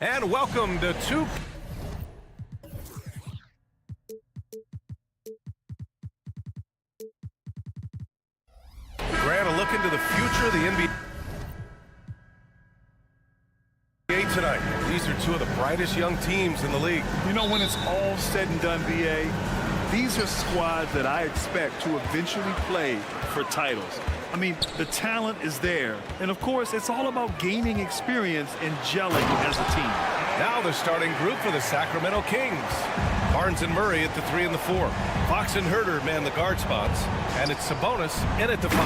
And welcome to Grant, a look into the future of the NBA tonight. These are two of the brightest young teams in the league. You know, when it's all said and done, BA, these are squads that I expect to eventually play for titles. I mean, the talent is there. And, of course, it's all about gaining experience and gelling as a team. Now the starting group for the Sacramento Kings. Barnes and Murray at the 3 and the 4. Fox and Herter man the guard spots. And it's Sabonis in at the 5.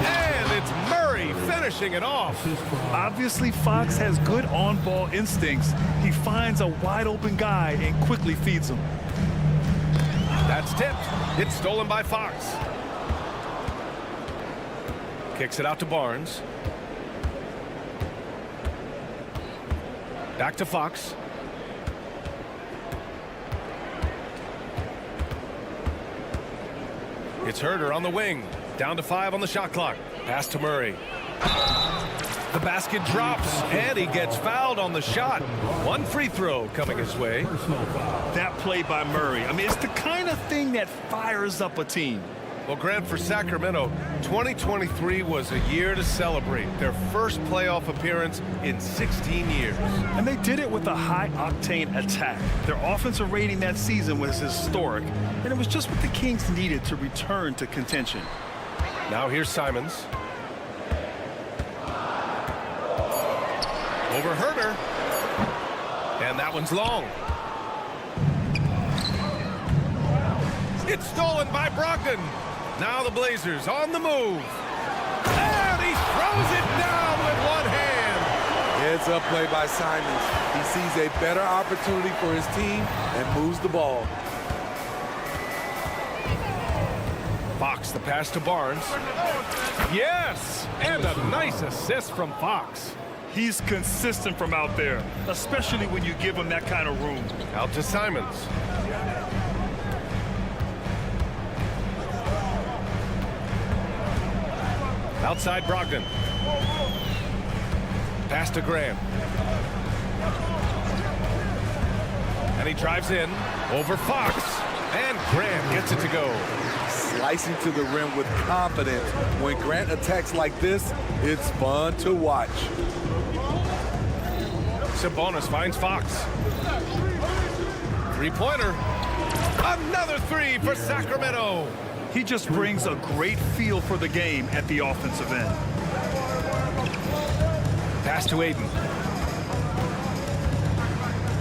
And it's Murray finishing it off. Obviously, Fox has good on-ball instincts. He finds a wide-open guy and quickly feeds him. That's tipped. It's stolen by Fox. Kicks it out to Barnes. Back to Fox. It's Herter on the wing. Down to 5 on the shot clock. Pass to Murray. The basket drops, and he gets fouled on the shot. One free throw coming his way. That play by Murray, I mean, it's the kind of thing that fires up a team. Well, Grant, for Sacramento, 2023 was a year to celebrate. Their first playoff appearance in 16 years. And they did it with a high-octane attack. Their offensive rating that season was historic, and it was just what the Kings needed to return to contention. Now here's Simons. Over Herter. And that one's long. It's stolen by Brogdon. Now the Blazers on the move. And he throws it down with one hand. Heads up play by Simons. He sees a better opportunity for his team and moves the ball. Fox, the pass to Barnes. Yes! And a nice assist from Fox. He's consistent from out there, especially when you give him that kind of room. Out to Simons. Outside Brogdon. Pass to Graham. And he drives in over Fox. And Graham gets it to go. Slicing to the rim with confidence. When Grant attacks like this, it's fun to watch. Sabonis finds Fox. Three-pointer. Another three for Sacramento. He just brings a great feel for the game at the offensive end. Pass to Aiden.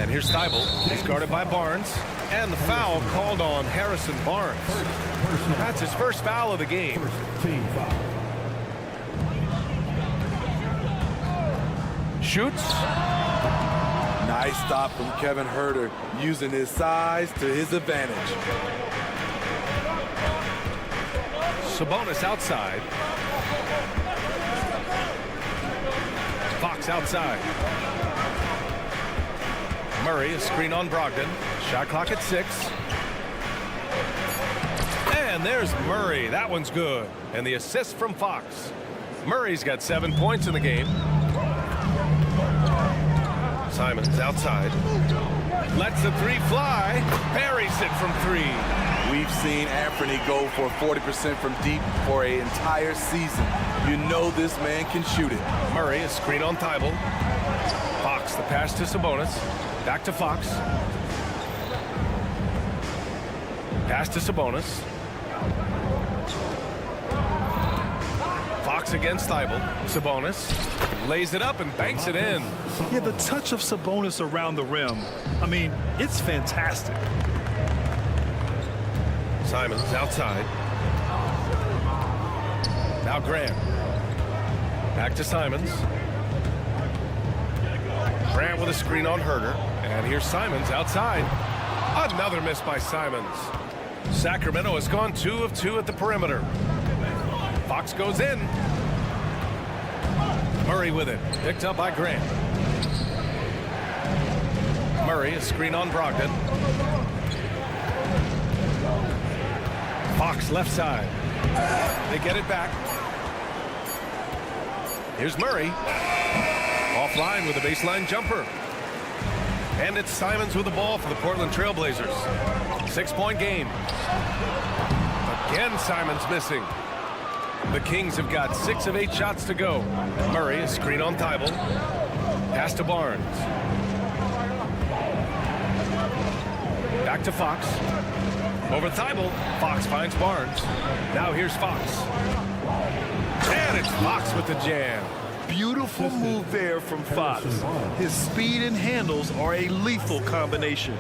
And here's Thibault. He's guarded by Barnes. And the foul called on Harrison Barnes. That's his first foul of the game. Shoots. Nice stop from Kevin Herter, using his size to his advantage. Sabonis outside. Fox outside. Murray, a screen on Brogdon. Shot clock at 6. And there's Murray. That one's good. And the assist from Fox. Murray's got 7 points in the game. Simons outside. Lets the three fly. Buries it from 3. We've seen Anthony go for 40% from deep for an entire season. You know this man can shoot it. Murray, a screen on Thibault. Fox, the pass to Sabonis. Back to Fox. Pass to Sabonis. Fox against Thibault. Sabonis lays it up and banks it in. Yeah, the touch of Sabonis around the rim, I mean, it's fantastic. Simons outside. Now Grant. Back to Simons. Grant with a screen on Herter. And here's Simons outside. Another miss by Simons. Sacramento has gone 2 of 2 at the perimeter. Fox goes in. Murray with it. Picked up by Grant. Murray, a screen on Brogdon. Fox left side. They get it back. Here's Murray. Offline with a baseline jumper. And it's Simons with the ball for the Portland Trailblazers. 6-point game. Again, Simons missing. The Kings have got 6 of 8 shots to go. Murray, a screen on Thibault. Pass to Barnes. Back to Fox. Over Thibault. Fox finds Barnes. Now here's Fox. And it's Fox with the jam. Beautiful move there from Fox. His speed and handles are a lethal combination.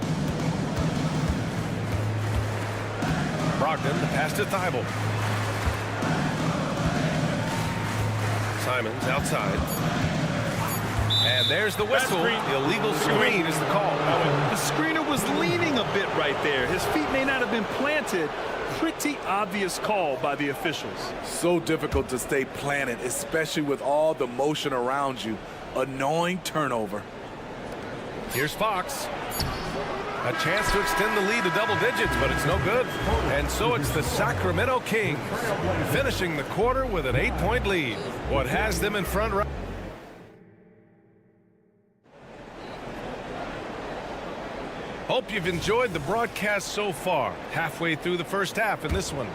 Brogdon, the pass to Thibault. Simons outside. And there's the whistle. The illegal screen is the call. The screener was leaning a bit right there. His feet may not have been planted. Pretty obvious call by the officials. So difficult to stay planted, especially with all the motion around you. Annoying turnover. Here's Fox. A chance to extend the lead to double digits, but it's no good. And so it's the Sacramento Kings finishing the quarter with an 8-point lead. What has them in front right? Hope you've enjoyed the broadcast so far. Halfway through the first half in this one.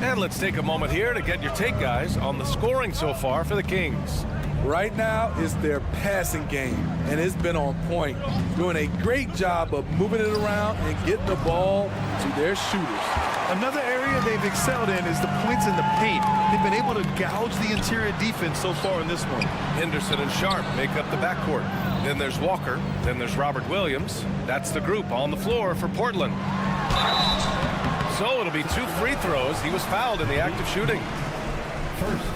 And let's take a moment here to get your take, guys, on the scoring so far for the Kings. Right now is their passing game, and it's been on point. Doing a great job of moving it around and getting the ball to their shooters. Another area they've excelled in is the points in the paint. They've been able to gouge the interior defense so far in this one. Henderson and Sharp make up the backcourt. Then there's Walker. Then there's Robert Williams. That's the group on the floor for Portland. So it'll be 2 free throws. He was fouled in the act of shooting.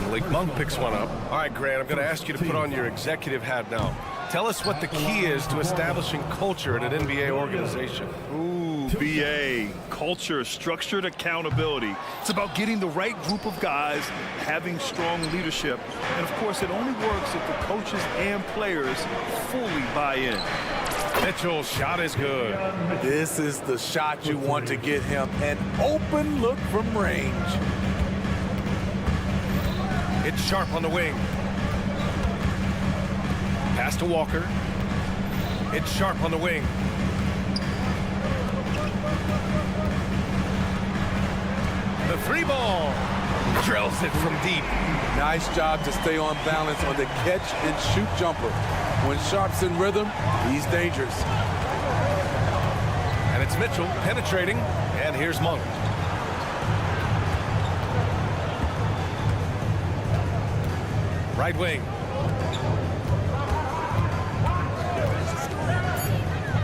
Malik Monk picks one up. All right, Grant, I'm going to ask you to put on your executive hat now. Tell us what the key is to establishing culture at an NBA organization. Ooh, BA. Culture, structured accountability. It's about getting the right group of guys, having strong leadership. And, of course, it only works if the coaches and players fully buy in. Mitchell's shot is good. This is the shot you want to get him. An open look from range. It's Sharp on the wing. Pass to Walker. It's Sharp on the wing. The 3 ball. Drills it from deep. Nice job to stay on balance on the catch and shoot jumper. When Sharp's in rhythm, he's dangerous. And it's Mitchell penetrating. And here's Monk. Right wing.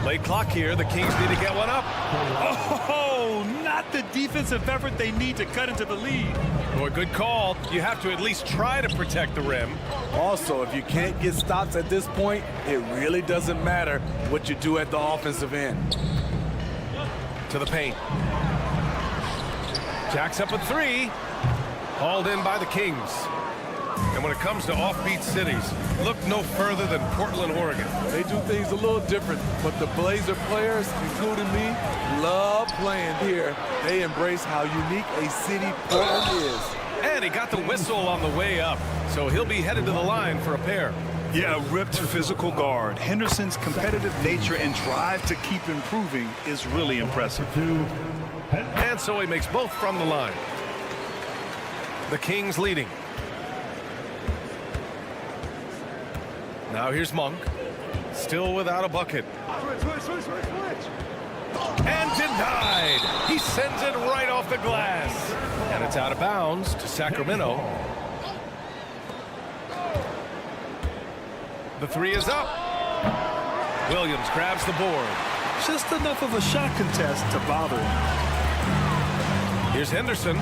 Late clock here. The Kings need to get one up. Oh, not the defensive effort they need to cut into the lead. Boy, good call. You have to at least try to protect the rim. Also, if you can't get stops at this point, it really doesn't matter what you do at the offensive end. To the paint. Jacks up a 3. Hauled in by the Kings. And when it comes to offbeat cities, look no further than Portland, Oregon. They do things a little different, but the Blazer players, including me, love playing here. They embrace how unique a city Portland is. And he got the whistle on the way up, so he'll be headed to the line for a pair. Yeah, a ripped physical guard. Henderson's competitive nature and drive to keep improving is really impressive. And so he makes both from the line. The Kings leading. Now here's Monk. Still without a bucket. And denied. He sends it right off the glass. And it's out of bounds to Sacramento. The 3 is up. Williams grabs the board. Just enough of a shot contest to bother him. Here's Henderson.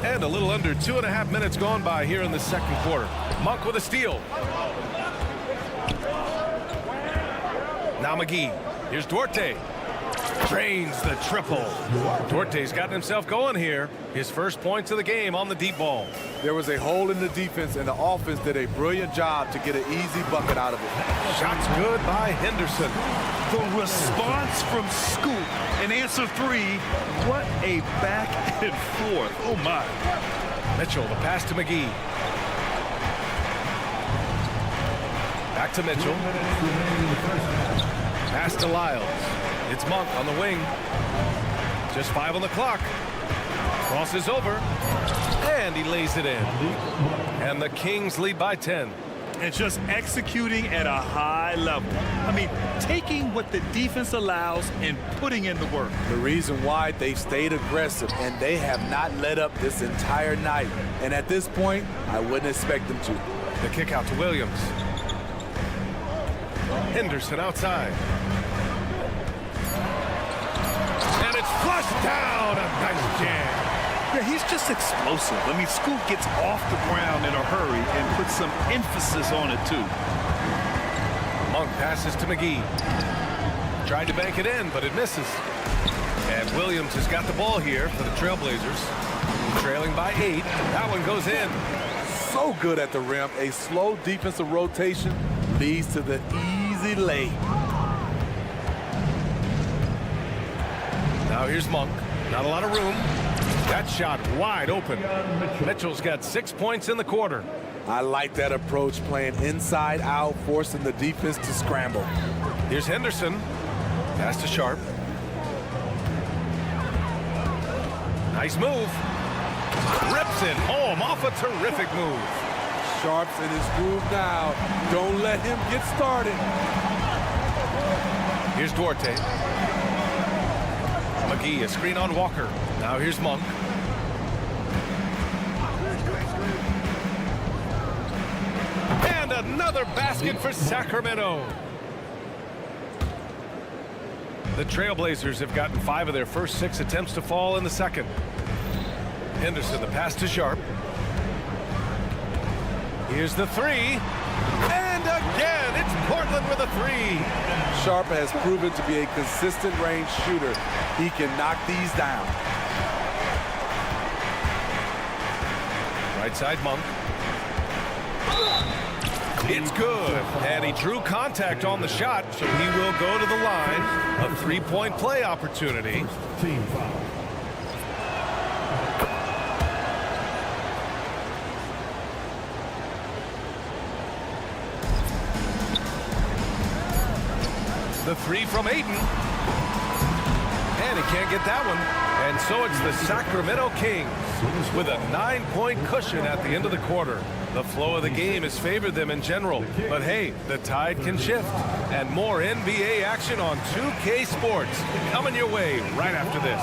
And a little under 2.5 minutes gone by here in the second quarter. Monk with a steal. Now McGee. Here's Duarte. Drains the triple. Duarte's gotten himself going here. His first points of the game on the deep ball. There was a hole in the defense, and the offense did a brilliant job to get an easy bucket out of it. Shots good by Henderson. The response from Scoop and answer 3. What a back and forth. Oh, my. Mitchell, the pass to McGee. Back to Mitchell. Pass to Lyles. It's Monk on the wing. Just 5 on the clock. Crosses over. And he lays it in. And the Kings lead by 10. And just executing at a high level. I mean, taking what the defense allows and putting in the work. The reason why they've stayed aggressive and they have not let up this entire night. And at this point, I wouldn't expect them to. The kick out to Williams. Henderson outside. And it's flushed down. A nice jam. Yeah, he's just explosive. I mean, Scoot gets off the ground in a hurry and puts some emphasis on it, too. Monk passes to McGee. Tried to bank it in, but it misses. And Williams has got the ball here for the Trailblazers. Trailing by 8. That one goes in. So good at the rim. A slow defensive rotation leads to the easy lay. Now here's Monk. Not a lot of room. That shot wide open. Mitchell's got 6 points in the quarter. I like that approach, playing inside out, forcing the defense to scramble. Here's Henderson. Pass to Sharp. Nice move. Rips it home off a terrific move. Sharp's in his groove now. Don't let him get started. Here's Duarte. McGee, a screen on Walker. Now here's Monk. And another basket for Sacramento. The Trailblazers have gotten 5 of their first 6 attempts to fall in the second. Henderson, the pass to Sharp. Here's the 3. And again, it's Portland with a 3. Sharp has proven to be a consistent range shooter. He can knock these down. Right side, Monk. It's good. And he drew contact on the shot, so he will go to the line. A 3-point play opportunity. Team foul. The 3 from Ayton. And he can't get that one. And so it's the Sacramento Kings with a 9-point cushion at the end of the quarter. The flow of the game has favored them in general. But hey, the tide can shift. And more NBA action on 2K Sports coming your way right after this.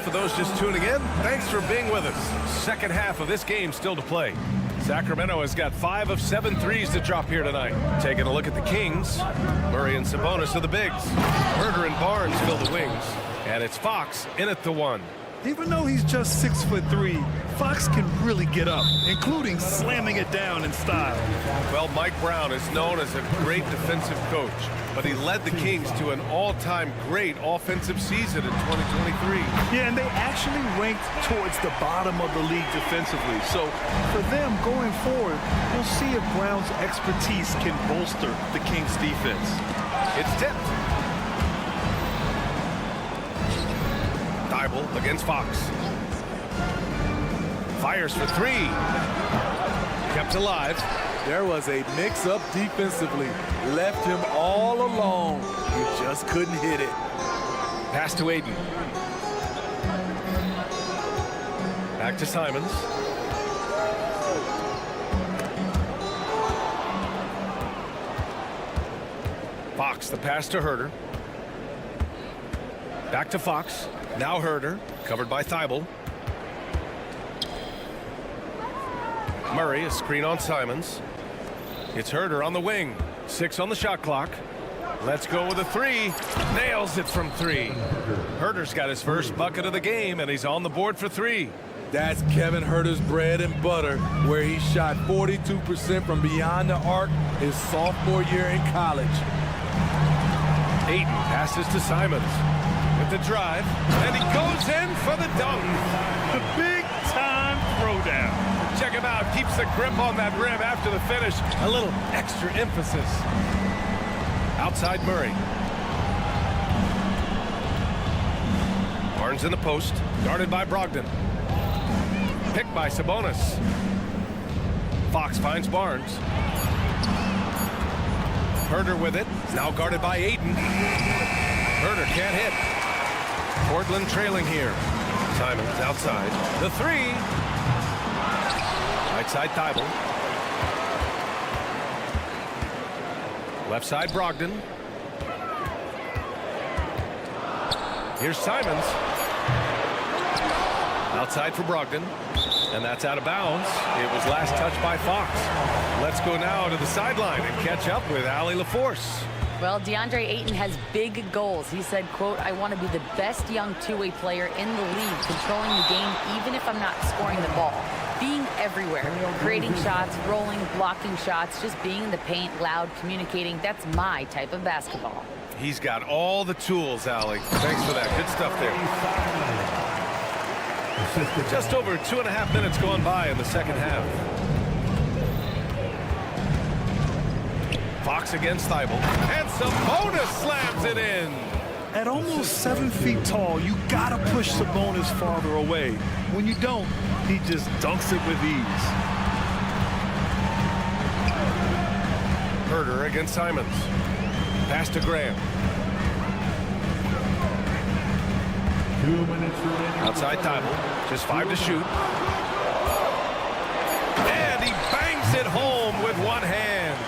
For those just tuning in, thanks for being with us. Second half of this game still to play. Sacramento has got 5 of 7 threes to drop here tonight. Taking a look at the Kings. Murray and Sabonis are the bigs. Herder and Barnes fill the wings. And it's Fox in at the 1. Even though he's just 6'3", Fox can really get up, including slamming it down in style. Well, Mike Brown is known as a great defensive coach, but he led the Kings to an all-time great offensive season in 2023. Yeah, and they actually ranked towards the bottom of the league defensively. So for them going forward, we'll see if Brown's expertise can bolster the Kings defense. It's tipped. Thibault against Fox. Fires for 3. Kept alive. There was a mix-up defensively. Left him all alone. He just couldn't hit it. Pass to Ayton. Back to Simons. Fox, the pass to Herder. Back to Fox. Now Herder, covered by Thibault. Murray, a screen on Simons. It's Herder on the wing. 6 on the shot clock. Let's go with a 3. Nails it from 3. Herder's got his first bucket of the game, and he's on the board for 3. That's Kevin Herter's bread and butter, where he shot 42% from beyond the arc his sophomore year in college. Ayton passes to Simons with the drive, and he goes in for the dunk. The big-time throwdown. Check him out. Keeps the grip on that rim after the finish. A little extra emphasis. Outside Murray. Barnes in the post. Guarded by Brogdon. Picked by Sabonis. Fox finds Barnes. Herder with it. Now guarded by Ayton. Herder can't hit. Portland trailing here. Simons outside. The three. Right side Thibault. Left side Brogdon. Here's Simons. Outside for Brogdon. And that's out of bounds. It was last touched by Fox. Let's go now to the sideline and catch up with Allie LaForce. Well, DeAndre Ayton has big goals. He said, quote, "I want to be the best young two-way player in the league, controlling the game even if I'm not scoring the ball. Being everywhere, creating shots, rolling, blocking shots, just being in the paint, loud, communicating. That's my type of basketball." He's got all the tools, Allie. Thanks for that. Good stuff there. Just over 2.5 minutes gone by in the second half. Fox against Thibault. And Sabonis slams it in. At almost 7 feet tall, you gotta push Sabonis farther away. When you don't, he just dunks it with ease. Herder against Simons. Pass to Graham. Outside Thibault. Just 5 to shoot. And he bangs it home with one hand.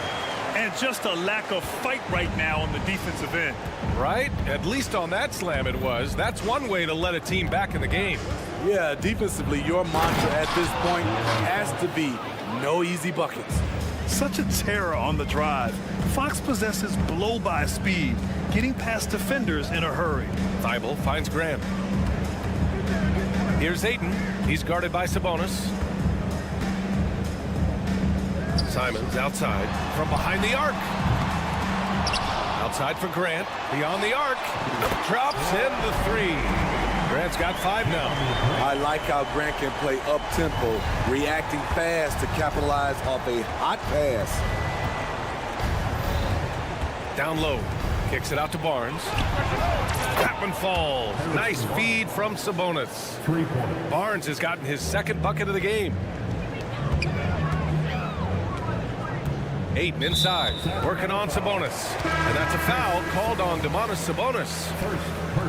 And just a lack of fight right now on the defensive end. Right? At least on that slam it was. That's one way to let a team back in the game. Yeah, defensively, your mantra at this point has to be no easy buckets. Such a terror on the drive. Fox possesses blow-by speed, getting past defenders in a hurry. Thibault finds Graham. Here's Ayton. He's guarded by Sabonis. Simons outside from behind the arc. Outside for Grant. Beyond the arc. Drops in the three. Grant's got 5 now. I like how Grant can play up-tempo, reacting fast to capitalize off a hot pass. Down low. Kicks it out to Barnes. That one falls. Nice feed from Sabonis. Barnes has gotten his second bucket of the game. Ayton inside, working on Sabonis. And that's a foul called on Domantas Sabonis.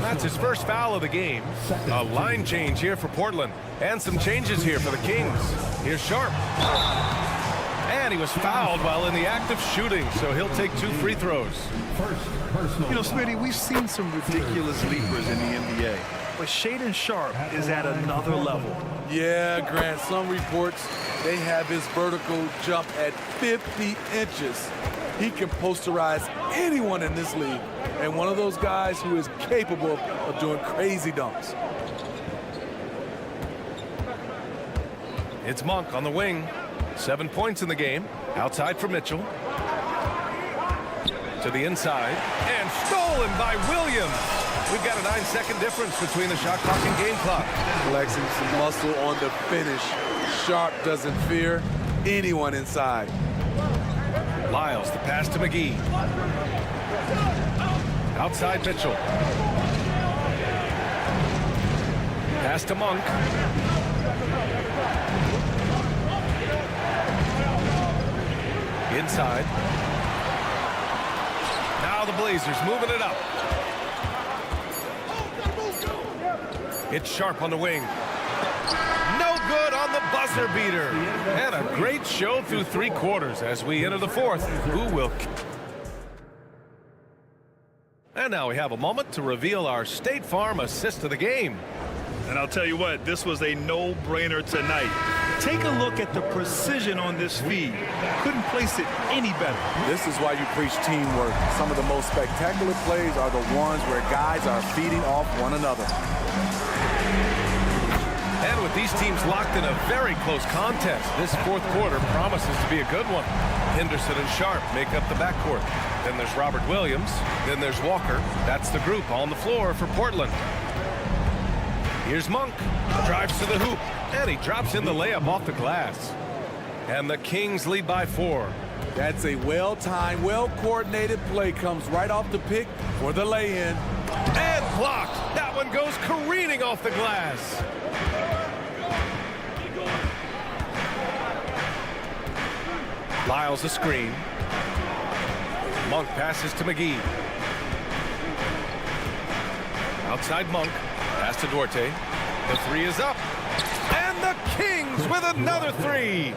That's his first foul of the game. A line change here for Portland. And some changes here for the Kings. Here's Sharp. And he was fouled while in the act of shooting, so he'll take 2 free throws. You know, Smitty, we've seen some ridiculous leapers in the NBA, but Shaedon Sharp is at another level. Yeah, Grant, some reports, they have his vertical jump at 50 inches. He can posterize anyone in this league, and one of those guys who is capable of doing crazy dunks. It's Monk on the wing. 7 points in the game. Outside for Mitchell. To the inside. And stolen by Williams. We've got a 9-second difference between the shot clock and game clock. Flexing some muscle on the finish. Sharp doesn't fear anyone inside. Lyles, the pass to McGee. Outside Mitchell. Pass to Monk. Inside. Now the Blazers moving it up. It's Sharp on the wing. No good on the buzzer beater. And a great show through 3 quarters as we enter the 4th. Who will... And now we have a moment to reveal our State Farm assist of the game. And I'll tell you what, this was a no-brainer tonight. Take a look at the precision on this feed. Couldn't place it any better. This is why you preach teamwork. Some of the most spectacular plays are the ones where guys are feeding off one another. And with these teams locked in a very close contest, this 4th quarter promises to be a good one. Henderson and Sharp make up the backcourt. Then there's Robert Williams. Then there's Walker. That's the group on the floor for Portland. Here's Monk. Drives to the hoop. And he drops in the layup off the glass. And the Kings lead by 4. That's a well-timed, well-coordinated play. Comes right off the pick for the lay-in. And blocked. That one goes careening off the glass. Lyles a screen. Monk passes to McGee. Outside Monk. Pass to Duarte. The three is up. And the Kings with another three.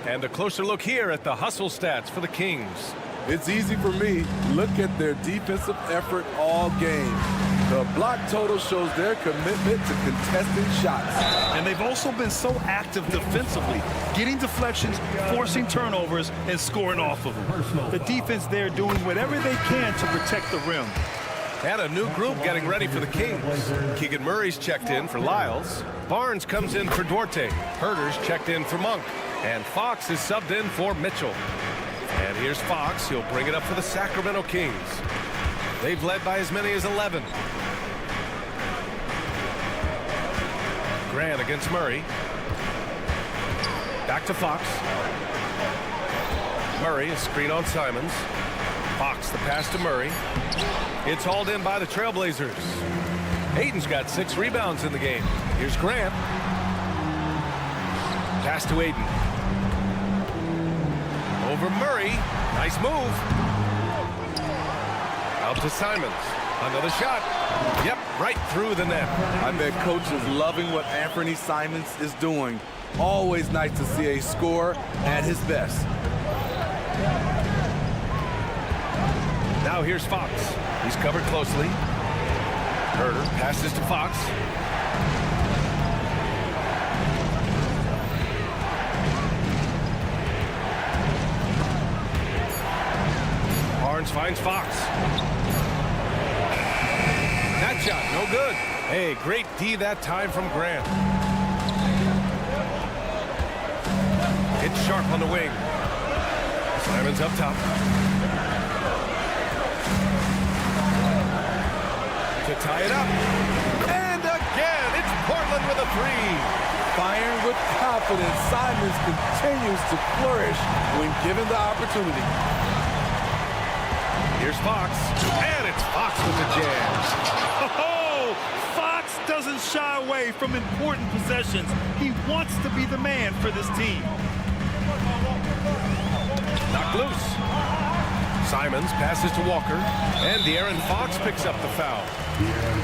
And a closer look here at the hustle stats for the Kings. It's easy for me. Look at their defensive effort all game. The block total shows their commitment to contesting shots. And they've also been so active defensively, getting deflections, forcing turnovers, and scoring off of them. The defense there doing whatever they can to protect the rim. And a new group getting ready for the Kings. Keegan Murray's checked in for Lyles. Barnes comes in for Duarte. Herder's checked in for Monk. And Fox is subbed in for Mitchell. And here's Fox. He'll bring it up for the Sacramento Kings. They've led by as many as 11. Grant against Murray. Back to Fox. Murray, a screen on Simons. Fox, the pass to Murray. It's hauled in by the Trailblazers. Hayden's got 6 rebounds in the game. Here's Grant. Pass to Hayden. Over Murray. Nice move. Out to Simons. Another shot. Yep, right through the net. I bet coach is loving what Anthony Simons is doing. Always nice to see a scorer at his best. Now here's Fox. He's covered closely. Herder passes to Fox. Barnes finds Fox. That shot, no good. Hey, great D that time from Grant. It's sharp on the wing. Simons up top. To tie it up. And again, it's Portland with a three. Firing with confidence, Simons continues to flourish when given the opportunity. Here's Fox, and it's Fox with the jam. Oh, Fox doesn't shy away from important possessions. He wants to be the man for this team. Knocked loose. Simons passes to Walker, and De'Aaron Fox picks up the foul.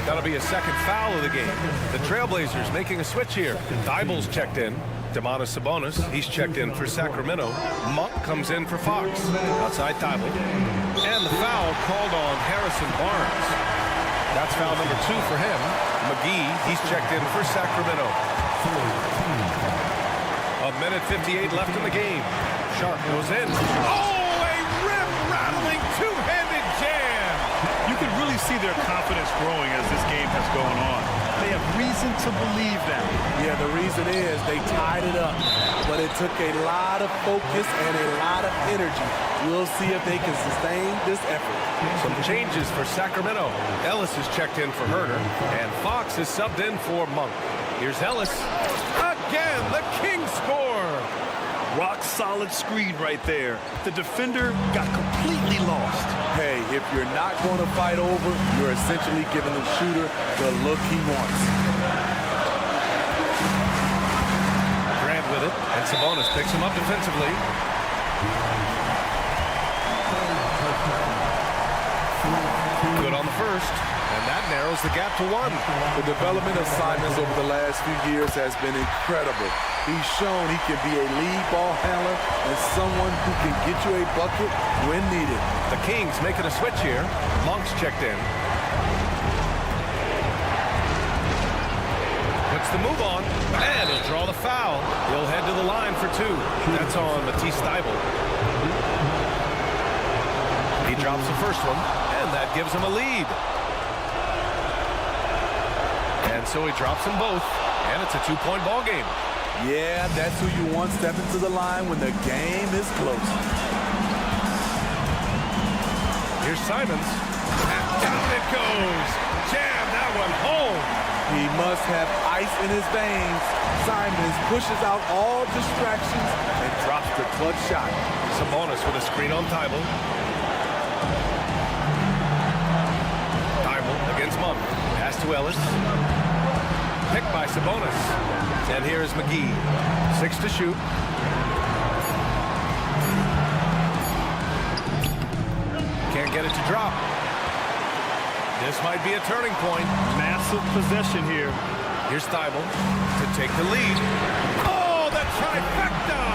That'll be a second foul of the game. The Trailblazers making a switch here. Thibault's checked in. Domantas Sabonis, he's checked in for Sacramento. Monk comes in for Fox. Outside Thibault. And the foul called on Harrison Barnes. That's foul number 2 for him. McGee, he's checked in for Sacramento. 1:58 left in the game. Sharp goes in. Oh, a rim-rattling two-handed jam. You can really see their confidence growing as this game has gone on. They have reason to believe that. Yeah, the reason is they tied it up, but it took a lot of focus and a lot of energy. We'll see if they can sustain this effort. Some changes for Sacramento. Ellis is checked in for Herder, and Fox is subbed in for Monk. Here's Ellis. Again, the Kings score. Rock solid screen right there. The defender got completely lost. Hey, if you're not going to fight over, you're essentially giving the shooter the look he wants. Grant with it, and Sabonis picks him up defensively. Good on the first, and that narrows the gap to 1. The development of Simons over the last few years has been incredible. He's shown he can be a lead ball handler and someone who can get you a bucket when needed. The Kings making a switch here. Monk's checked in. Puts the move on, and he'll draw the foul. He'll head to the line for 2. That's on Matisse Thibault. He drops the first one, and that gives him a lead. And so he drops them both, and it's a 2-point ball game. Yeah, that's who you want stepping to the line when the game is close. Here's Simons. And down it goes. Jam that one home. He must have ice in his veins. Simons pushes out all distractions and drops the clutch shot. Sabonis with a screen on Thibault. Thibault against Monk. Pass to Ellis. Picked by Sabonis. And here is McGee. 6 to shoot. Can't get it to drop. This might be a turning point. Massive possession here. Here's Thibault to take the lead. Oh, the trifecta!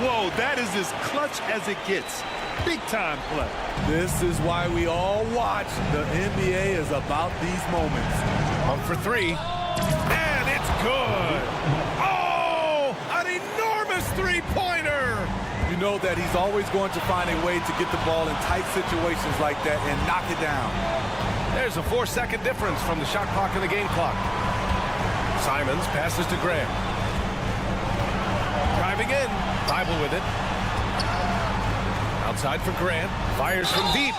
Whoa, that is as clutch as it gets. Big time play. This is why we all watch. The NBA is about these moments. Monk for 3. And it's good. Oh, an enormous three-pointer. You know that he's always going to find a way to get the ball in tight situations like that and knock it down. There's a 4-second difference from the shot clock and the game clock. Simons passes to Graham. Driving in. Thibault with it. Outside for Grant. Fires from deep.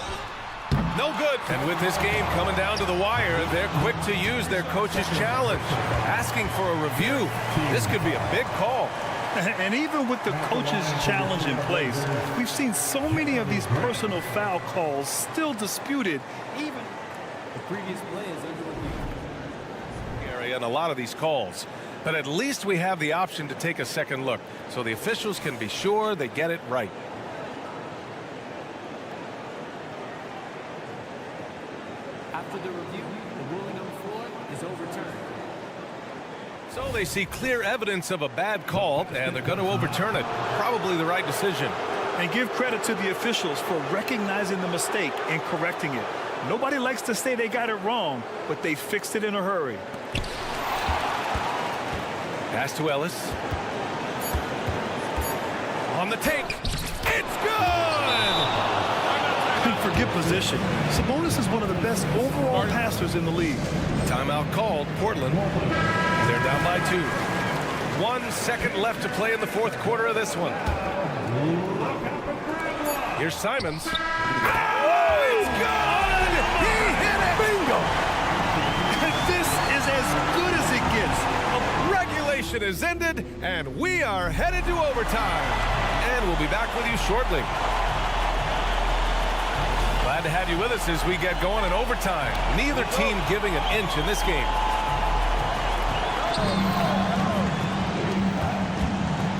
No good. And with this game coming down to the wire, they're quick to use their coach's challenge. Asking for a review. This could be a big call. And even with the coach's challenge in place, we've seen so many of these personal foul calls still disputed. Even the previous play is under review. Area and a lot of these calls. But at least we have the option to take a second look, so the officials can be sure they get it right. After the review, the ruling on the floor is overturned. So they see clear evidence of a bad call, and they're going to overturn it. Probably the right decision. And give credit to the officials for recognizing the mistake and correcting it. Nobody likes to say they got it wrong, but they fixed it in a hurry. Pass to Ellis. On the take. It's good! Forget position. Sabonis is one of the best overall passers in the league. Timeout called. Portland. They're down by 2. 1 second left to play in the fourth quarter of this one. Here's Simons. Oh, it's good! He hit it! Bingo! This is as good as it gets. Regulation is ended, and we are headed to overtime. And we'll be back with you shortly. Glad to have you with us as we get going in overtime. Neither team giving an inch in this game.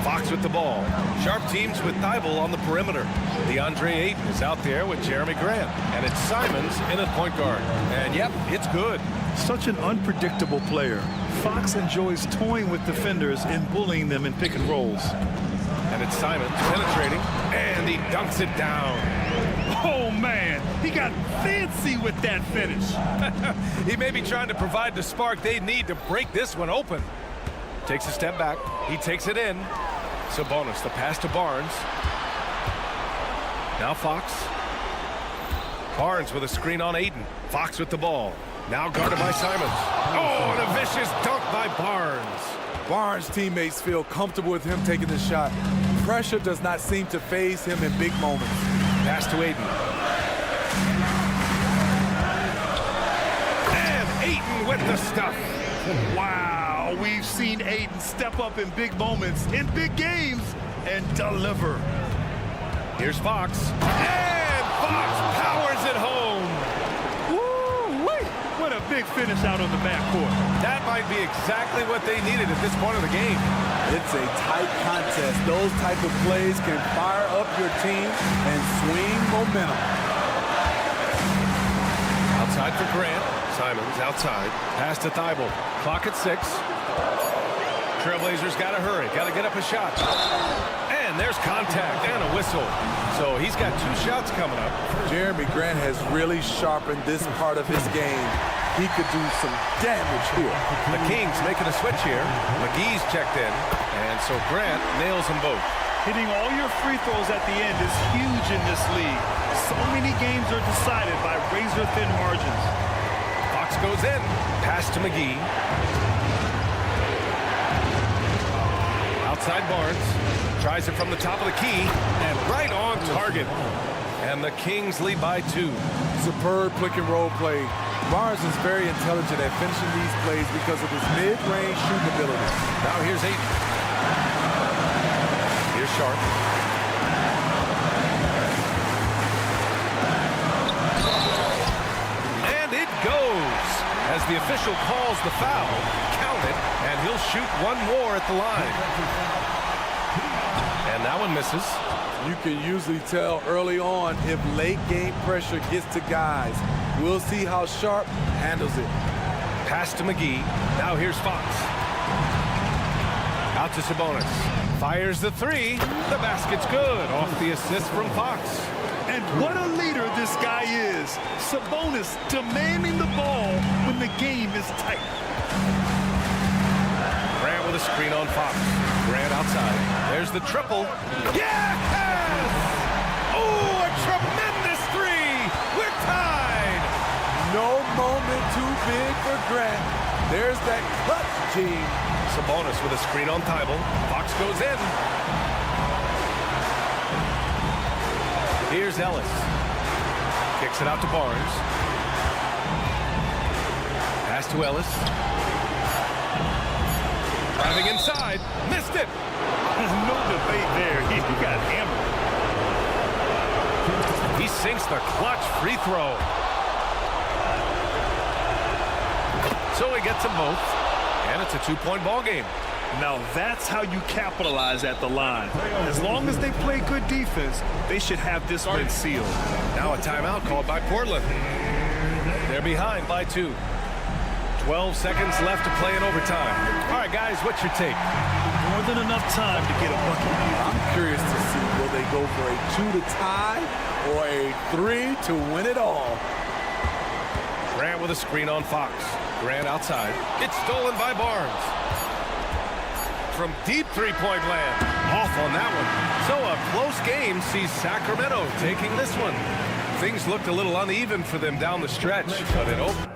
Fox with the ball. Sharp teams with Thibault on the perimeter. DeAndre Ayton is out there with Jeremy Grant. And it's Simons in at point guard. And yep, it's good. Such an unpredictable player. Fox enjoys toying with defenders and bullying them in pick and rolls. And it's Simons penetrating. And he dunks it down. Oh, man, he got fancy with that finish. He may be trying to provide the spark they need to break this one open. Takes a step back. He takes it in. Sabonis, the pass to Barnes. Now Fox. Barnes with a screen on Ayton. Fox with the ball. Now guarded by Simons. Oh, and a vicious dunk by Barnes. Barnes' teammates feel comfortable with him taking the shot. Pressure does not seem to faze him in big moments. Pass to Ayton. And Ayton with the stuff. Wow, we've seen Ayton step up in big moments, in big games, and deliver. Here's Fox. And Fox powers it home. Woo-wee! What a big finish out on the backcourt. That might be exactly what they needed at this point of the game. It's a tight contest. Those type of plays can fire up your team and swing momentum. Outside for Grant. Simons outside. Pass to Thibault. Clock at 6. Trailblazers got to hurry. Got to get up a shot. And there's contact and a whistle. So he's got 2 shots coming up. Jeremy Grant has really sharpened this part of his game. He could do some damage here. The Kings making a switch here. McGee's checked in. And so Grant nails them both. Hitting all your free throws at the end is huge in this league. So many games are decided by razor-thin margins. Fox goes in. Pass to McGee. Outside Barnes. Tries it from the top of the key. And right on target. And the Kings lead by 2. Superb pick and roll play. Barnes is very intelligent at finishing these plays because of his mid-range shooting ability. Now here's Ayton. Here's Sharp. And it goes. As the official calls the foul, count it, and he'll shoot one more at the line. And that one misses. You can usually tell early on if late game pressure gets to guys. We'll see how Sharp handles it. Pass to McGee. Now here's Fox. Out to Sabonis. Fires the three. The basket's good. Off the assist from Fox. And what a leader this guy is. Sabonis demanding the ball when the game is tight. Grant with a screen on Fox. Grant outside. There's the triple. Yes! Oh, a tremendous three. We're tied. No moment too big for Grant. There's that clutch gene. Sabonis with a screen on Thibault. Fox goes in. Here's Ellis. Kicks it out to Barnes. Pass to Ellis. Driving inside. Missed it. No debate there. He got hammered. He sinks the clutch free throw. So he gets them both. And it's a two-point ball game. Now that's how you capitalize at the line. As long as they play good defense, they should have this win sealed. Now a timeout called by Portland. They're behind by 2. 12 seconds left to play in overtime. All right, guys, what's your take? More than enough time to get a bucket. I'm curious to see, will they go for a 2 to tie or a 3 to win it all? Grant with a screen on Fox. Grant outside. It's stolen by Barnes. From deep three-point land. Off on that one. So a close game sees Sacramento taking this one. Things looked a little uneven for them down the stretch, but it opened.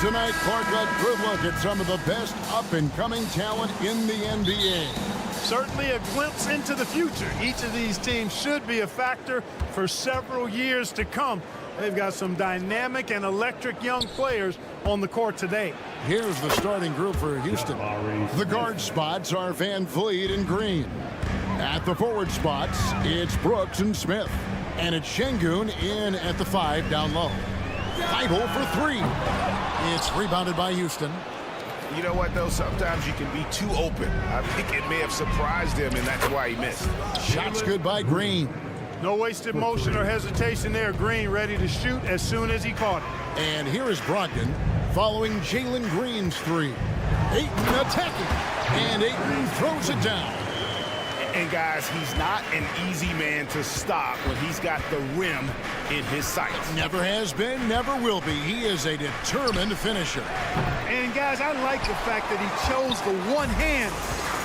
Tonight, Clark, a good look at some of the best up-and-coming talent in the NBA. Certainly a glimpse into the future. Each of these teams should be a factor for several years to come. They've got some dynamic and electric young players on the court today. Here's the starting group for Houston. The guard spots are Van Vliet and Green. At the forward spots, it's Brooks and Smith. And it's Şengün in at the 5 down low. Thibault for 3. It's rebounded by Houston. You know what, though? Sometimes you can be too open. I think it may have surprised him, and that's why he missed. Shots good by Green. No wasted motion or hesitation there. Green ready to shoot as soon as he caught it. And here is Brogdon following Jalen Green's 3. Ayton attacking. And Ayton throws it down. And, guys, he's not an easy man to stop when he's got the rim in his sights. Never has been, never will be. He is a determined finisher. And, guys, I like the fact that he chose the one-hand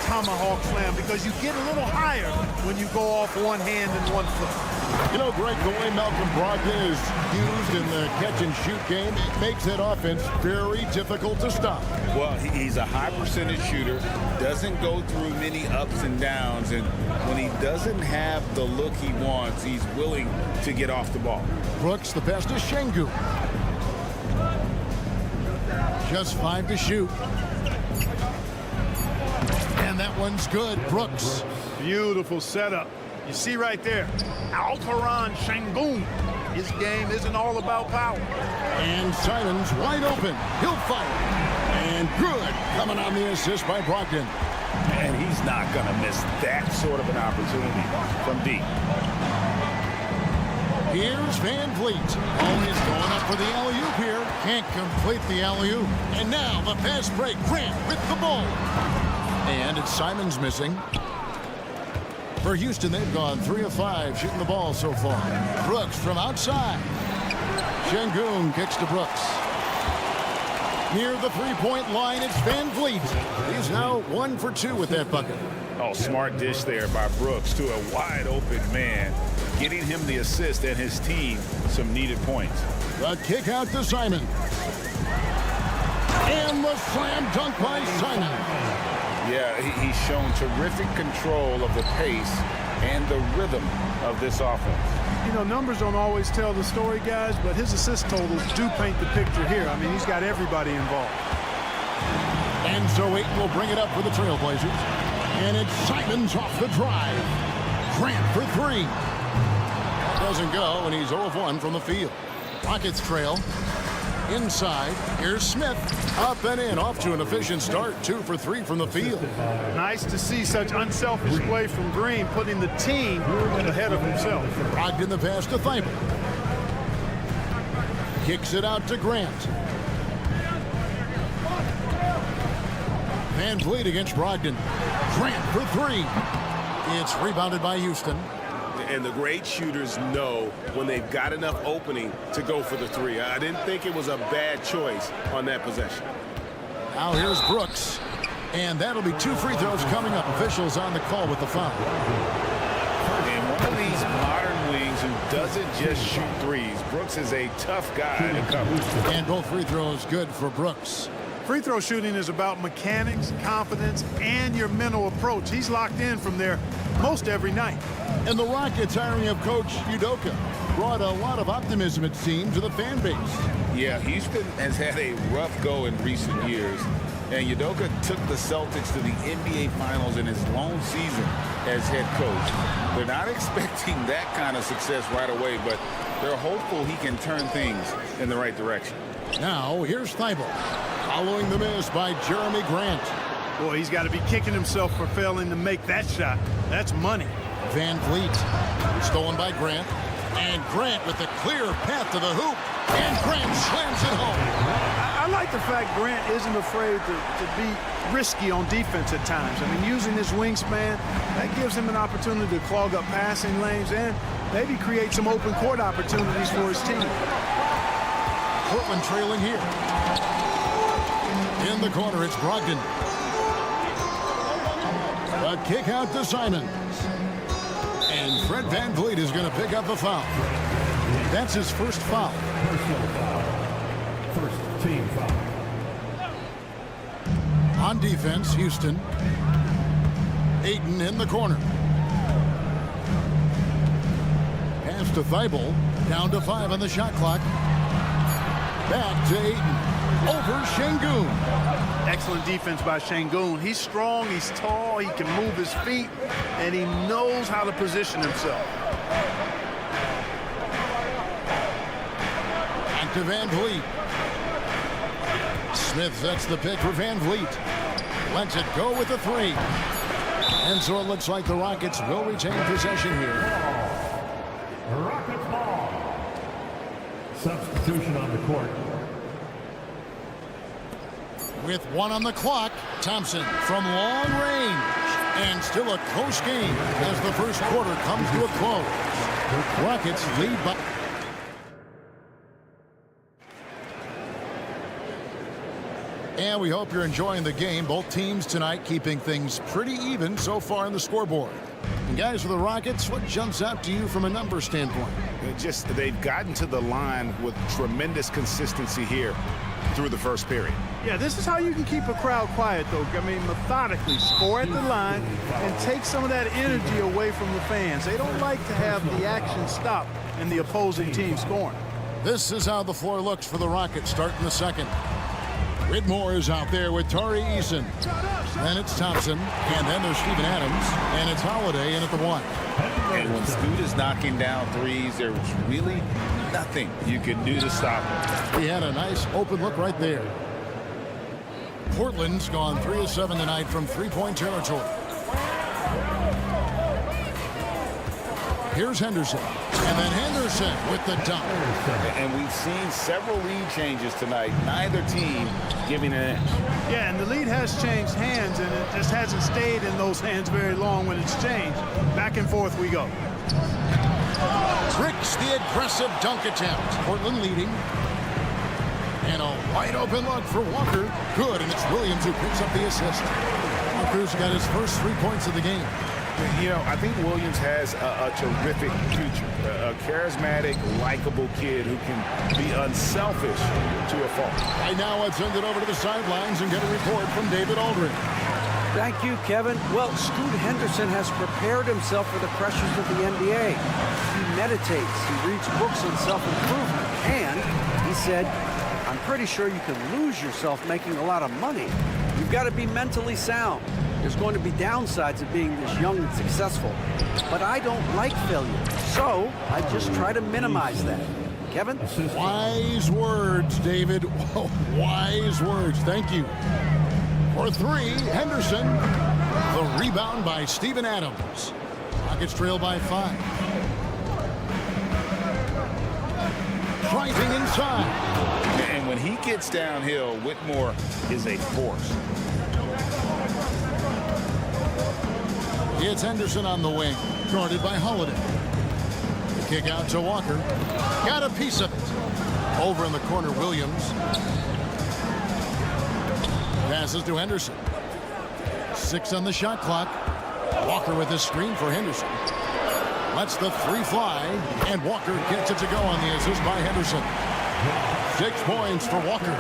tomahawk slam because you get a little higher when you go off one hand and one foot. You know, Greg, the way Malcolm Brogdon is used in the catch-and-shoot game, it makes that offense very difficult to stop. Well, he's a high percentage shooter, doesn't go through many ups and downs, and when he doesn't have the look he wants, he's willing to get off the ball. Brooks, the best is Şengün. Just 5 to shoot. And that one's good. Brooks. Beautiful setup. You see right there, Alperen Şengün. His game isn't all about power. And Simon's wide open. He'll fire. And good. Coming on the assist by Brogdon. And he's not going to miss that sort of an opportunity from deep. Here's Van Vliet. Always going up for the alley-oop here. Can't complete the alley-oop. And now the fast break. Grant with the ball. And it's Simon's missing. For Houston, they've gone 3 of 5 shooting the ball so far. Brooks from outside. Şengün kicks to Brooks. Near the three-point line, it's Van Vliet. He's now 1 for 2 with that bucket. Oh, smart dish there by Brooks to a wide-open man, getting him the assist and his team some needed points. The kick out to Simon. And the slam dunk by Simon. Yeah, he's shown terrific control of the pace and the rhythm of this offense. You know, numbers don't always tell the story, guys, but his assist totals do paint the picture here. I mean, he's got everybody involved. And so Ayton will bring it up for the Trailblazers. And it's Simons off the drive. Grant for 3. Doesn't go, and he's 0 of 1 from the field. Rockets trail. Inside, here's Smith. Up and in, off to an efficient start. 2 for 3 from the field. Nice to see such unselfish play from Green, putting the team ahead of himself. Brogdon the pass to Thibault. Kicks it out to Grant. Van Vliet against Brogdon. Grant for 3. It's rebounded by Houston. And the great shooters know when they've got enough opening to go for the 3. I didn't think it was a bad choice on that possession. Now here's Brooks. And that'll be 2 free throws coming up. Officials on the call with the foul. And one of these modern wings who doesn't just shoot threes. Brooks is a tough guy to cover. And both free throws good for Brooks. Free throw shooting is about mechanics, confidence, and your mental approach. He's locked in from there most every night. And the Rockets hiring of Coach Udoka brought a lot of optimism, it seemed, to the fan base. Yeah, Houston has had a rough go in recent years. And Udoka took the Celtics to the NBA Finals in his lone season as head coach. They're not expecting that kind of success right away, but they're hopeful he can turn things in the right direction. Now, here's Thibault. Following the miss by Jeremy Grant. Boy, he's got to be kicking himself for failing to make that shot. That's money. Van Vliet, stolen by Grant. And Grant with the clear path to the hoop. And Grant slams it home. I like the fact Grant isn't afraid to be risky on defense at times. I mean, using his wingspan, that gives him an opportunity to clog up passing lanes and maybe create some open court opportunities for his team. Portland trailing here. In the corner, it's Brogdon. A kick out to Simons. And Fred Van Vliet is going to pick up a foul. That's his first foul. First Team foul. On defense, Houston. Ayton in the corner. Pass to Thibault. Down to 5 on the shot clock. Back to Ayton. Over Şengün. Excellent defense by Şengün. He's strong, he's tall, he can move his feet, and he knows how to position himself. Back to Van Vliet. Smith sets the pick for Van Vliet. Lets it go with the 3. And so it looks like the Rockets will retain possession here. Rockets ball. Substitution on the court. With 1 on the clock, Thompson from long range. And still a close game as the first quarter comes to a close. Rockets lead by... And we hope you're enjoying the game. Both teams tonight keeping things pretty even so far in the scoreboard. And guys, for the Rockets, what jumps out to you from a number standpoint? They've gotten to the line with tremendous consistency here through the first period. Yeah, this is how you can keep a crowd quiet, though. I mean, methodically score at the line and take some of that energy away from the fans. They don't like to have the action stop and the opposing team scoring. This is how the floor looks for the Rockets starting the second. Whitmore is out there with Tari Eason. Then it's Thompson, and then there's Steven Adams, and it's Holiday in at the 1. And when Scoot is knocking down threes, there's really nothing you can do to stop him. He had a nice open look right there. Portland's gone 3 of 7 tonight from three-point territory. Here's Henderson. And then Henderson with the dunk. And we've seen several lead changes tonight. Neither team giving an inch. Yeah, and the lead has changed hands, and it just hasn't stayed in those hands very long when it's changed. Back and forth we go. Tricks the aggressive dunk attempt. Portland leading. And a wide open look for Walker. Good, and it's Williams who picks up the assist. Walker's got his first 3 points of the game. You know, I think Williams has a terrific future. A charismatic, likable kid who can be unselfish to a fault. Right now, let's send it over to the sidelines and get a report from David Aldridge. Thank you, Kevin. Well, Scoot Henderson has prepared himself for the pressures of the NBA. He meditates, he reads books on self-improvement, and he said, I'm pretty sure you can lose yourself making a lot of money. You've got to be mentally sound. There's going to be downsides of being this young and successful. But I don't like failure, so I just try to minimize that. Kevin? Wise words, David. Whoa, wise words. Thank you. For 3, Henderson. The rebound by Steven Adams. Rockets trail by 5. Driving inside. And when he gets downhill, Whitmore is a force. It's Henderson on the wing, guarded by Holiday. The kick out to Walker. Got a piece of it. Over in the corner, Williams. Passes to Henderson. 6 on the shot clock. Walker with his screen for Henderson. Lets the 3 fly, and Walker gets it to go on the assist by Henderson. 6 points for Walker.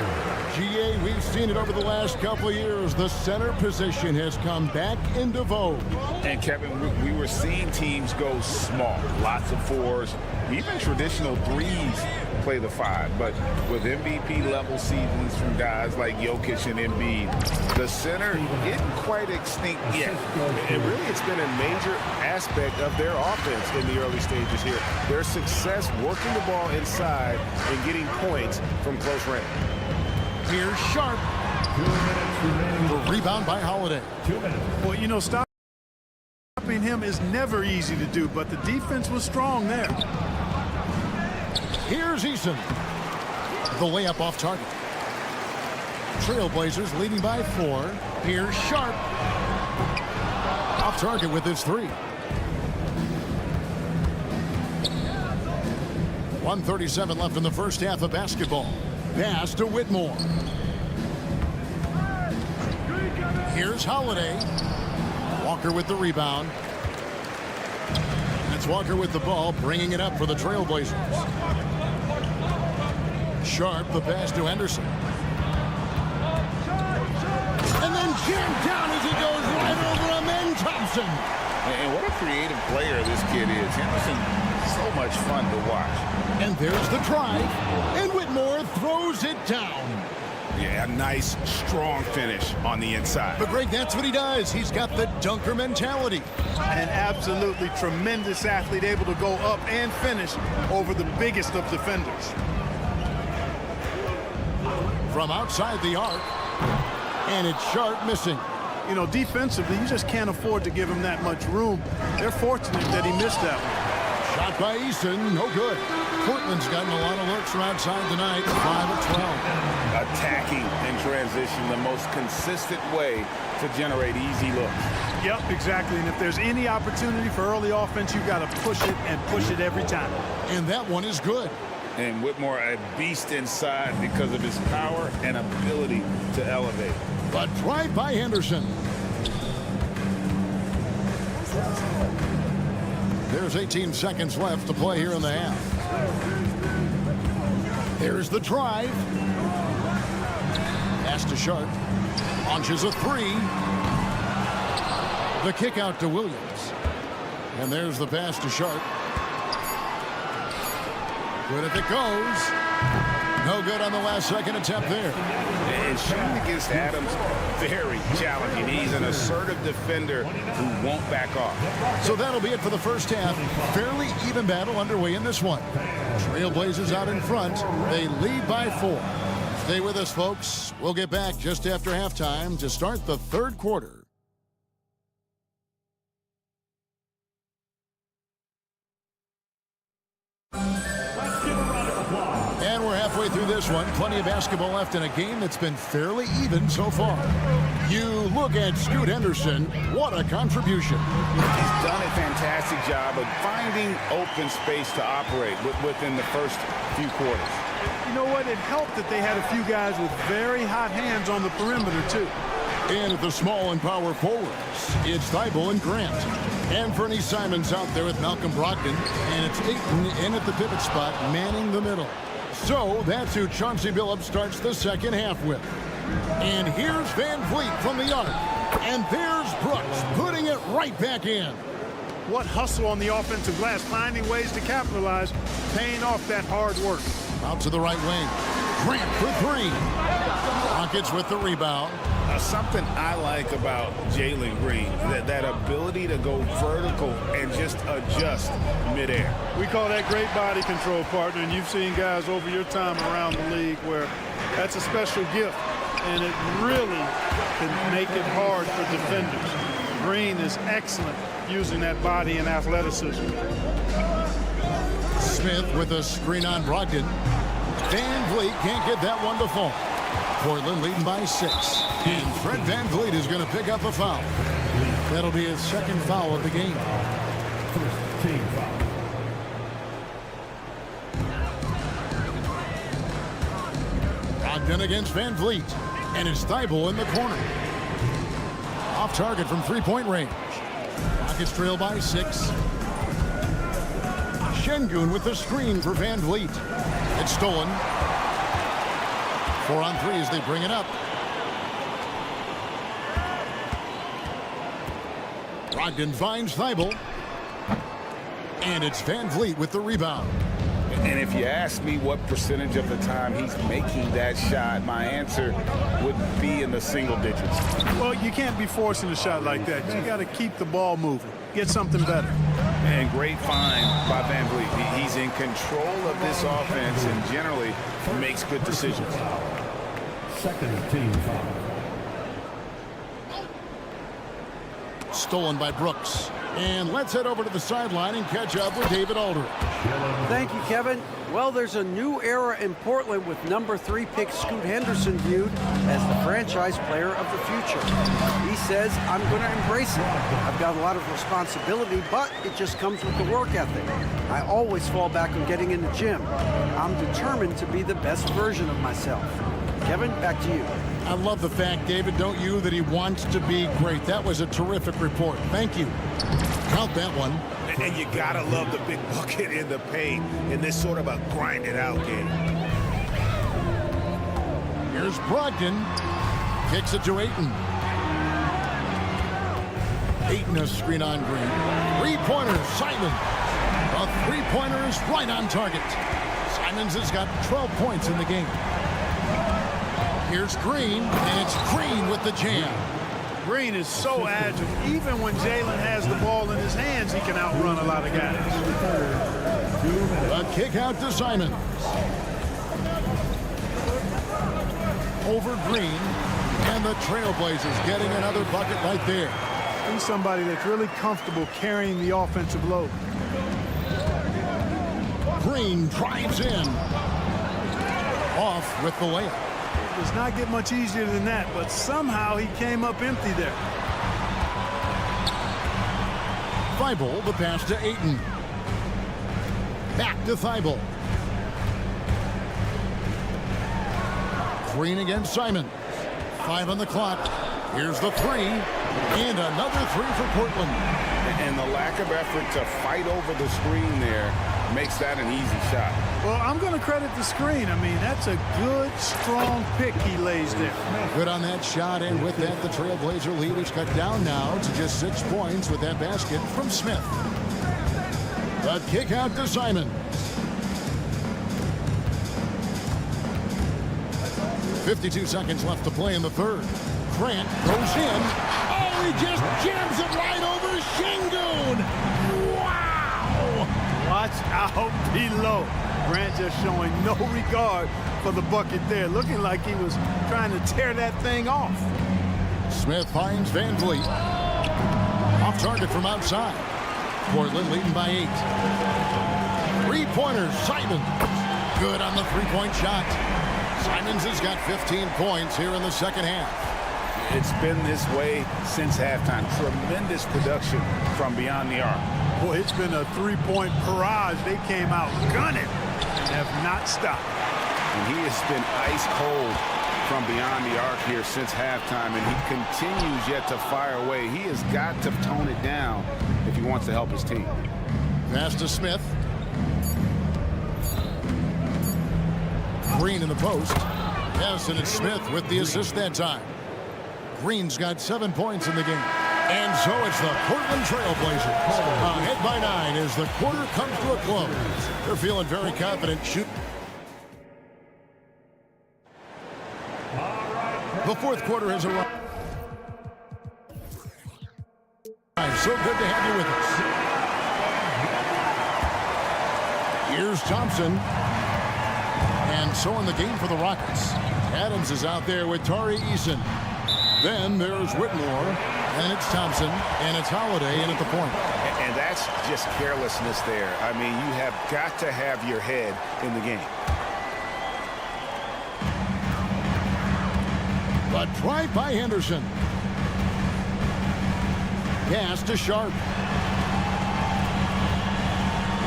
GA, we've seen it over the last couple of years. The center position has come back into vogue. And Kevin, we were seeing teams go small, lots of 4s, even traditional 3s play the 5. But with MVP level seasons from guys like Jokic and Embiid, the center isn't quite extinct yet. And really, it's been a major aspect of their offense in the early stages here. Their success working the ball inside and getting points from close range. Here's Sharp. 2 minutes remaining. The rebound by Holiday. 2 minutes. Well, you know, stopping him is never easy to do, but the defense was strong there. Here's Eason. The layup off target. Trailblazers leading by 4. Here's Sharp. Off target with his 3. 1:37 left in the first half of basketball. Pass to Whitmore. Here's Holiday. Walker with the rebound. It's Walker with the ball, bringing it up for the Trailblazers. Sharp, the pass to Henderson. And then jammed down as he goes right over him, and Thompson. And what a creative player this kid is. Henderson, so much fun to watch. And there's the drive, and Whitmore throws it down. Yeah, a nice, strong finish on the inside. But Greg, that's what he does. He's got the dunker mentality. An absolutely tremendous athlete, able to go up and finish over the biggest of defenders. From outside the arc, and it's Sharp missing. You know, defensively, you just can't afford to give him that much room. They're fortunate that he missed that one. Shot by Eason, no good. Portland's gotten a lot of looks from outside tonight, 5 of 12. Attacking in transition, the most consistent way to generate easy looks. Yep, exactly. And if there's any opportunity for early offense, you've got to push it and push it every time. And that one is good. And Whitmore, a beast inside because of his power and ability to elevate. But drive by Henderson. There's 18 seconds left to play here in the half. There's the drive. Pass to Sharp. Launches a three. The kick out to Williams. And there's the pass to Sharp. Good if it goes. No good on the last second attempt there. And shooting against Adams, very challenging. He's an assertive defender who won't back off. So that'll be it for the first half. Fairly even battle underway in this one. Trailblazers out in front. They lead by 4. Stay with us, folks. We'll get back just after halftime to start the third quarter. And we're halfway through this one. Plenty of basketball left in a game that's been fairly even so far. You look at Scoot Henderson. What a contribution. He's done a fantastic job of finding open space to operate within the first few quarters. You know what? It helped that they had a few guys with very hot hands on the perimeter, too. And at the small and power forwards, it's Thibault and Grant. And Fernie Simons out there with Malcolm Brogdon. And it's Ayton in at the pivot spot, manning the middle. So that's who Chauncey Billups starts the second half with. And here's Van Vliet from the arc. And there's Brooks putting it right back in. What hustle on the offensive glass, finding ways to capitalize, paying off that hard work. Out to the right wing. Grant for three. Rockets with the rebound. Something I like about Jalen Green, that ability to go vertical and just adjust midair. We call that great body control, partner, and you've seen guys over your time around the league where that's a special gift, and it really can make it hard for defenders. Green is excellent using that body and athleticism. Smith with a screen on Brogdon. Van Vliet can't get that one to fall. Portland leading by 6. And Fred Van Vliet is going to pick up a foul. That'll be his second foul of the game. First team foul. Brogdon against Van Vliet. And it's Thibault in the corner. Off target from three-point range. Rockets trail by 6. Şengün with the screen for Van Vliet. It's stolen. 4 on 3 as they bring it up. Brogdon finds Thibault. And it's Van Vliet with the rebound. And if you ask me what percentage of the time he's making that shot, my answer would be in the single digits. Well, you can't be forcing a shot like that. You got to keep the ball moving. Get something better. And great find by Van Vliet. He's in control of this offense and generally makes good decisions. Second team foul. Stolen by Brooks. And let's head over to the sideline and catch up with David Aldridge. Thank you, Kevin. Well, there's a new era in Portland with number 3 pick Scoot Henderson viewed as the franchise player of the future. He says, I'm going to embrace it. I've got a lot of responsibility, but it just comes with the work ethic. I always fall back on getting in the gym. I'm determined to be the best version of myself. Kevin, back to you. I love the fact, David, don't you, that he wants to be great. That was a terrific report. Thank you. Count that one. And you gotta love the big bucket in the paint in this sort of a grind-it-out game. Here's Brogdon. Kicks it to Ayton. Ayton a screen on Green. Three-pointer, Simon. A three-pointer is right on target. Simons has got 12 points in the game. Here's Green, and it's Green with the jam. Green is so agile. Even when Jalen has the ball in his hands, he can outrun a lot of guys. A kick out to Simons. Over Green, and the Trailblazers getting another bucket right there. He's somebody that's really comfortable carrying the offensive load. Green drives in. Off with the layup. It does not get much easier than that, but somehow he came up empty there. Thibault, the pass to Ayton. Back to Thibault. Green against Simon. 5 on the clock. Here's the three. And another three for Portland. And the lack of effort to fight over the screen there makes that an easy shot. Well, I'm going to credit the screen. I mean, that's a good, strong pick he lays there. Good on that shot, and with that, the Trailblazer lead is cut down now to just 6 points with that basket from Smith. The kick out to Simon. 52 seconds left to play in the third. Grant goes in. Oh, he just jams it right over Şengün. Wow! Watch out below. Grant just showing no regard for the bucket there. Looking like he was trying to tear that thing off. Smith finds Van Vliet. Off target from outside. Portland leading by 8. Three-pointer, Simon. Good on the three-point shot. Simons has got 15 points here in the second half. It's been this way since halftime. Tremendous production from beyond the arc. Boy, it's been a three-point barrage. They came out gunning and have not stopped. And he has been ice cold from beyond the arc here since halftime, and he continues yet to fire away. He has got to tone it down if he wants to help his team. Pass to Smith. Green in the post. Yes, and it's Smith with the assist that time. Green's got 7 points in the game. And so it's the Portland Trailblazers ahead by 9 as the quarter comes to a close. They're feeling very confident. The fourth quarter has arrived. So good to have you with us. Here's Thompson. And so in the game for the Rockets. Adams is out there with Tari Eason. Then there's Whitmore, and it's Thompson, and it's Holiday in at the point. And that's just carelessness there. I mean, you have got to have your head in the game. But drive by Henderson. Pass to Sharp.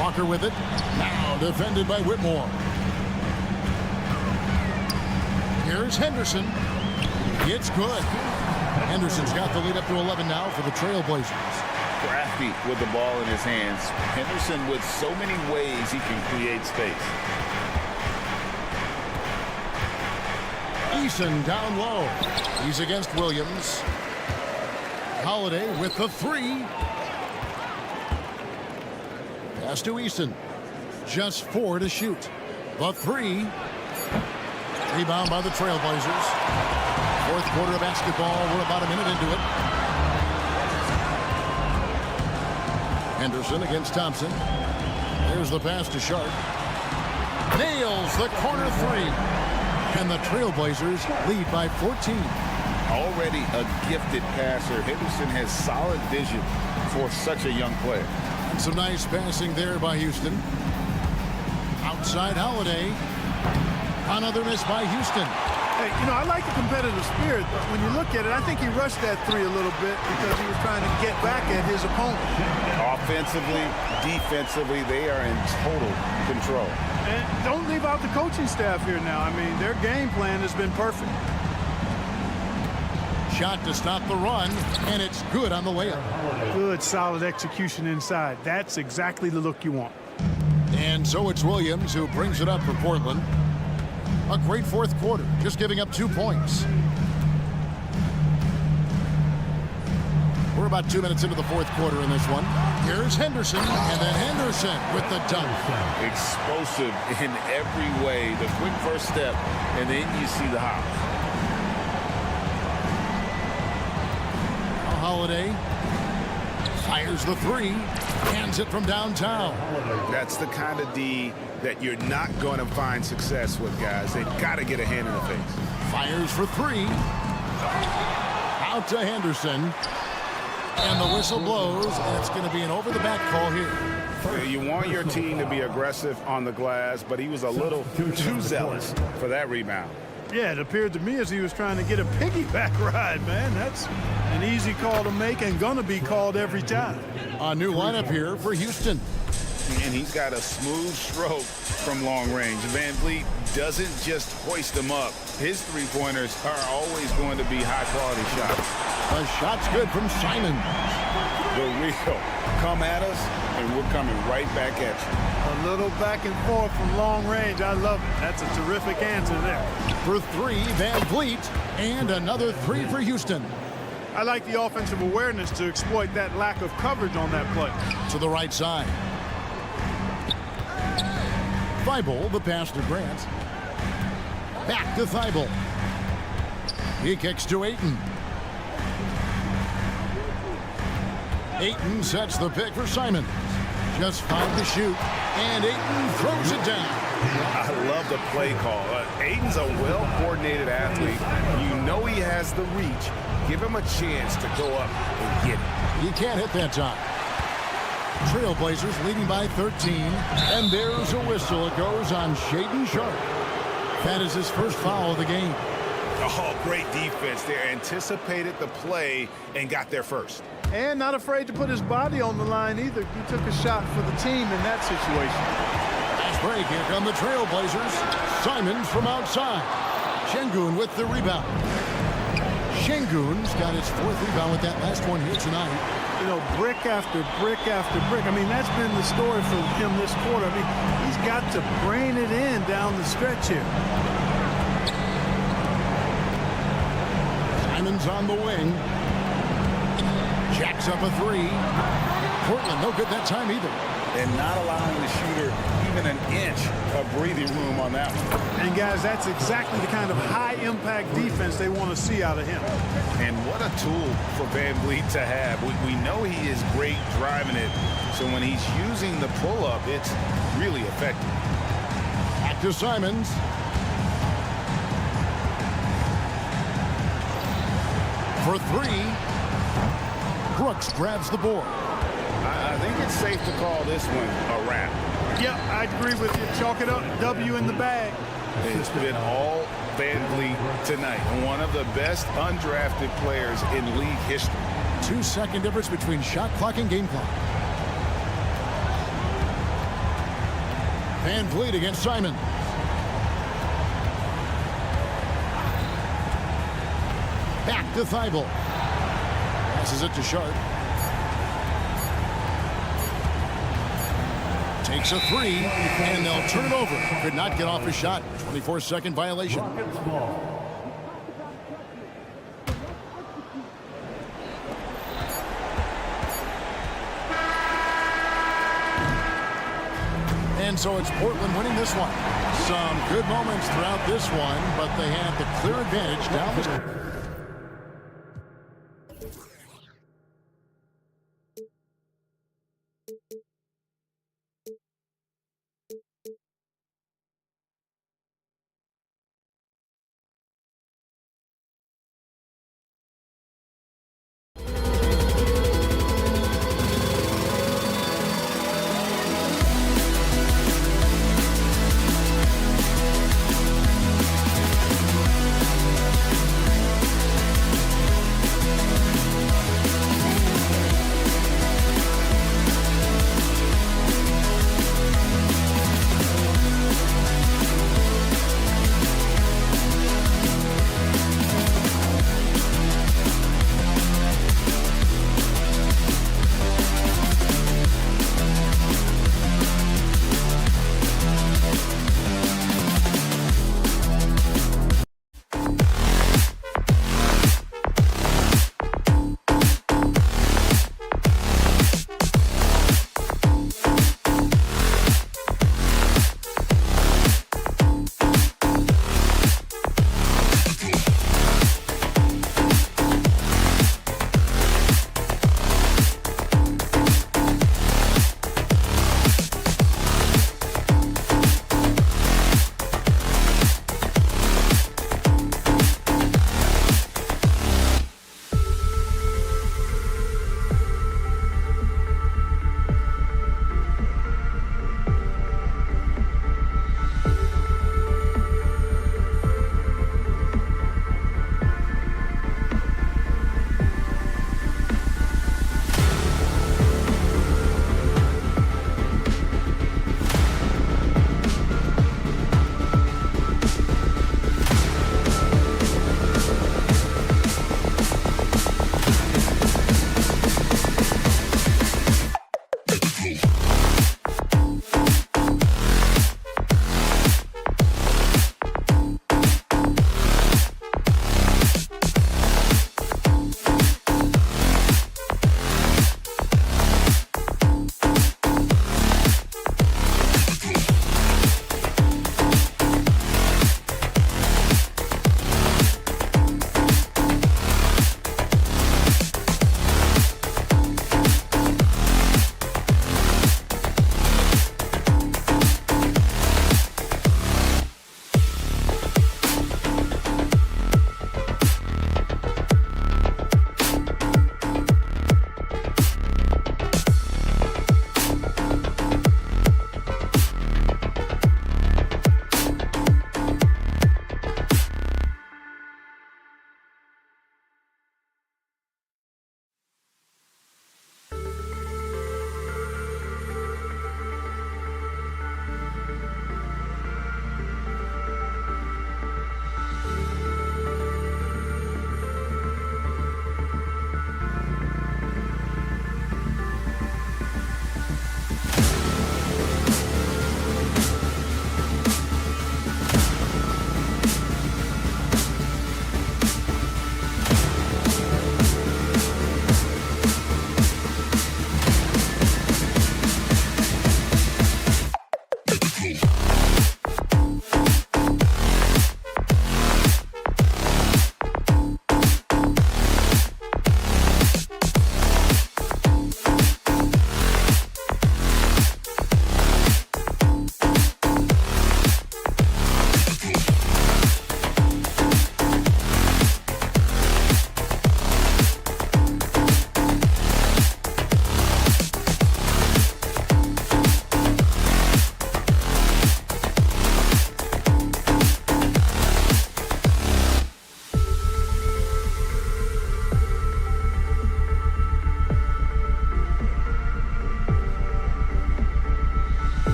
Walker with it. Now defended by Whitmore. Here's Henderson. It's good. Henderson's got the lead up to 11 now for the Trailblazers. Crafty with the ball in his hands. Henderson with so many ways he can create space. Eason down low. He's against Williams. Holiday with the three. Pass to Eason. Just 4 to shoot. The three. Rebound by the Trailblazers. Fourth quarter of basketball. We're about a minute into it. Henderson against Thompson. There's the pass to Sharp. Nails the corner three. And the Trailblazers lead by 14. Already a gifted passer. Henderson has solid vision for such a young player. And some nice passing there by Houston. Outside Holiday. Another miss by Houston. Hey, you know, I like the competitive spirit, but when you look at it, I think he rushed that three a little bit because he was trying to get back at his opponent. Offensively, defensively, they are in total control. And don't leave out the coaching staff here now. I mean, their game plan has been perfect. Shot to stop the run, and it's good on the layup. Good, solid execution inside. That's exactly the look you want. And so it's Williams who brings it up for Portland. A great fourth quarter, just giving up 2 points. We're about 2 minutes into the fourth quarter in this one. Here's Henderson, and then Henderson with the dunk. Explosive in every way. The quick first step, and then you see the hop. Holiday fires the three, hands it from downtown. That's the kind of D that you're not going to find success with, guys. They've got to get a hand in the face. Fires for three. Out to Henderson. And the whistle blows, and it's going to be an over-the-back call here. You want your team to be aggressive on the glass, but he was a little too zealous for that rebound. Yeah, it appeared to me as he was trying to get a piggyback ride, man. That's an easy call to make and going to be called every time. A new lineup here for Houston. And he's got a smooth stroke from long range. Van Vliet doesn't just hoist them up. His three-pointers are always going to be high-quality shots. A shot's good from Simon. The real come at us, and we're coming right back at you. A little back and forth from long range. I love it. That's a terrific answer there. For three, Van Vliet, and another three for Houston. I like the offensive awareness to exploit that lack of coverage on that play. To the right side. Thibault, the pass to Grant. Back to Thibault. He kicks to Ayton. Ayton sets the pick for Simon. Just 5 to shoot, and Ayton throws it down. I love the play call. Ayton's a well-coordinated athlete. You know he has the reach. Give him a chance to go up and get it. He can't hit that time. Trailblazers leading by 13, and there's a whistle. It goes on Shaedon Sharpe. That is his first foul of the game. Oh, great defense there. Anticipated the play and got there first. And not afraid to put his body on the line either. He took a shot for the team in that situation. Fast break. Here come the Trailblazers. Simons from outside. Şengün with the rebound. Şengün's got his 4th rebound with that last one here tonight. You know, brick after brick after brick. I mean, that's been the story for him this quarter. I mean, he's got to brain it in down the stretch here. Simons on the wing. Jacks up a three. Portland no good that time either. And not allowing the shooter even an inch of breathing room on that one. And guys, that's exactly the kind of high-impact defense they want to see out of him. And what a tool for Van Vliet to have. We know he is great driving it, so when he's using the pull-up, it's really effective. Back to Simons. For three. Brooks grabs the board. I think it's safe to call this one a wrap. Yep, I agree with you. Chalk it up. W in the bag. It's been all Van Vliet tonight. One of the best undrafted players in league history. 2-second difference between shot clock and game clock. Van Vliet against Simon. Back to Thibault. Passes it to Sharpe. Takes a three, and they'll turn it over. Could not get off his shot. 24-second violation. And so it's Portland winning this one. Some good moments throughout this one, but they had the clear advantage down the stretch.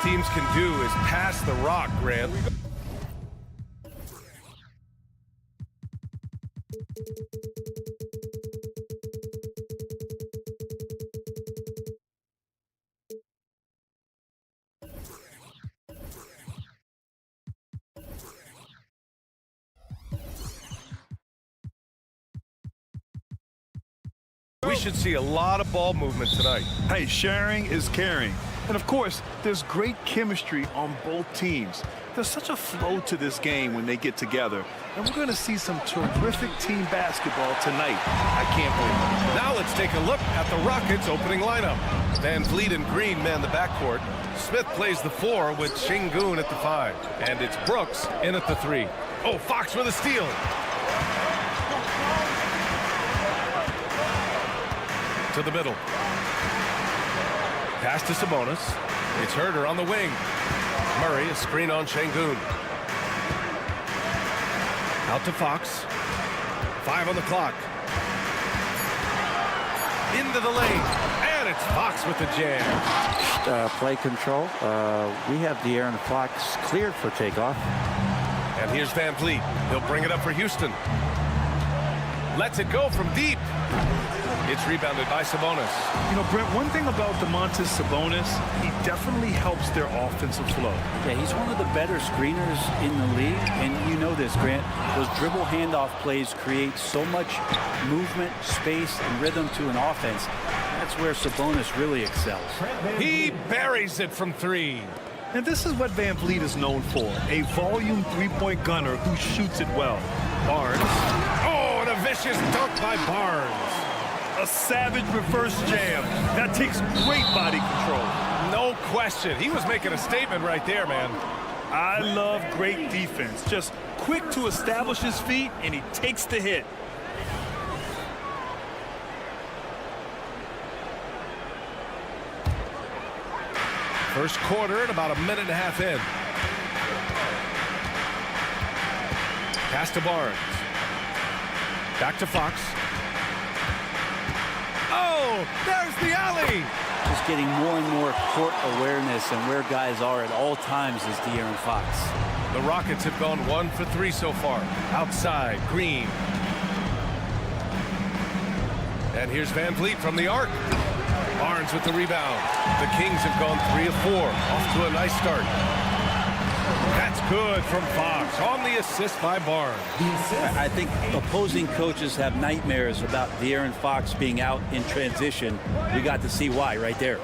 Teams can do is pass the rock, Grant. We should see a lot of ball movement tonight. Hey, sharing is caring. And of course, there's great chemistry on both teams. There's such a flow to this game when they get together. And we're going to see some terrific team basketball tonight. I can't wait. Now let's take a look at the Rockets' opening lineup. Van Vliet and Green man the backcourt. Smith plays the 4 with Şengün at the 5. And it's Brooks in at the 3. Oh, Fox with a steal. To the middle. Pass to Sabonis. It's Herder on the wing. Murray, a screen on Şengün. Out to Fox. 5 on the clock. Into the lane. And it's Fox with the jam. Play control. We have De'Aaron Fox cleared for takeoff. And here's Van Vliet. He'll bring it up for Houston. Lets it go from deep. It's rebounded by Sabonis. You know, Brent, one thing about Domantas Sabonis, he definitely helps their offensive flow. Yeah, he's one of the better screeners in the league, and you know this, Grant. Those dribble handoff plays create so much movement, space, and rhythm to an offense. That's where Sabonis really excels. He buries it from 3. And this is what Van Vliet is known for, a volume three-point gunner who shoots it well. Barnes. Oh, and a vicious dunk by Barnes. A savage reverse jam. That takes great body control. No question. He was making a statement right there, man. I love great defense. Just quick to establish his feet, and he takes the hit. First quarter and about a minute and a half in. Pass to Barnes. Back to Fox. Oh, there's the alley. Just getting more and more court awareness and where guys are at all times is De'Aaron Fox. The Rockets have gone 1 for 3 so far. Outside, Green. And here's Van Vliet from the arc. Barnes with the rebound. The Kings have gone 3 of 4. Off to a nice start. That's good from Fox on the assist by Barnes. I think opposing coaches have nightmares about De'Aaron Fox being out in transition. We got to see why right there.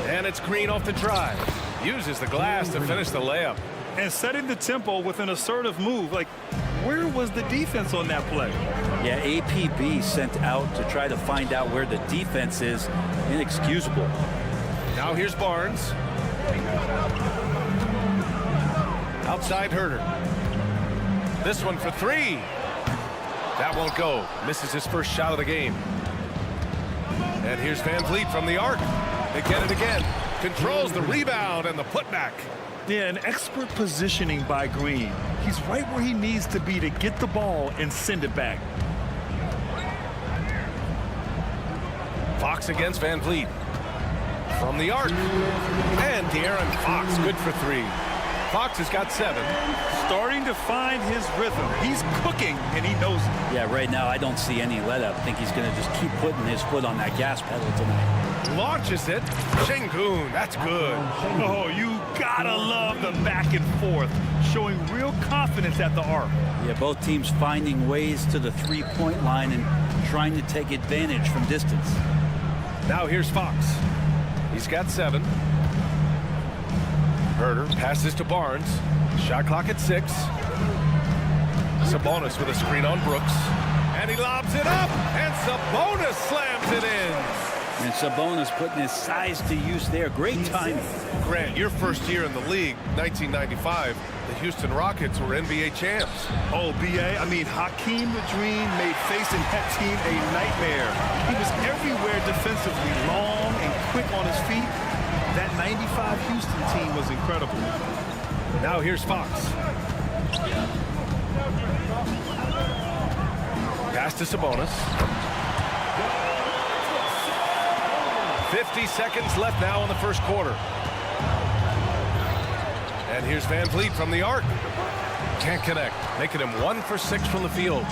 And it's Green off the drive. Uses the glass to finish the layup. And setting the tempo with an assertive move. Like, where was the defense on that play? Yeah, APB sent out to try to find out where the defense is. Inexcusable. Now here's Barnes. outside Herder. This one for three. That won't go. Misses his first shot of the game. And here's Van Vliet from the arc. They get it again. Controls the rebound and the putback. Yeah, an expert positioning by Green. He's right where he needs to be to get the ball and send it back. Fox against Van Vliet. From the arc. And De'Aaron Fox, good for three. Fox has got 7. Starting to find his rhythm. He's cooking, and he knows it. Yeah, right now I don't see any let-up. I think he's going to just keep putting his foot on that gas pedal tonight. Launches it. Şengün, that's good. Oh, you gotta love the back and forth, showing real confidence at the arc. Yeah, both teams finding ways to the three-point line and trying to take advantage from distance. Now here's Fox. He's got 7. Herder passes to Barnes. Shot clock at 6. Sabonis with a screen on Brooks. And he lobs it up. And Sabonis slams it in. And Sabonis putting his size to use there. Great timing. Grant, your first year in the league, 1995, the Houston Rockets were NBA champs. Oh, B.A., I mean, Hakeem the Dream made facing that team a nightmare. He was everywhere defensively, long and quick on his feet. That 95 Houston team was incredible. Now here's Fox. Pass to Sabonis. 50 seconds left now in the first quarter. And here's Van Vliet from the arc. Can't connect, making him 1 for 6 from the field.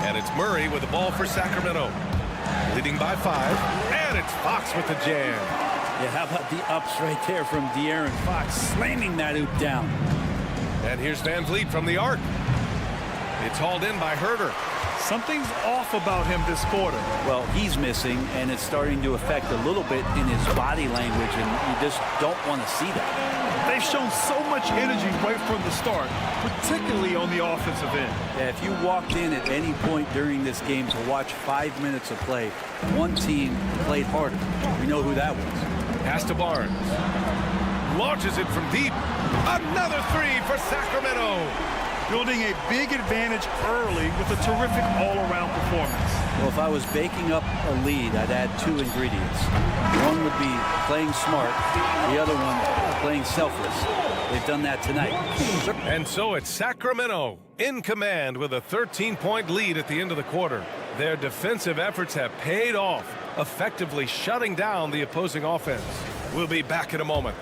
And it's Murray with the ball for Sacramento. Leading by 5. And it's Fox with the jam. Yeah, how about the ups right there from De'Aaron Fox, slamming that hoop down. And here's Van Vliet from the arc. It's hauled in by Herder. Something's off about him this quarter. Well, he's missing, and it's starting to affect a little bit in his body language, and you just don't want to see that. They've shown so much energy right from the start, particularly on the offensive end. Yeah, if you walked in at any point during this game to watch 5 minutes of play, one team played harder. We know who that was. Pass to Barnes. Launches it from deep. Another 3 for Sacramento. Building a big advantage early with a terrific all-around performance. Well, if I was baking up a lead, I'd add 2 ingredients. One would be playing smart. The other one, playing selfless. They've done that tonight. And so it's Sacramento in command with a 13-point lead at the end of the quarter. Their defensive efforts have paid off, effectively shutting down the opposing offense. We'll be back in a moment.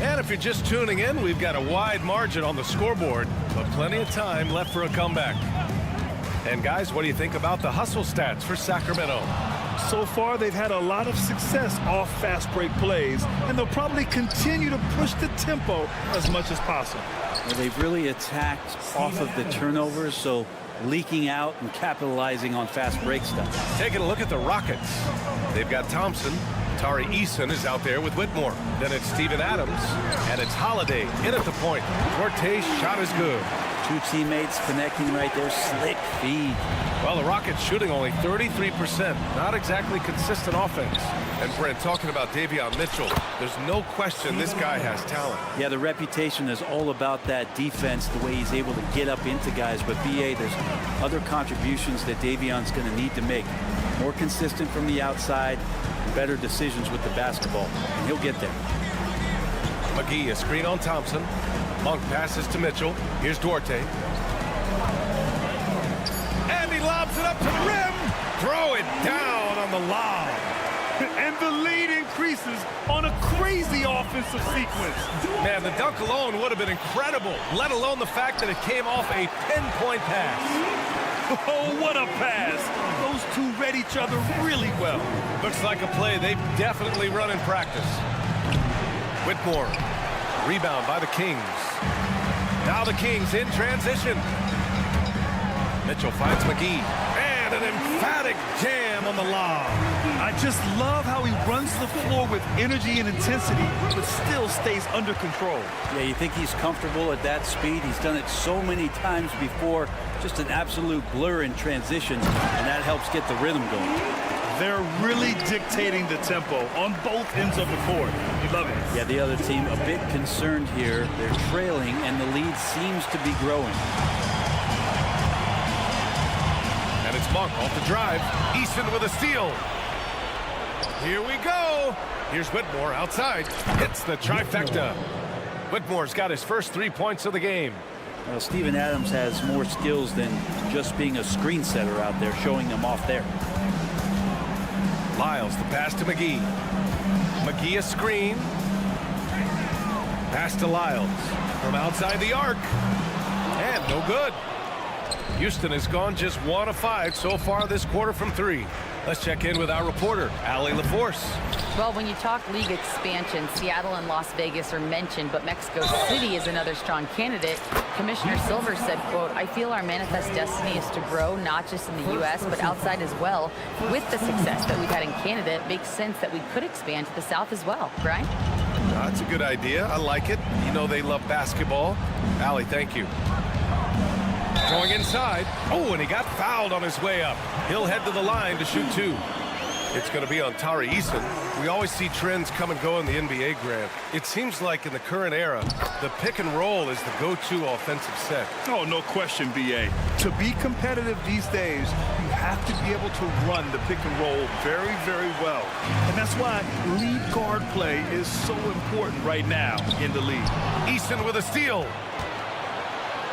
And if you're just tuning in, we've got a wide margin on the scoreboard, but plenty of time left for a comeback. And guys, what do you think about the hustle stats for Sacramento? So far, they've had a lot of success off fast break plays, and they'll probably continue to push the tempo as much as possible. Well, they've really attacked off of the turnovers, so leaking out and capitalizing on fast break stuff. Taking a look at the Rockets. They've got Thompson. Tari Eason is out there with Whitmore. Then it's Steven Adams, and it's Holiday in at the point. Forte's shot is good. 2 teammates connecting right there. Slick feed. Well, the Rockets shooting only 33%. Not exactly consistent offense. And Brent, talking about Davion Mitchell, there's no question this guy has talent. Yeah, the reputation is all about that defense, the way he's able to get up into guys. But B.A., there's other contributions that Davion's going to need to make. More consistent from the outside, better decisions with the basketball. And he'll get there. McGee, a screen on Thompson. Monk passes to Mitchell. Here's Duarte. And he lobs it up to the rim. Throw it down on the lob. And the lead increases on a crazy offensive sequence. Man, the dunk alone would have been incredible, let alone the fact that it came off a pinpoint pass. Oh, what a pass. Those two read each other really well. Looks like a play they've definitely run in practice. Whitmore. Rebound by the Kings. Now the Kings in transition. Mitchell finds McGee. And an emphatic jam on the lob. I just love how he runs the floor with energy and intensity, but still stays under control. Yeah, you think he's comfortable at that speed. He's done it so many times before. Just an absolute blur in transition, and that helps get the rhythm going. They're really dictating the tempo on both ends of the court. You love it. Yeah, the other team a bit concerned here. They're trailing, and the lead seems to be growing. And it's Monk off the drive. Easton with a steal. Here we go. Here's Whitmore outside. Hits the trifecta. Whitmore's got his first 3 points of the game. Well, Steven Adams has more skills than just being a screen setter out there, showing them off there. Lyles, the pass to McGee. McGee a screen. Pass to Lyles from outside the arc. And no good. Houston has gone just 1 of 5 so far this quarter from 3. Let's check in with our reporter, Allie LaForce. Well, when you talk league expansion, Seattle and Las Vegas are mentioned, but Mexico City is another strong candidate. Commissioner Silver said, quote, I feel our manifest destiny is to grow not just in the U.S., but outside as well. With the success that we've had in Canada, it makes sense that we could expand to the South as well. Brian? That's a good idea. I like it. You know they love basketball. Allie, thank you. Going inside. Oh, and he got fouled on his way up. He'll head to the line to shoot 2. It's going to be on Tari Eason. We always see trends come and go in the NBA, Grant. It seems like in the current era, the pick and roll is the go-to offensive set. Oh, no question, B.A. To be competitive these days, you have to be able to run the pick and roll very, very well. And that's why lead guard play is so important right now in the league. Easton with a steal.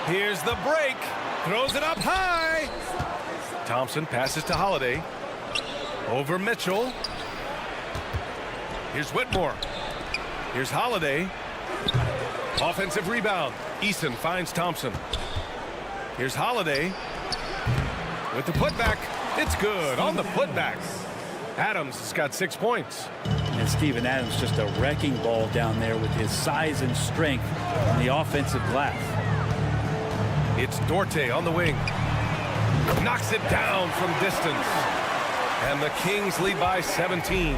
Here's the break. Throws it up high. Thompson passes to Holiday. Over Mitchell. Here's Whitmore. Here's Holiday. Offensive rebound. Easton finds Thompson. Here's Holiday. With the putback. It's good on the putback. Adams has got 6 points. And Steven Adams just a wrecking ball down there with his size and strength on the offensive glass. It's Dorte on the wing. Knocks it down from distance. And the Kings lead by 17.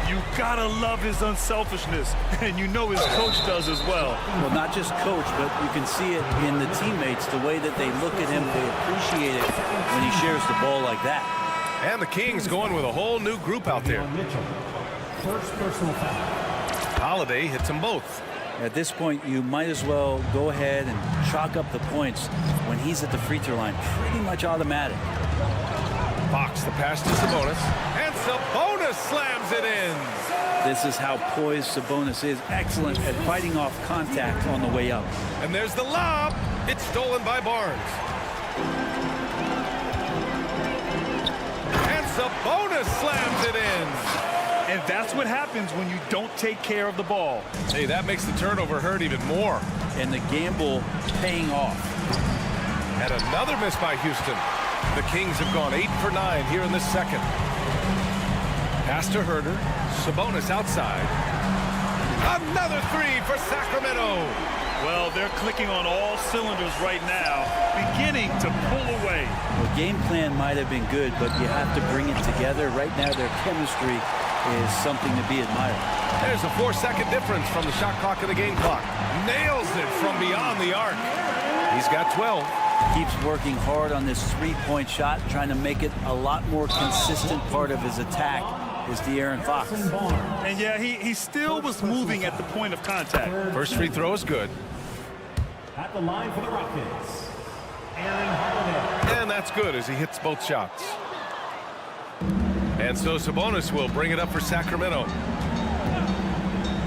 You gotta love his unselfishness, and you know his coach does as well. Well, not just coach, but you can see it in the teammates, the way that they look at him, they appreciate it when he shares the ball like that. And the Kings going with a whole new group out there. First personal foul. Holiday hits them both. At this point, you might as well go ahead and chalk up the points when he's at the free throw line. Pretty much automatic. Fox, the pass to Sabonis. And Sabonis slams it in. This is how poised Sabonis is. Excellent at fighting off contact on the way up. And there's the lob. It's stolen by Barnes. And Sabonis slams it in. And that's what happens when you don't take care of the ball. Hey, that makes the turnover hurt even more. And the gamble paying off. And another miss by Houston. The Kings have gone 8 for 9 here in the second. Pass to Herder. Sabonis outside. Another 3 for Sacramento. Well, they're clicking on all cylinders right now, beginning to pull away. The game plan might have been good, but you have to bring it together. Right now, their chemistry is something to be admired. There's a 4-second difference from the shot clock and the game clock. Nails it from beyond the arc. He's got 12. Keeps working hard on this three-point shot, trying to make it a lot more consistent part of his attack is De'Aaron Fox. And yeah, he still was moving at the point of contact. First free throw is good. At the line for the Rockets, Aaron Holiday. And that's good as he hits both shots. And so Sabonis will bring it up for Sacramento.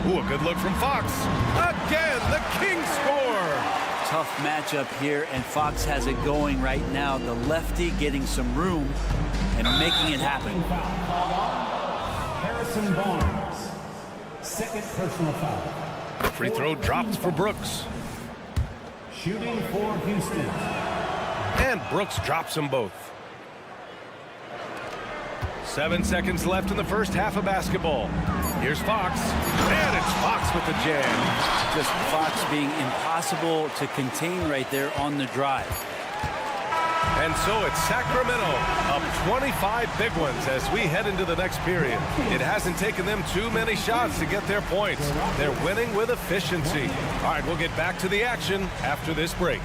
Ooh, a good look from Fox. Again, the Kings score. Tough matchup here, and Fox has it going right now. The lefty getting some room and making it happen. Harrison Barnes, second personal foul. Free throw dropped for Brooks. Shooting for Houston. And Brooks drops them both. 7 seconds left in the first half of basketball. Here's Fox. And it's Fox with the jam. Just Fox being impossible to contain right there on the drive. And so it's Sacramento up 25 big ones as we head into the next period. It hasn't taken them too many shots to get their points. They're winning with efficiency. All right, we'll get back to the action after this break.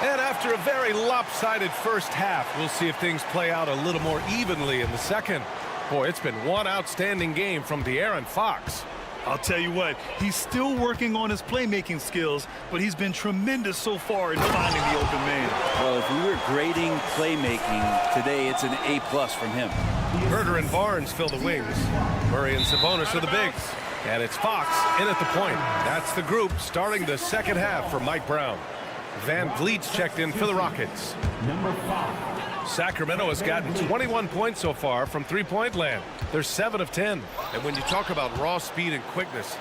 And after a very lopsided first half, we'll see if things play out a little more evenly in the second. Boy, it's been one outstanding game from De'Aaron Fox. I'll tell you what, he's still working on his playmaking skills, but he's been tremendous so far in finding the open man. Well, if we were grading playmaking today, it's an A+ from him. Herder and Barnes fill the wings. Murray and Sabonis are the bigs. And it's Fox in at the point. That's the group starting the second half for Mike Brown. Van Vliet's checked in for the Rockets. Number 5. Sacramento has gotten 21 points so far from three-point land. They're 7 of 10. And when you talk about raw speed and quickness,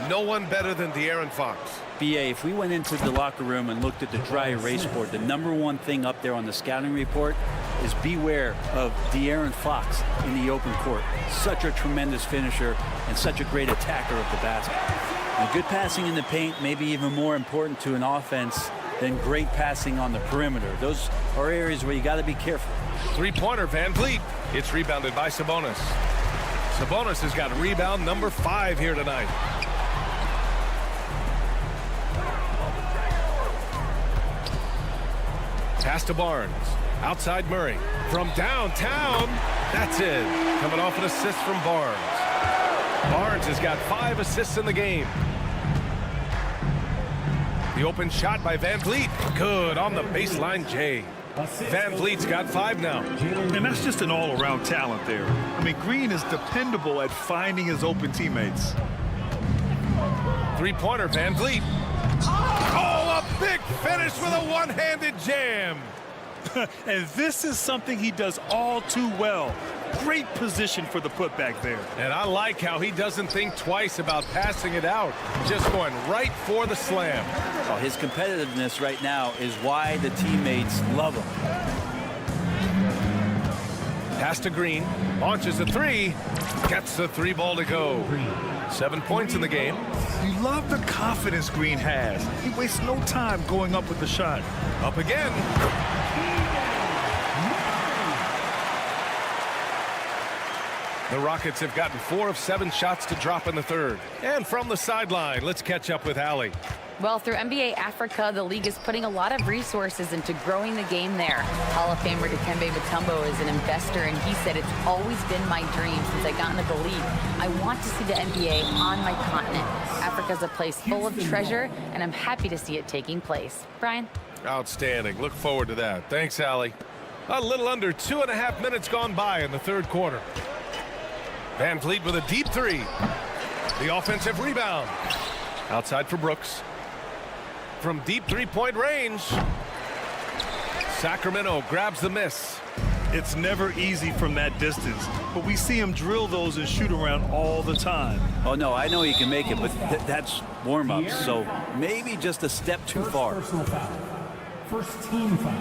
no one better than De'Aaron Fox. BA, if we went into the locker room and looked at the dry erase board, the #1 thing up there on the scouting report is beware of De'Aaron Fox in the open court. Such a tremendous finisher and such a great attacker of the basket. And good passing in the paint may be even more important to an offense than great passing on the perimeter. Those are areas where you got to be careful. Three-pointer, Van Vliet. It's rebounded by Sabonis. Sabonis has got rebound number 5 here tonight. Pass to Barnes. Outside Murray. From downtown. That's it. Coming off an assist from Barnes. Barnes has got 5 assists in the game. The open shot by Van Vliet. Good on the baseline, Jay. Van Vliet's got 5 now. And that's just an all-around talent there. I mean, Green is dependable at finding his open teammates. Three-pointer, Van Vliet. Oh, a big finish with a one-handed jam. And this is something he does all too well. Great position for the putback there. And I like how he doesn't think twice about passing it out. Just going right for the slam. Well, his competitiveness right now is why the teammates love him. Pass to Green. Launches a 3. Gets the 3 ball to go. 7 points in the game. You love the confidence Green has. He wastes no time going up with the shot. Up again. The Rockets have gotten 4 of 7 shots to drop in the third. And from the sideline, let's catch up with Allie. Well, through NBA Africa, the league is putting a lot of resources into growing the game there. Hall of Famer Dikembe Mutombo is an investor, and he said, "It's always been my dream since I got into the league. I want to see the NBA on my continent. Africa's a place full of treasure, and I'm happy to see it taking place." Brian? Outstanding. Look forward to that. Thanks, Allie. A little under 2.5 minutes gone by in the third quarter. Van Vliet with a deep 3. The offensive rebound. Outside for Brooks. From deep three-point range. Sacramento grabs the miss. It's never easy from that distance, but we see him drill those and shoot around all the time. Oh, no, I know he can make it, but that's warm-up, so maybe just a step too far. Personal foul. First team foul.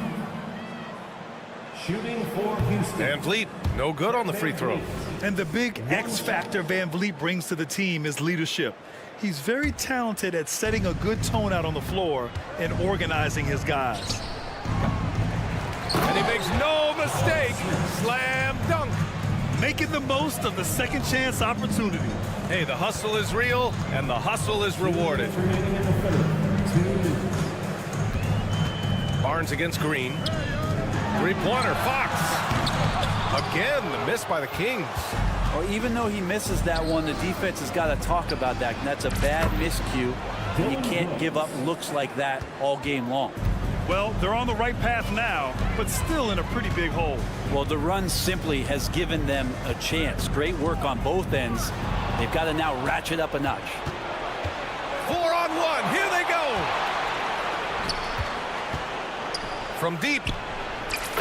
Shooting for Houston. Van Vliet, no good on the free throw. And the big X factor Van Vliet brings to the team is leadership. He's very talented at setting a good tone out on the floor and organizing his guys. And he makes no mistake. Slam dunk. Making the most of the second chance opportunity. Hey, the hustle is real, and the hustle is rewarded. Barnes against Green. Three-pointer, Fox. Again, the miss by the Kings. Well, even though he misses that one, the defense has got to talk about that. And that's a bad miscue. You can't give up looks like that all game long. Well, they're on the right path now, but still in a pretty big hole. Well, the run simply has given them a chance. Great work on both ends. They've got to now ratchet up a notch. 4-on-1. Here they go. From deep.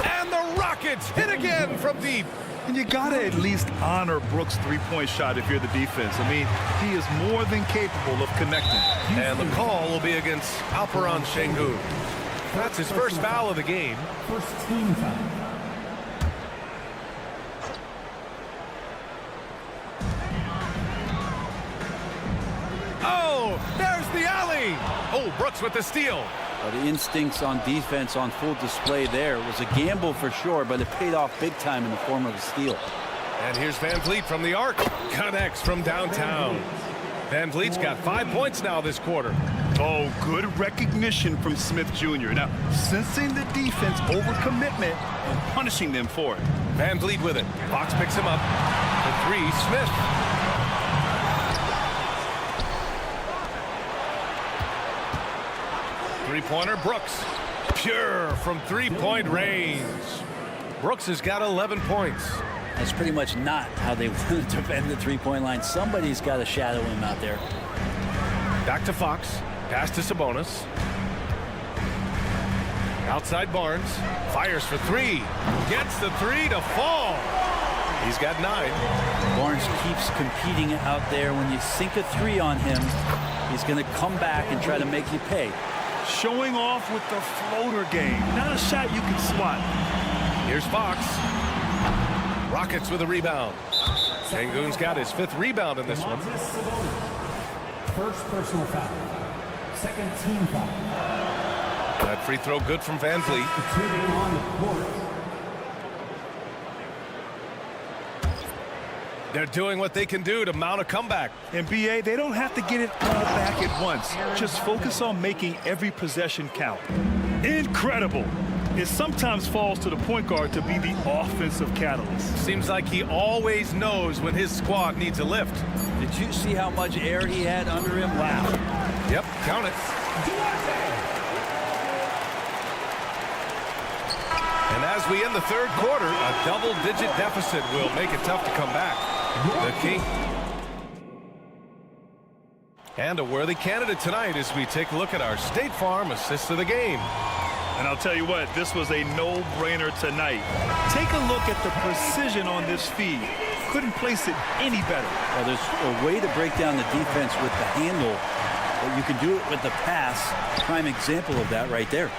And the Rockets hit again from deep. And you got to at least honor Brooks' three-point shot if you're the defense. I mean, he is more than capable of connecting. And the call will be against Alperen Sengun. That's his first foul of the game. First team foul. Oh, there's the alley. Oh, Brooks with the steal. Well, the instincts on defense on full display there. It was a gamble for sure, but it paid off big time in the form of a steal. And here's Van Vliet from the arc. Connects from downtown. Van Vliet's got 5 points now this quarter. Oh, good recognition from Smith Jr. Now, sensing the defense over commitment and punishing them for it. Van Vliet with it. Fox picks him up. For three, Smith. Three-pointer, Brooks. Pure from three-point range. Brooks has got 11 points. That's pretty much not how they want to defend the three-point line. Somebody's got to shadow him out there. Back to Fox. Pass to Sabonis. Outside Barnes. Fires for three. Gets the three to fall. He's got 9. Barnes keeps competing out there. When you sink a three on him, he's going to come back and try to make you pay. Showing off with the floater game. Not a shot you can swat. Here's Fox. Rockets with a rebound. Sengun's got his 5th rebound in this one. First personal foul. Second team foul. That free throw good from Van Vliet. On the court. They're doing what they can do to mount a comeback. And BA, they don't have to get it all back at once. Just focus on making every possession count. Incredible. It sometimes falls to the point guard to be the offensive catalyst. Seems like he always knows when his squad needs a lift. Did you see how much air he had under him? Wow. Yep, count it. And as we end the 3rd quarter, a double-digit deficit will make it tough to come back. The King. And a worthy candidate tonight as we take a look at our State Farm assist of the game. And I'll tell you what, this was a no-brainer tonight. Take a look at the precision on this feed. Couldn't place it any better. Well, there's a way to break down the defense with the handle, but you can do it with the pass. Prime example of that right there.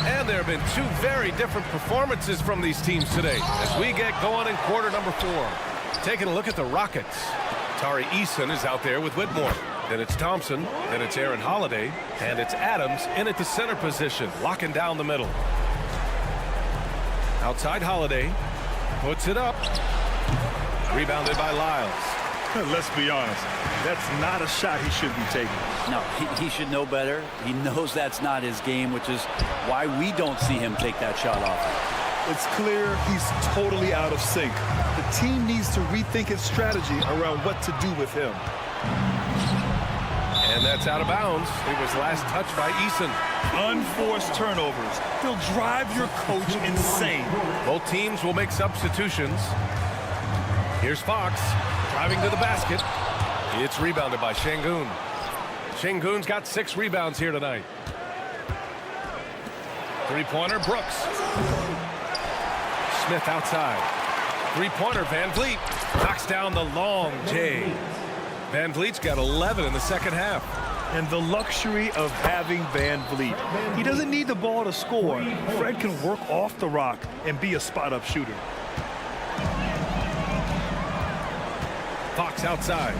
And there have been 2 very different performances from these teams today as we get going in quarter number 4. Taking a look at the Rockets. Tari Eason is out there with Whitmore. Then it's Thompson, then it's Aaron Holiday, and it's Adams in at the center position, locking down the middle. Outside Holiday, puts it up. Rebounded by Lyles. Let's be honest, that's not a shot he should be taking. No, he should know better. He knows that's not his game, which is why we don't see him take that shot off. It's clear he's totally out of sync. The team needs to rethink its strategy around what to do with him. And that's out of bounds. It was last touched by Eason. Unforced turnovers. They'll drive your coach insane. Both teams will make substitutions. Here's Fox driving to the basket. It's rebounded by Sengun. Sengun's got 6 rebounds here tonight. Three-pointer, Brooks. Smith outside. Three-pointer, Van Vliet. Knocks down the long J. Van Vliet's got 11 in the second half. And the luxury of having Van Vliet. He doesn't need the ball to score. Fred can work off the rock and be a spot-up shooter. Fox outside.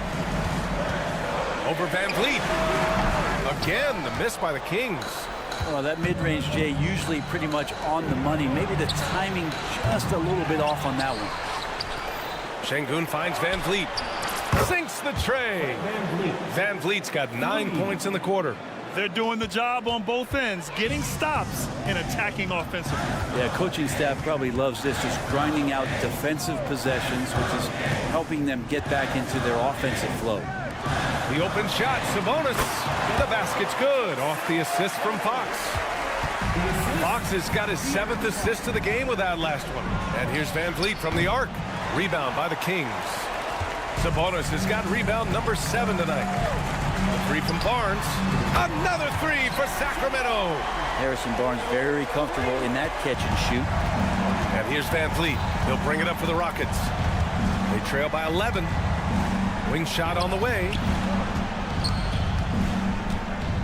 Over Van Vliet. Again, the miss by the Kings. Well, that mid-range J usually pretty much on the money. Maybe the timing just a little bit off on that one. Sengun finds Van Vliet. Sinks the tray. Van Vliet's got 9 points in the quarter. They're doing the job on both ends, getting stops and attacking offensively. Yeah, coaching staff probably loves this, just grinding out defensive possessions, which is helping them get back into their offensive flow. The open shot, Sabonis. The basket's good off the assist from Fox. Fox has got his 7th assist of the game with that last one. And here's Van Vliet from the arc. Rebound by the Kings. Sabonis has got rebound number 7 tonight. A three from Barnes. Another three for Sacramento. Harrison Barnes very comfortable in that catch and shoot. And here's Van Vliet. He'll bring it up for the Rockets. They trail by 11. Wing shot on the way.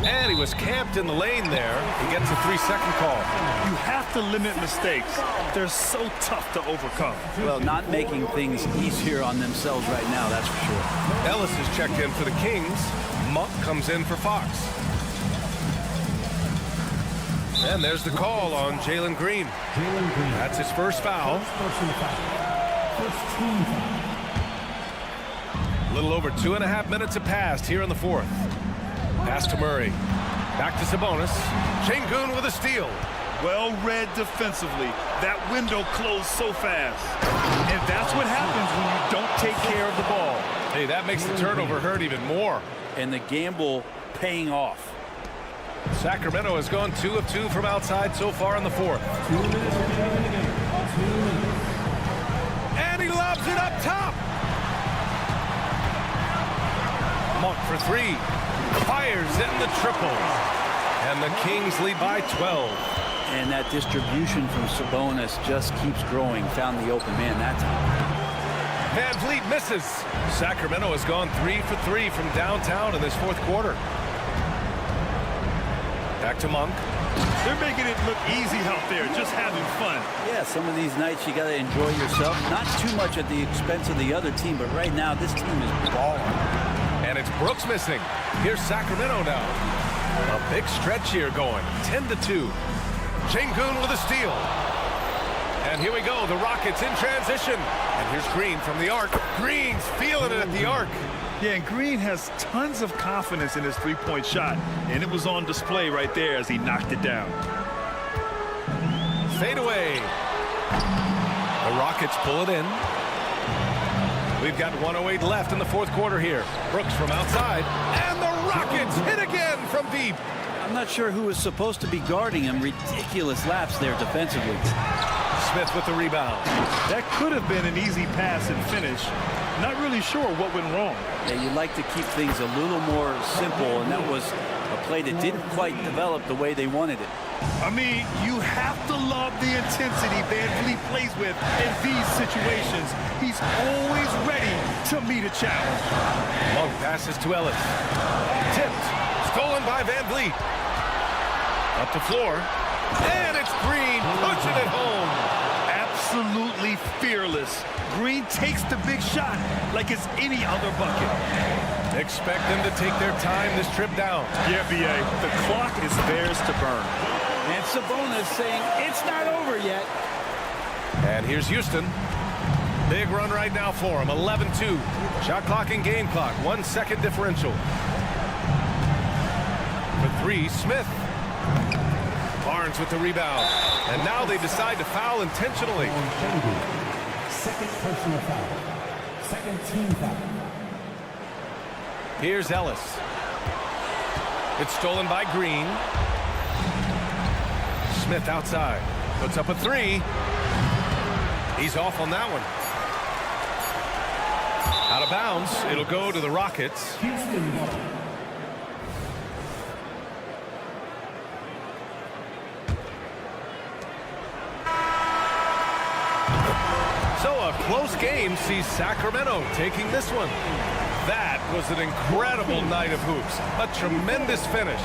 And he was camped in the lane there. He gets a 3-second call. You have to limit mistakes. They're so tough to overcome. Well, not making things easier on themselves right now, that's for sure. Ellis is checked in for the Kings. Monk comes in for Fox. And there's the call on Jalen Green. That's his first foul. First team foul. A little over 2.5 minutes have passed here in the fourth. Pass to Murray. Back to Sabonis. Şengün with a steal. Well read defensively. That window closed so fast. And that's what happens when you don't take care of the ball. Hey, that makes the turnover hurt even more. And the gamble paying off. Sacramento has gone 2 of 2 from outside so far in the fourth. 2 minutes remaining in the game. 2 minutes. And he lobs it up top. Monk for 3. Fires in the triple. And the Kings lead by 12. And that distribution from Sabonis just keeps growing. Found the open man that time. Van Vliet misses. Sacramento has gone 3 for 3 from downtown in this fourth quarter. Back to Monk. They're making it look easy out there, just having fun. Yeah, some of these nights you got to enjoy yourself. Not too much at the expense of the other team, but right now this team is balling. And it's Brooks missing. Here's Sacramento now. A big stretch here going. 10-2. Şengün with a steal. And here we go. The Rockets in transition. And here's Green from the arc. Green's feeling it at the arc. Yeah, and Green has tons of confidence in his three-point shot. And it was on display right there as he knocked it down. Fade away. The Rockets pull it in. We've got 1:08 left in the fourth quarter here. Brooks from outside. And the Rockets hit again from deep. I'm not sure who was supposed to be guarding him. Ridiculous laps there defensively. Smith with the rebound. That could have been an easy pass and finish. Not really sure what went wrong. Yeah, you like to keep things a little more simple, and that was a play that didn't quite develop the way they wanted it. I mean, you have to love the intensity Van Vliet plays with in these situations. He's always ready to meet a challenge. Long passes to Ellis. Tipped. Stolen by Van Vliet. Up the floor. And it's Green pushing it home. Absolutely fearless. Green takes the big shot like it's any other bucket. Expect them to take their time this trip down. Yeah, B.A. The clock is theirs to burn. And Sabonis saying it's not over yet. And here's Houston. Big run right now for him. 11-2. Shot clock and game clock. 1 second differential. For 3, Smith. Barnes with the rebound. And now they decide to foul intentionally. Second personal foul. Second team foul. Here's Ellis. It's stolen by Green. Smith outside. Puts up a 3. He's off on that one. Out of bounds. It'll go to the Rockets. Houston ball. So a close game sees Sacramento taking this one. That was an incredible night of hoops. A tremendous finish.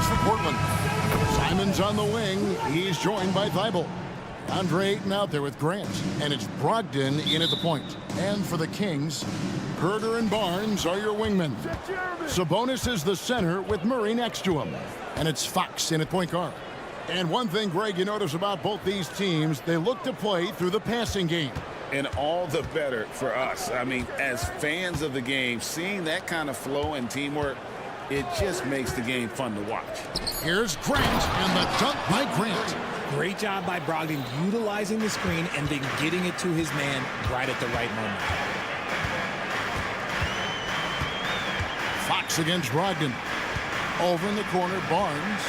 scores for Portland. Simons on the wing. He's joined by Thibault. Andre Ayton out there with Grant. And it's Brogdon in at the point. And for the Kings, Herder and Barnes are your wingmen. Sabonis is the center with Murray next to him. And it's Fox in at point guard. And one thing, Greg, you notice about both these teams, they look to play through the passing game. And all the better for us. I mean, as fans of the game, seeing that kind of flow and teamwork, it just makes the game fun to watch. Here's Grant and the dunk by Grant. Great job by Brogdon utilizing the screen and then getting it to his man right at the right moment. Fox against Brogdon. Over in the corner, Barnes.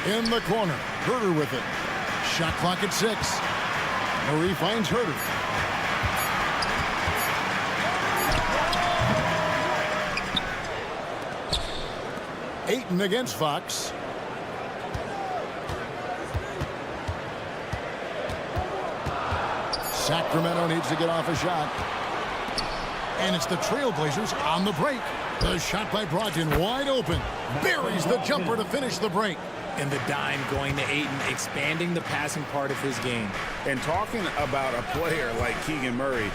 In the corner, Herder with it. Shot clock at 6. Murray finds Herder. Ayton against Fox. Sacramento needs to get off a shot. And it's the Trailblazers on the break. The shot by Brogdon wide open. Buries the jumper to finish the break. And the dime going to Ayton, expanding the passing part of his game. And talking about a player like Keegan Murray,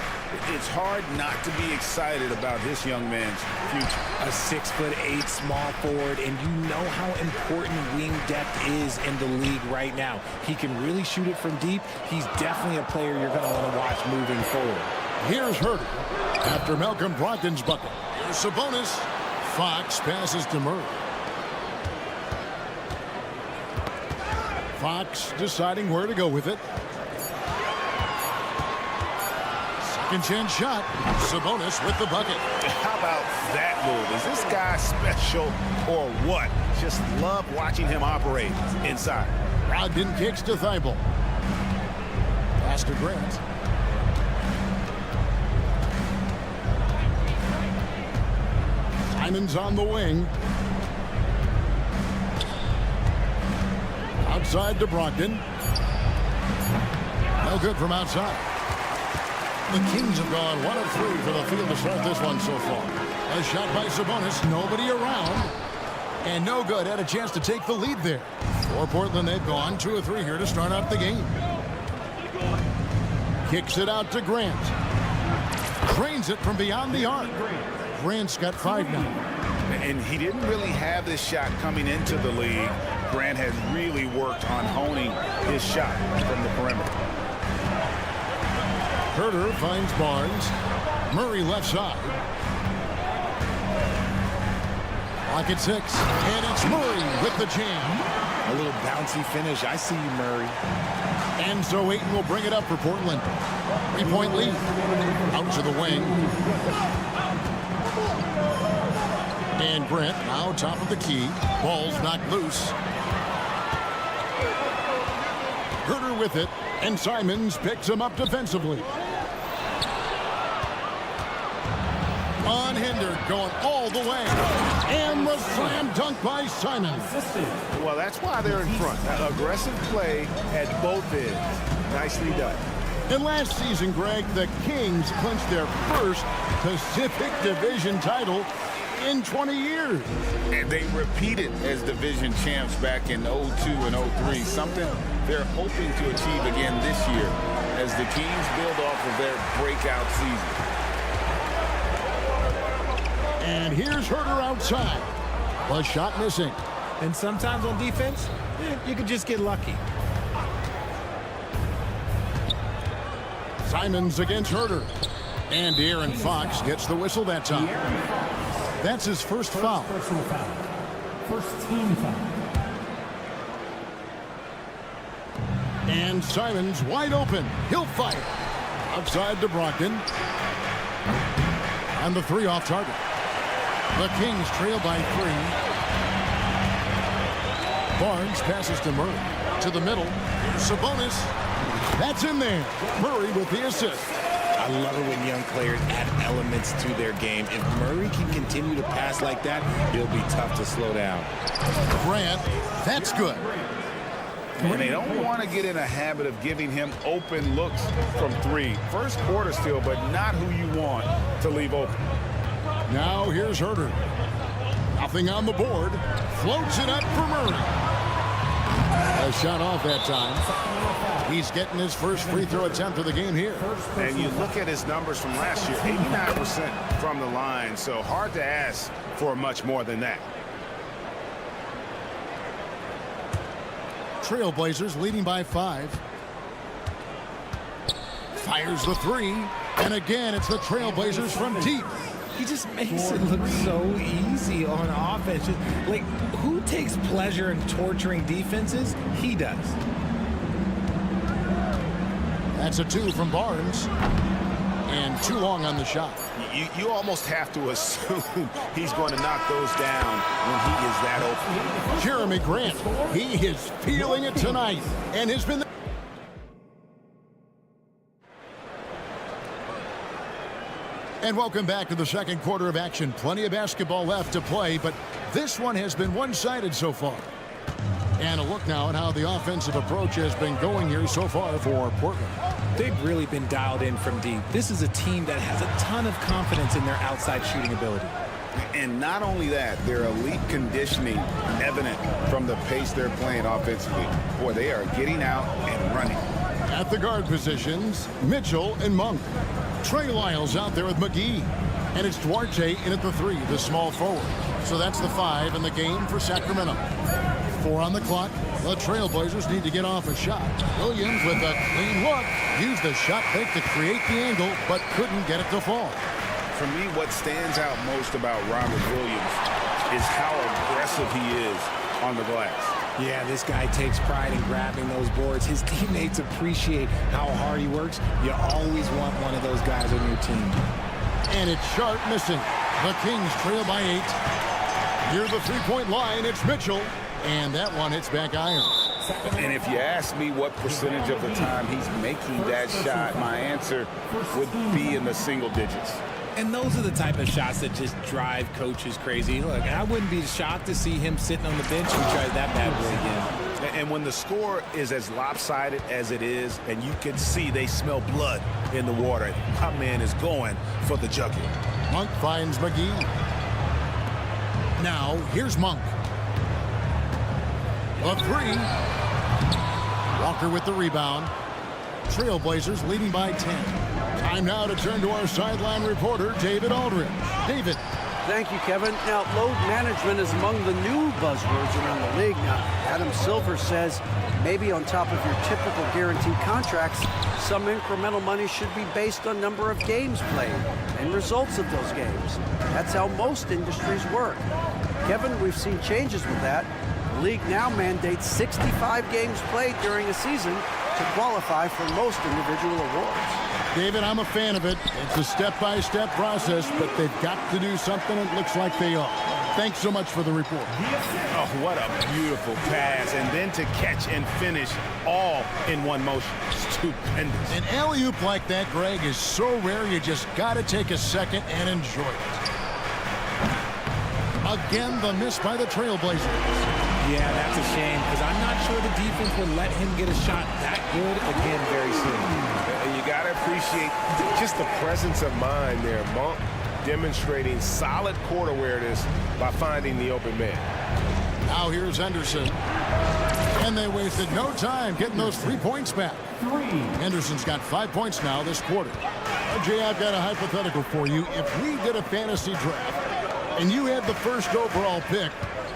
it's hard not to be excited about this young man's future. A 6'8" small forward, and you know how important wing depth is in the league right now. He can really shoot it from deep. He's definitely a player you're going to want to watch moving forward. Here's Herder after Malcolm Brogdon's bucket. Here's Sabonis. Fox passes to Murray. Fox deciding where to go with it. Second chance shot. Sabonis with the bucket. How about that move? Is this guy special or what? Just love watching him operate inside. Brogdon kicks to Thibault. Pass to Grant. Simons on the wing. Outside to Brogdon. No good from outside. The Kings have gone 1 of 3 for the field to start this one so far. A shot by Sabonis. Nobody around. And no good. Had a chance to take the lead there. For Portland, they've gone 2 of 3 here to start out the game. Kicks it out to Grant. Drains it from beyond the arc. Grant's got 5 now. And he didn't really have this shot coming into the league. Grant has really worked on honing his shot from the perimeter. Herder finds Barnes. Murray left side. Clock at 6. And it's Murray with the jam. A little bouncy finish. I see you, Murray. And so Ayton will bring it up for Portland. 3-point lead. Out to the wing. And Grant now top of the key. Ball's knocked loose. Herder with it. And Simons picks him up defensively. Unhindered, going all the way. And the slam dunk by Simons. Well, that's why they're in front. Aggressive play at both ends. Nicely done. And last season, Greg, the Kings clinched their first Pacific Division title in 20 years. And they repeated as division champs back in 02 and 03, something they're hoping to achieve again this year as the Kings build off of their breakout season. And here's Herder outside. A shot missing. And sometimes on defense, you could just get lucky. Simons against Herder. And Aaron Fox gets the whistle that time. That's his first foul. First team foul. And Simons wide open. He'll fire. Outside to Brogdon. And the 3 off target. The Kings trail by 3. Barnes passes to Murray. To the middle. Sabonis. That's in there. Murray with the assist. I love it when young players add elements to their game. If Murray can continue to pass like that, it'll be tough to slow down. Grant, that's good. And they don't want to get in a habit of giving him open looks from 3. First quarter still, but not who you want to leave open. Now here's Herder. Nothing on the board. Floats it up for Murray. A shot off that time. He's getting his first free throw attempt of the game here. And you look at his numbers from last year, 89% from the line, so hard to ask for much more than that. Trailblazers leading by 5. Fires the 3. And again, it's the Trailblazers from deep. He just makes it look so easy on offense. Like, who takes pleasure in torturing defenses? He does. That's a 2 from Barnes. And too long on the shot. You almost have to assume he's going to knock those down when he is that open. Jeremy Grant, he is feeling it tonight and has been... And welcome back to the second quarter of action. Plenty of basketball left to play, but this one has been one-sided so far. And a look now at how the offensive approach has been going here so far for Portland. They've really been dialed in from deep. This is a team that has a ton of confidence in their outside shooting ability. And not only that, their elite conditioning evident from the pace they're playing offensively. Boy, they are getting out and running. At the guard positions, Mitchell and Monk. Trey Lyles out there with McGee. And it's Duarte in at the 3, the small forward. So that's the 5 in the game for Sacramento. 4 on the clock. The Trailblazers need to get off a shot. Williams with a clean look. Used the shot fake to create the angle, but couldn't get it to fall. For me, what stands out most about Robert Williams is how aggressive he is on the glass. Yeah, this guy takes pride in grabbing those boards. His teammates appreciate how hard he works. You always want one of those guys on your team. And it's Sharp missing. The Kings trail by 8. Near the three-point line, it's Mitchell. And that one hits back iron. And if you ask me what percentage of the time he's making that shot, my answer would be in the single digits. And those are the type of shots that just drive coaches crazy. Look, I wouldn't be shocked to see him sitting on the bench and try that bad boy again. And when the score is as lopsided as it is, and you can see they smell blood in the water, my man is going for the jugular. Monk finds McGee. Now, here's Monk. A 3. Walker with the rebound. Trailblazers leading by 10. Time now to turn to our sideline reporter, David Aldridge. David. Thank you, Kevin. Now, load management is among the new buzzwords around the league. Now, Adam Silver says maybe on top of your typical guaranteed contracts, some incremental money should be based on number of games played and results of those games. That's how most industries work. Kevin, we've seen changes with that. The league now mandates 65 games played during a season to qualify for most individual awards. David, I'm a fan of it. It's a step-by-step process, but they've got to do something. It looks like they are. Thanks so much for the report. Oh, what a beautiful pass. And then to catch and finish all in one motion. Stupendous. An alley-oop like that, Greg, is so rare you just got to take a second and enjoy it. Again, the miss by the Trailblazers. Yeah, that's a shame because I'm not sure the defense would let him get a shot that good again very soon. You got to appreciate just the presence of mind there. Monk demonstrating solid court awareness by finding the open man. Now here's Henderson. And they wasted no time getting those 3 points back. Henderson's got 5 points now this quarter. Jay, I've got a hypothetical for you. If we did a fantasy draft and you had the first overall pick,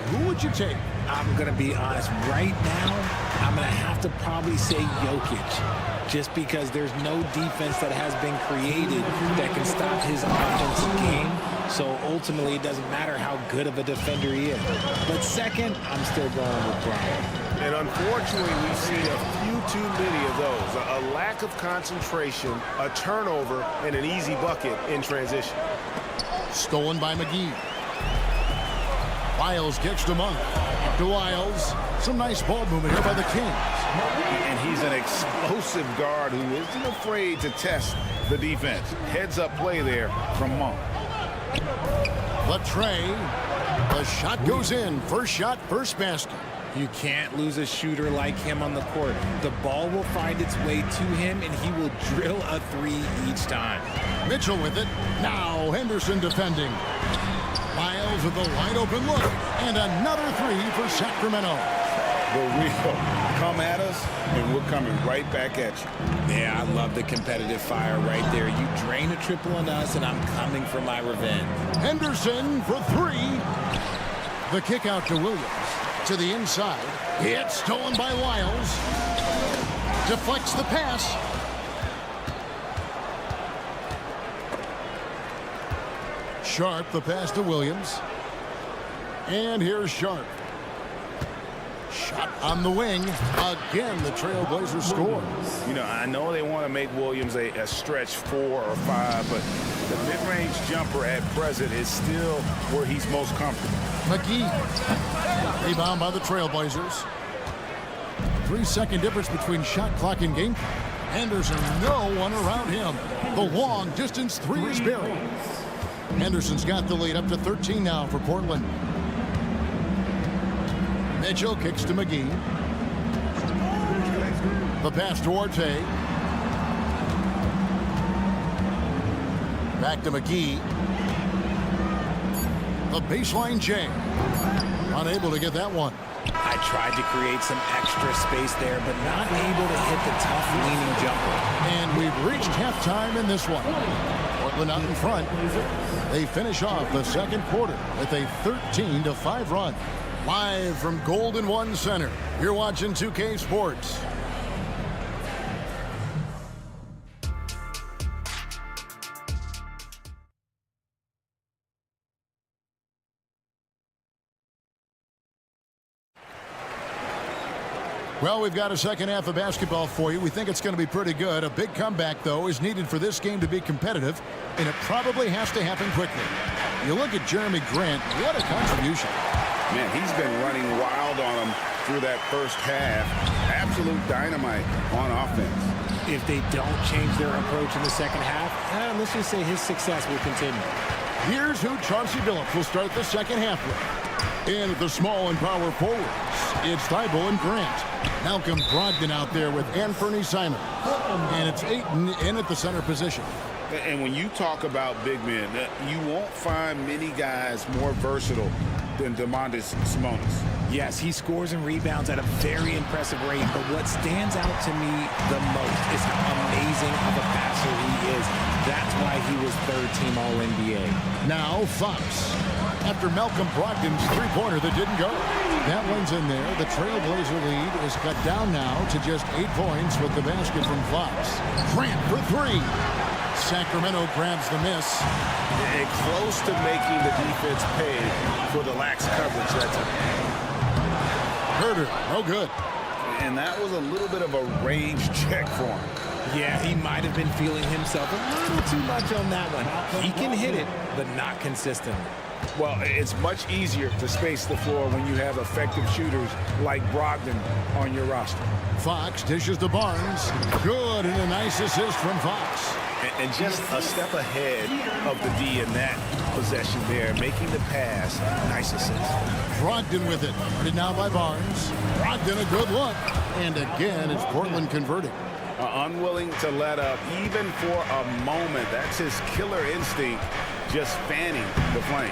who would you take? I'm going to be honest. Right now, I'm going to have to probably say Jokic. Just because there's no defense that has been created that can stop his offensive game. So ultimately, it doesn't matter how good of a defender he is. But second, I'm still going with Bryant. And unfortunately, we've seen a few too many of those. A lack of concentration, a turnover, and an easy bucket in transition. Stolen by McGee. Wiles gets to Monk. To Wiles. Some nice ball movement here by the Kings. And he's an explosive guard who isn't afraid to test the defense. Heads-up play there from Monk. The tray. The shot goes in. First shot, first basket. You can't lose a shooter like him on the court. The ball will find its way to him, and he will drill a 3 each time. Mitchell with it. Now Henderson defending. Miles Miles with a wide open look. And another three for Sacramento. The real. Come at us, and we're coming right back at you. Yeah, I love the competitive fire right there. You drain a triple on us, and I'm coming for my revenge. Henderson for three. The kick out to Williams. To the inside. It's stolen by Wiles. Deflects the pass. Sharp, the pass to Williams. And here's Sharp. Shot on the wing. Again, the Trailblazers score. You know, I know they want to make Williams a stretch 4 or 5, but the mid-range jumper at present is still where he's most comfortable. McGee. Rebound by the Trailblazers. 3-second difference between shot clock and game clock. Henderson, no one around him. The long distance three is buried. Henderson's got the lead up to 13 now for Portland. Mitchell kicks to McGee. The pass to Orte. Back to McGee. The baseline J. Unable to get that one. I tried to create some extra space there, but not able to hit the tough leaning jumper. And we've reached halftime in this one. Portland out in front. They finish off the second quarter with a 13-5 run. Live from Golden One Center, you're watching 2K Sports. Well, we've got a second half of basketball for you. We think it's going to be pretty good. A big comeback, though, is needed for this game to be competitive, and it probably has to happen quickly. You look at Jeremy Grant, what a contribution. Man, he's been running wild on them through that first half. Absolute dynamite on offense. If they don't change their approach in the second half, let's just say his success will continue. Here's who Chauncey Billups will start the second half with. And at the small and power forwards, it's Thibault and Grant. Malcolm Brogdon out there with Anthony Simon. And it's Ayton in at the center position. And when you talk about big men, you won't find many guys more versatile than Domantas Sabonis. Yes, he scores and rebounds at a very impressive rate, but what stands out to me the most is how amazing of a passer he is. That's why he was third-team All-NBA. Now Fox. After Malcolm Brogdon's three-pointer that didn't go. That one's in there. The Trailblazer lead is cut down now to just 8 points with the basket from Fox. Grant for three. Sacramento grabs the miss. And close to making the defense pay for the lax coverage that time. Herder, no good. And that was a little bit of a range check for him. Yeah, he might have been feeling himself a little too much on that one. He can hit it, but not consistently. Well, it's much easier to space the floor when you have effective shooters like Brogdon on your roster. Fox dishes to Barnes. Good, and a nice assist from Fox. And just a step ahead of the D in that possession there, making the pass. Nice assist. Brogdon with it. Guarded now by Barnes. Brogdon a good look. And again, it's Portland converting. Unwilling to let up, even for a moment. That's his killer instinct, just fanning the flame.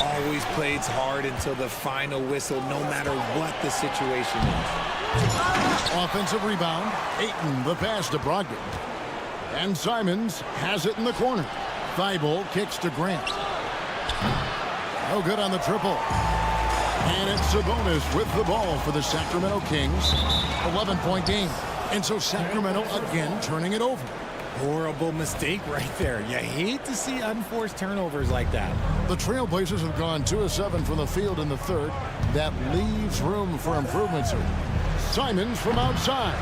Always plays hard until the final whistle, no matter what the situation is. Offensive rebound. Ayton, the pass to Brogdon. And Simons has it in the corner. Thibault kicks to Grant. No good on the triple. And it's Sabonis with the ball for the Sacramento Kings. 11-point game. And so Sacramento again turning it over. Horrible mistake right there. You hate to see unforced turnovers like that. The Trailblazers have gone 2 of 7 from the field in the third. That leaves room for improvement, sir. Simons from outside.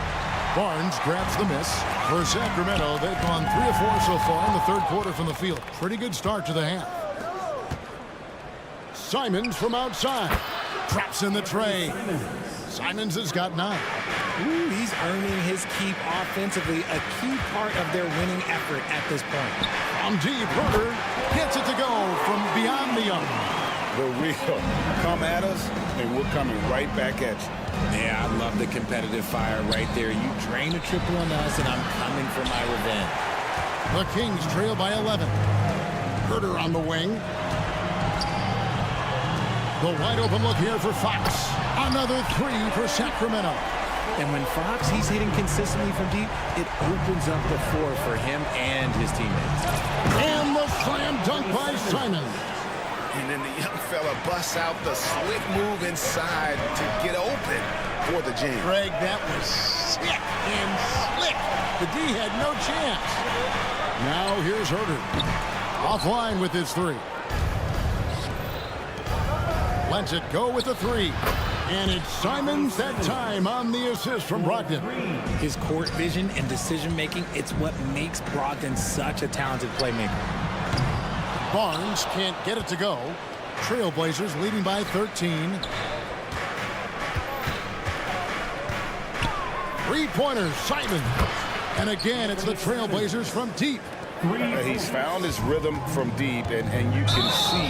Barnes grabs the miss. For Sacramento, they've gone 3 of 4 so far in the third quarter from the field. Pretty good start to the half. Simons from outside. Traps in the tray. Simons has got 9. Ooh, he's earning his keep offensively, a key part of their winning effort at this point. From deep, Herder gets it to go from beyond the arc. The real. Come at us, and we're coming right back at you. Yeah, I love the competitive fire right there. You drain a triple on us, and I'm coming for my revenge. The Kings trail by 11. Herder on the wing. The wide open look here for Fox. Another three for Sacramento. And when Fox, he's hitting consistently from deep, it opens up the floor for him and his teammates. And the slam dunk by Simon. And then the young fella busts out the slick move inside to get open for the jam. Greg, that was sick and slick. The D had no chance. Now here's Herder. Offline with his three. Lets it go with the three. And it's Simons that time on the assist from Brogdon. His court vision and decision-making, it's what makes Brogdon such a talented playmaker. Barnes can't get it to go. Trailblazers leading by 13. Three-pointers, Simon. And again, it's the Trailblazers from deep. He's found his rhythm from deep, and you can see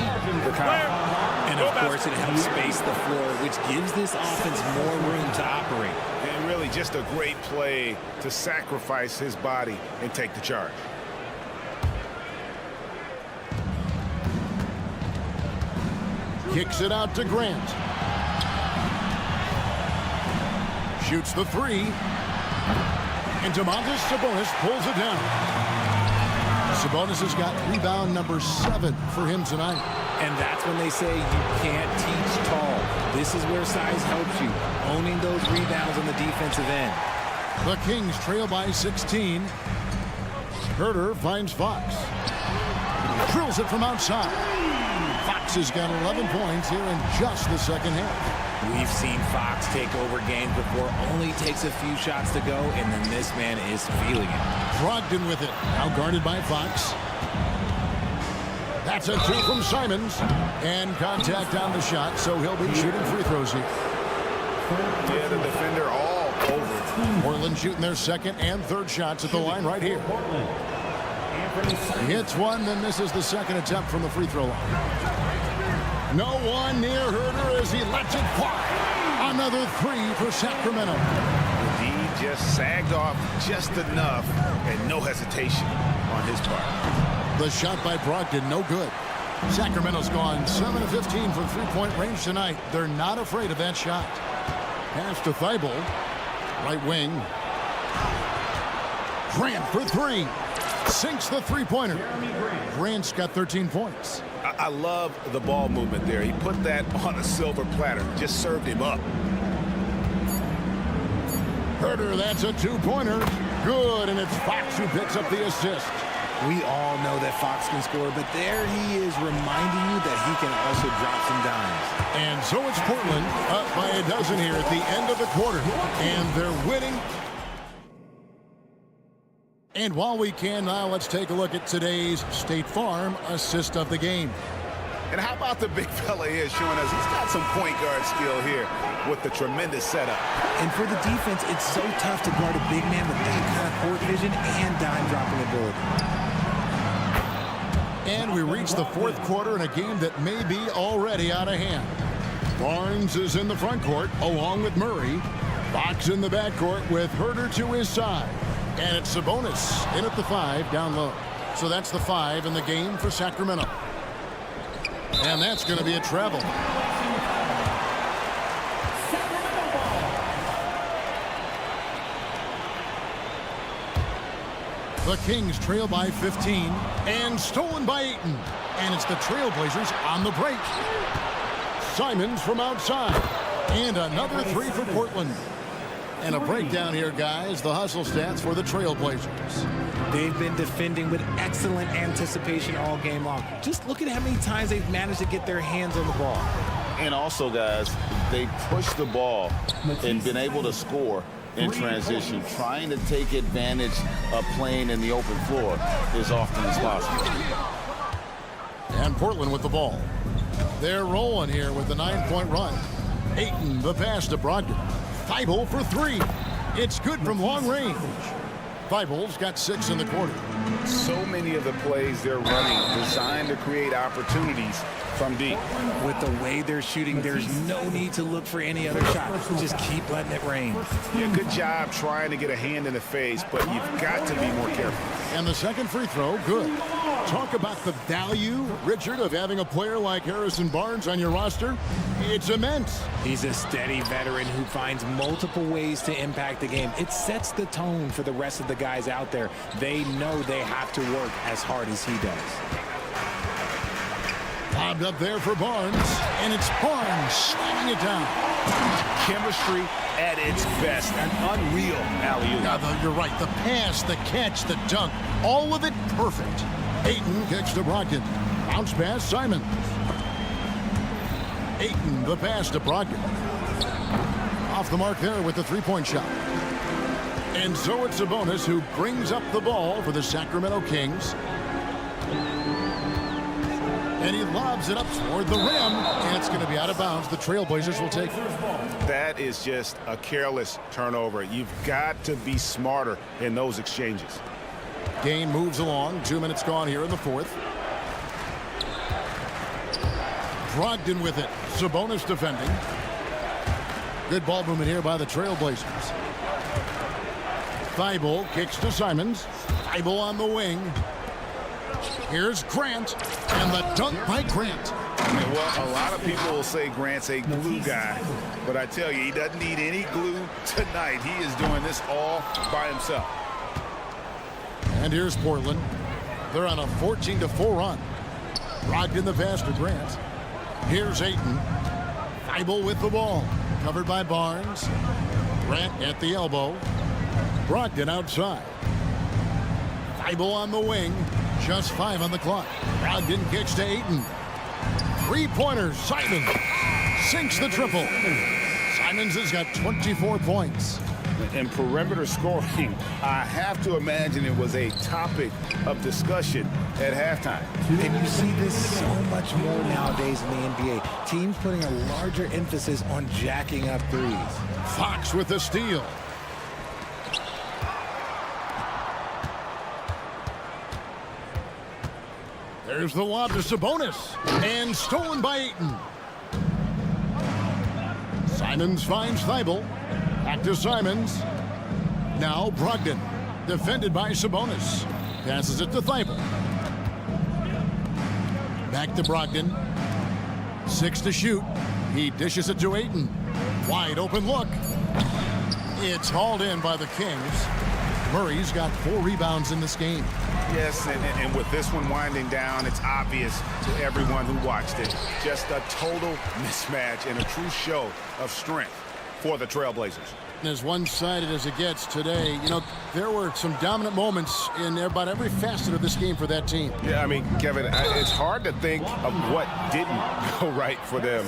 the confidence. And of course, it helps space the floor, which gives this offense more room to operate. And really just a great play to sacrifice his body and take the charge. Kicks it out to Grant. Shoots the three. And Domantas Sabonis pulls it down. Sabonis has got rebound number 7 for him tonight. And that's when they say you can't teach tall. This is where size helps you, owning those rebounds on the defensive end. The Kings trail by 16. Herder finds Fox. Drills it from outside. Fox has got 11 points here in just the second half. We've seen Fox take over games before, only takes a few shots to go, and then this man is feeling it. Brogdon with it, now guarded by Fox. That's a two from Simons. And contact on the shot, so he'll be shooting free throws here. Yeah, the defender all over. Portland shooting their second and third shots at the line right here. He hits one, then misses the second attempt from the free throw line. No one near Herder as he lets it fly. Another three for Sacramento. The D just sagged off just enough, and no hesitation on his part. The shot by Brogdon, no good. Sacramento's gone 7 of 15 from three-point range tonight. They're not afraid of that shot. Pass to Thibault. Right wing. Grant for three. Sinks the three-pointer. Grant's got 13 points. I love the ball movement there. He put that on a silver platter. Just served him up. Herder, that's a two-pointer. Good, and it's Fox who picks up the assist. We all know that Fox can score, but there he is reminding you that he can also drop some dimes. And so it's Portland up by a dozen here at the end of the quarter. And they're winning. And while we can now, let's take a look at today's State Farm assist of the game. And how about the big fella here showing us he's got some point guard skill here with the tremendous setup. And for the defense, it's so tough to guard a big man with that kind of court vision and dime dropping ability. And we reach the fourth quarter in a game that may be already out of hand. Barnes is in the front court along with Murray. Fox in the backcourt with Herder to his side. And it's Sabonis in at the 5 down low. So that's the 5 in the game for Sacramento. And that's going to be a travel. The Kings trail by 15 and stolen by Ayton. And it's the Trailblazers on the break. Simons from outside. And another three for Portland. And a breakdown here, guys. The hustle stats for the Trailblazers. They've been defending with excellent anticipation all game long. Just look at how many times they've managed to get their hands on the ball. And also, guys, they pushed the ball and been able to score in transition. Trying to take advantage of playing in the open floor as often as possible. And Portland with the ball. They're rolling here with the 9-point run. Ayton, the pass to Brogdon. Thibault for three. It's good from long range. Thibault's got 6 in the quarter. So many of the plays they're running designed to create opportunities from deep. With the way they're shooting, there's no need to look for any other shot. Just keep letting it rain. Yeah, good job trying to get a hand in the face, but you've got to be more careful. And the second free throw, good. Talk about the value, Richard, of having a player like Harrison Barnes on your roster. It's immense. He's a steady veteran who finds multiple ways to impact the game. It sets the tone for the rest of the guys out there. They know they have to work as hard as he does. Lobbed up there for Barnes, and it's Barnes slamming it down. Chemistry at its best. An unreal alley-oop. Yeah, you're right. The pass, the catch, the dunk, all of it perfect. Ayton kicks to Brogdon. Bounce pass, Simon. Ayton, the pass to Brogdon. Off the mark there with the three-point shot. And so it's Sabonis who brings up the ball for the Sacramento Kings. And he lobs it up toward the rim, and it's going to be out of bounds. The Trailblazers will take it. That is just a careless turnover. You've got to be smarter in those exchanges. Game moves along. 2 minutes gone here in the fourth. Brogdon with it. Sabonis defending. Good ball movement here by the Trailblazers. Thibault kicks to Simons. Thibault on the wing. Here's Grant, and the dunk by Grant. Well, a lot of people will say Grant's a glue guy, but I tell you, he doesn't need any glue tonight. He is doing this all by himself. And here's Portland. They're on a 14-4 run. Brogdon the pass to Grant. Here's Ayton. Thibault with the ball. Covered by Barnes. Grant at the elbow. Brogdon outside. Thibault on the wing. Just 5 on the clock. Brogdon kicks to Ayton. Three-pointers. Simon sinks the triple. Simons has got 24 points. In perimeter scoring, I have to imagine it was a topic of discussion at halftime. And you see this so much more nowadays in the NBA. Teams putting a larger emphasis on jacking up threes. Fox with the steal. There's the lob to Sabonis. And stolen by Ayton. Simons finds Thibault. Back to Simons. Now Brogdon. Defended by Sabonis. Passes it to Thibault. Back to Brogdon. 6 to shoot. He dishes it to Ayton. Wide open look. It's hauled in by the Kings. Murray's got 4 rebounds in this game. Yes, and with this one winding down, it's obvious to everyone who watched it. Just a total mismatch and a true show of strength for the Trailblazers. As one-sided as it gets today, you know, there were some dominant moments in about every facet of this game for that team. Yeah, I mean, Kevin, it's hard to think of what didn't go right for them.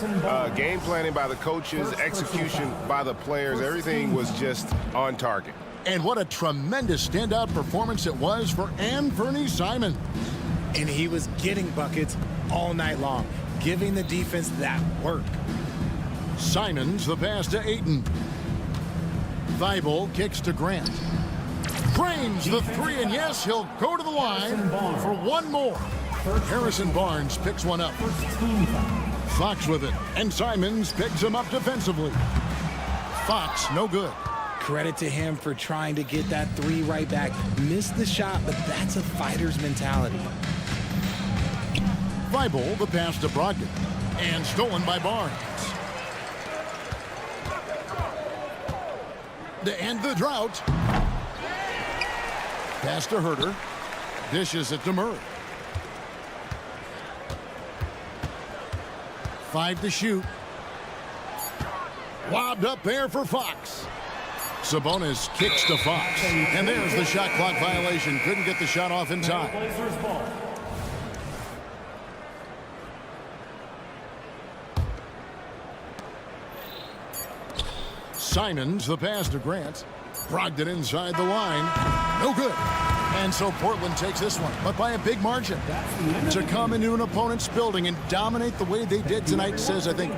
Game planning by the coaches, execution by the players, everything was just on target. And what a tremendous standout performance it was for Anthony Simons. And he was getting buckets all night long, giving the defense that work. Simons, the pass to Ayton. Thibault kicks to Grant. Drains the 3, and yes, he'll go to the line for one more. Harrison Barnes picks one up. Fox with it, and Simons picks him up defensively. Fox, no good. Credit to him for trying to get that 3 right back. Missed the shot, but that's a fighter's mentality. Thibault, the pass to Brogdon, and stolen by Barnes. To end the drought. Pass to Herter. Dishes it to Murray. 5 to shoot. Lobbed up there for Fox. Sabonis kicks to Fox. And there's the shot clock violation. Couldn't get the shot off in time. Simons, the pass to Grant. Brogdon inside the line. No good. And so Portland takes this one, but by a big margin. To come into an opponent's building and dominate the way they did tonight says, I think,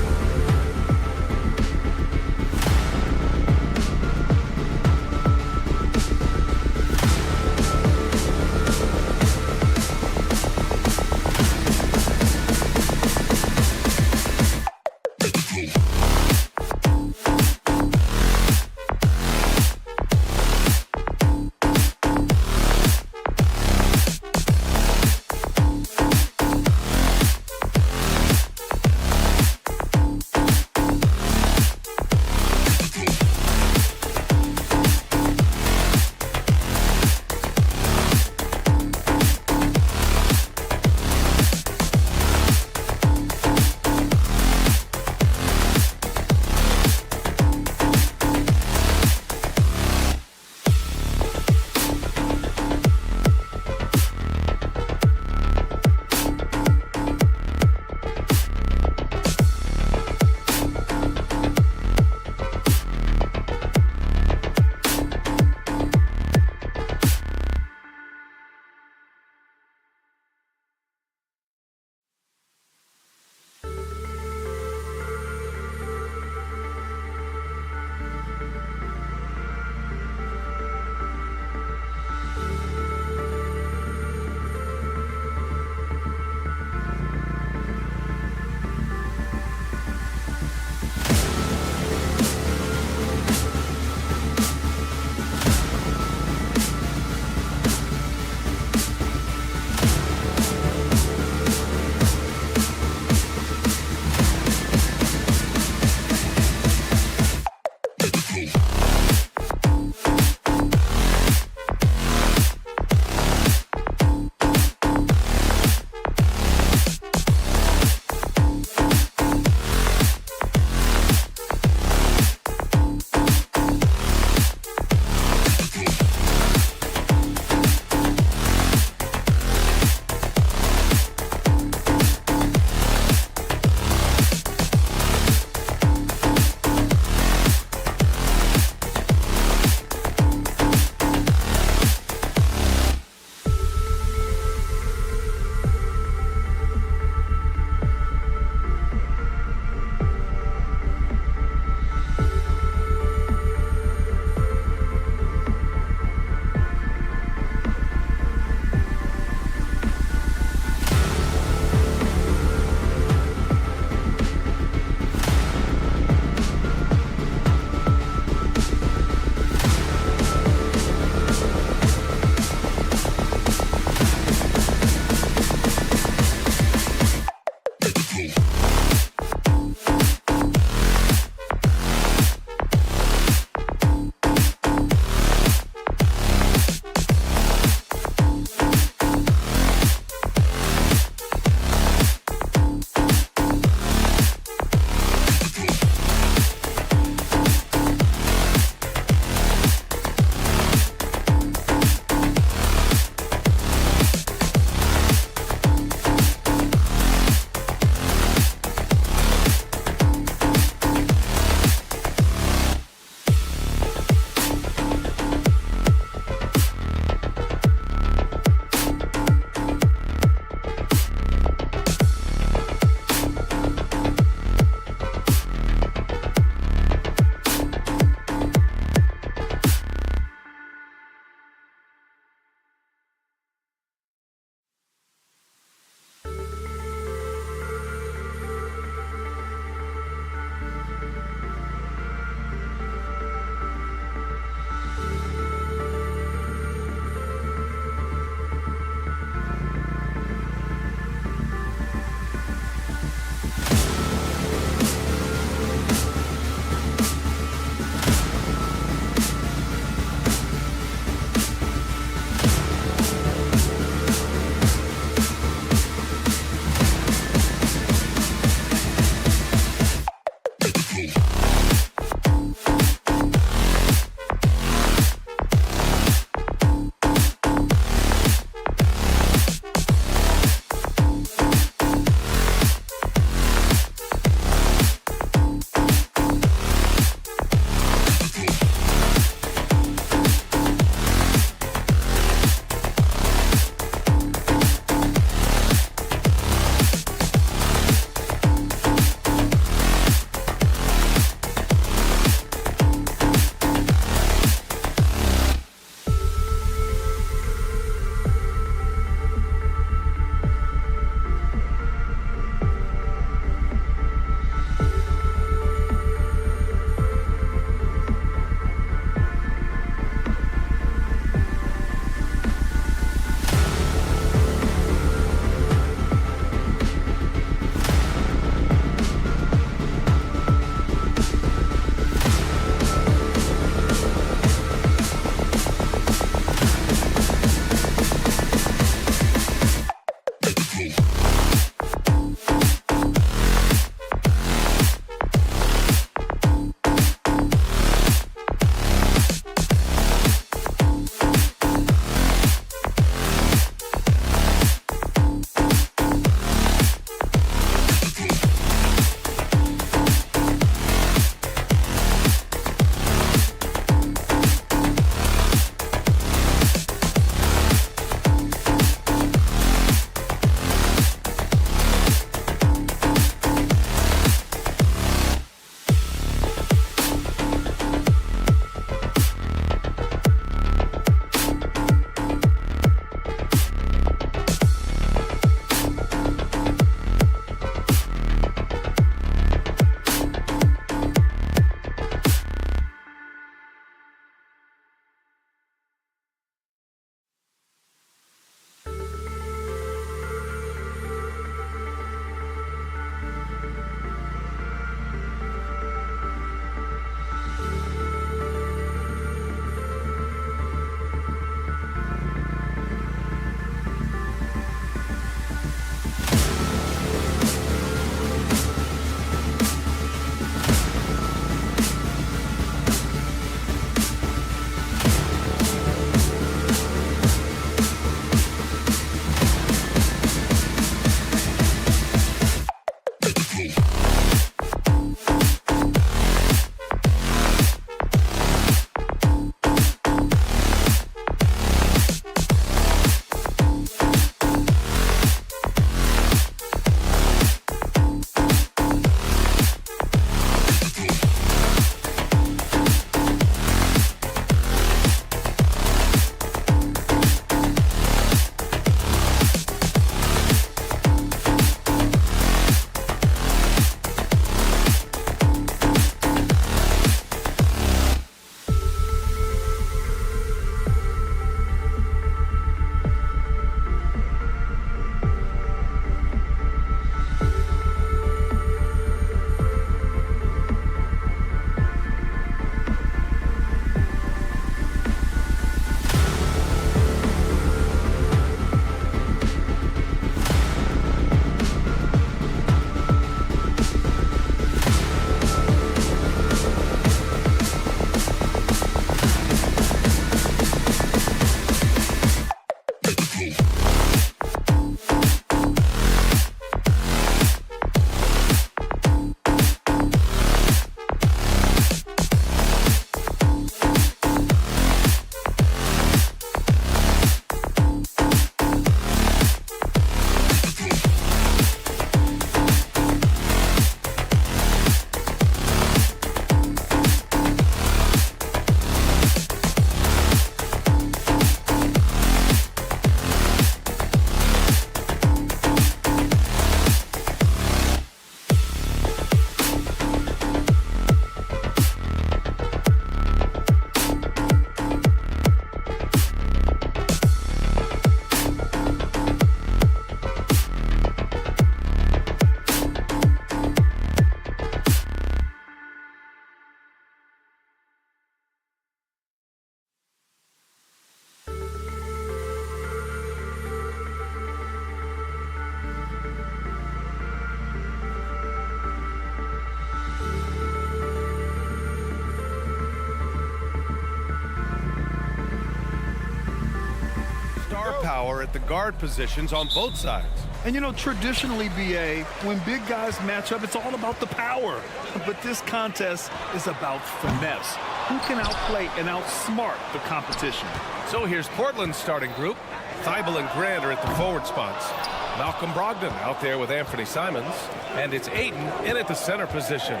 Power at the guard positions on both sides. And you know, traditionally, BA, when big guys match up, it's all about the power. But this contest is about finesse. Who can outplay and outsmart the competition? So here's Portland's starting group. Thibault and Grant are at the forward spots. Malcolm Brogdon out there with Anthony Simons. And it's Ayton in at the center position.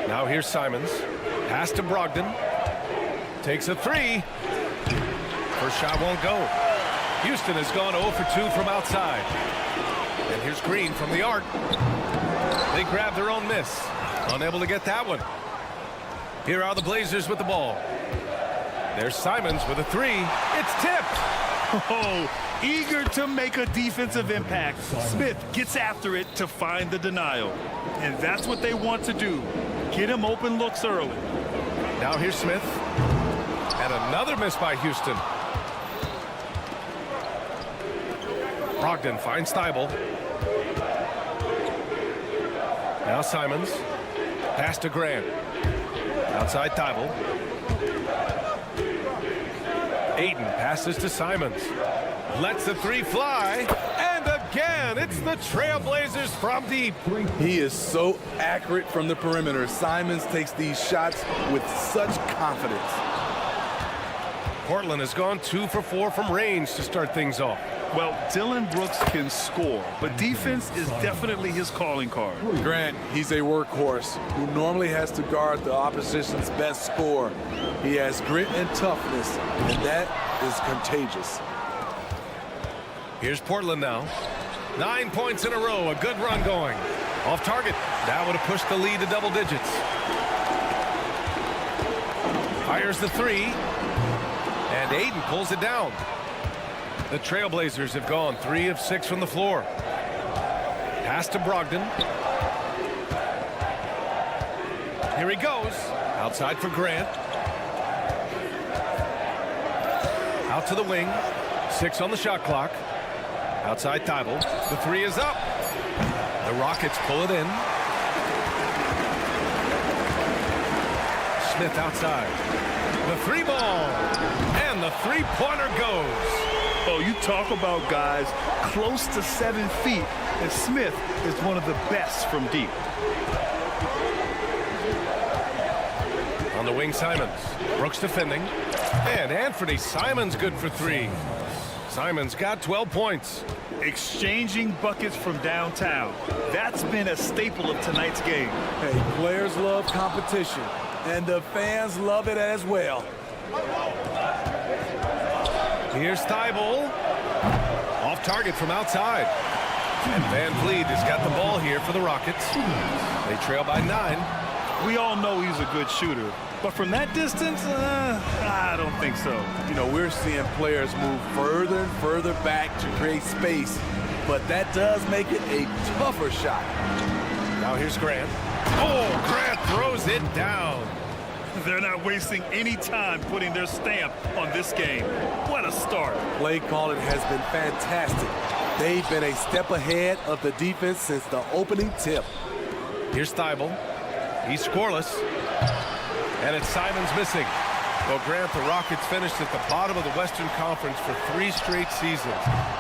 Now here's Simons. Pass to Brogdon. Takes a three. First shot won't go. Houston has gone 0 for 2 from outside. And here's Green from the arc. They grab their own miss. Unable to get that one. Here are the Blazers with the ball. There's Simons with a three. It's tipped. Oh, eager to make a defensive impact. Smith gets after it to find the denial. And that's what they want to do. Get him open looks early. Now here's Smith. And another miss by Houston. Brogdon finds Thibault. Now Simons. Pass to Grant. Outside Thibault. Ayton passes to Simons. Lets the three fly. And again, it's the Trailblazers from deep. He is so accurate from the perimeter. Simons takes these shots with such confidence. Portland has gone 2 for 4 from range to start things off. Well, Dylan Brooks can score, but defense is definitely his calling card. Grant, he's a workhorse who normally has to guard the opposition's best scorer. He has grit and toughness, and that is contagious. Here's Portland now. 9 points in a row, a good run going. Off target. That would have pushed the lead to double digits. Fires the three. And Ayton pulls it down. The Trailblazers have gone 3 of 6 from the floor. Pass to Brogdon. Here he goes. Outside for Grant. Out to the wing. 6 on the shot clock. Outside Thibault. The three is up. The Rockets pull it in. Smith outside. The three ball. And the three-pointer goes. Oh, you talk about guys close to 7 feet, and Smith is one of the best from deep. On the wing, Simons. Brooks defending. And Anthony Simons good for 3. Simons got 12 points. Exchanging buckets from downtown. That's been a staple of tonight's game. Hey, players love competition, and the fans love it as well. Here's Thibault. Off target from outside. And Van Vliet has got the ball here for the Rockets. They trail by 9. We all know he's a good shooter. But from that distance, I don't think so. You know, we're seeing players move further and further back to create space. But that does make it a tougher shot. Now here's Grant. Oh, Grant throws it down. They're not wasting any time putting their stamp on this game. What a start. Play calling has been fantastic. They've been a step ahead of the defense since the opening tip. Here's Thibault. He's scoreless. And it's Simons missing. Well, Grant, the Rockets finished at the bottom of the Western Conference for 3 straight seasons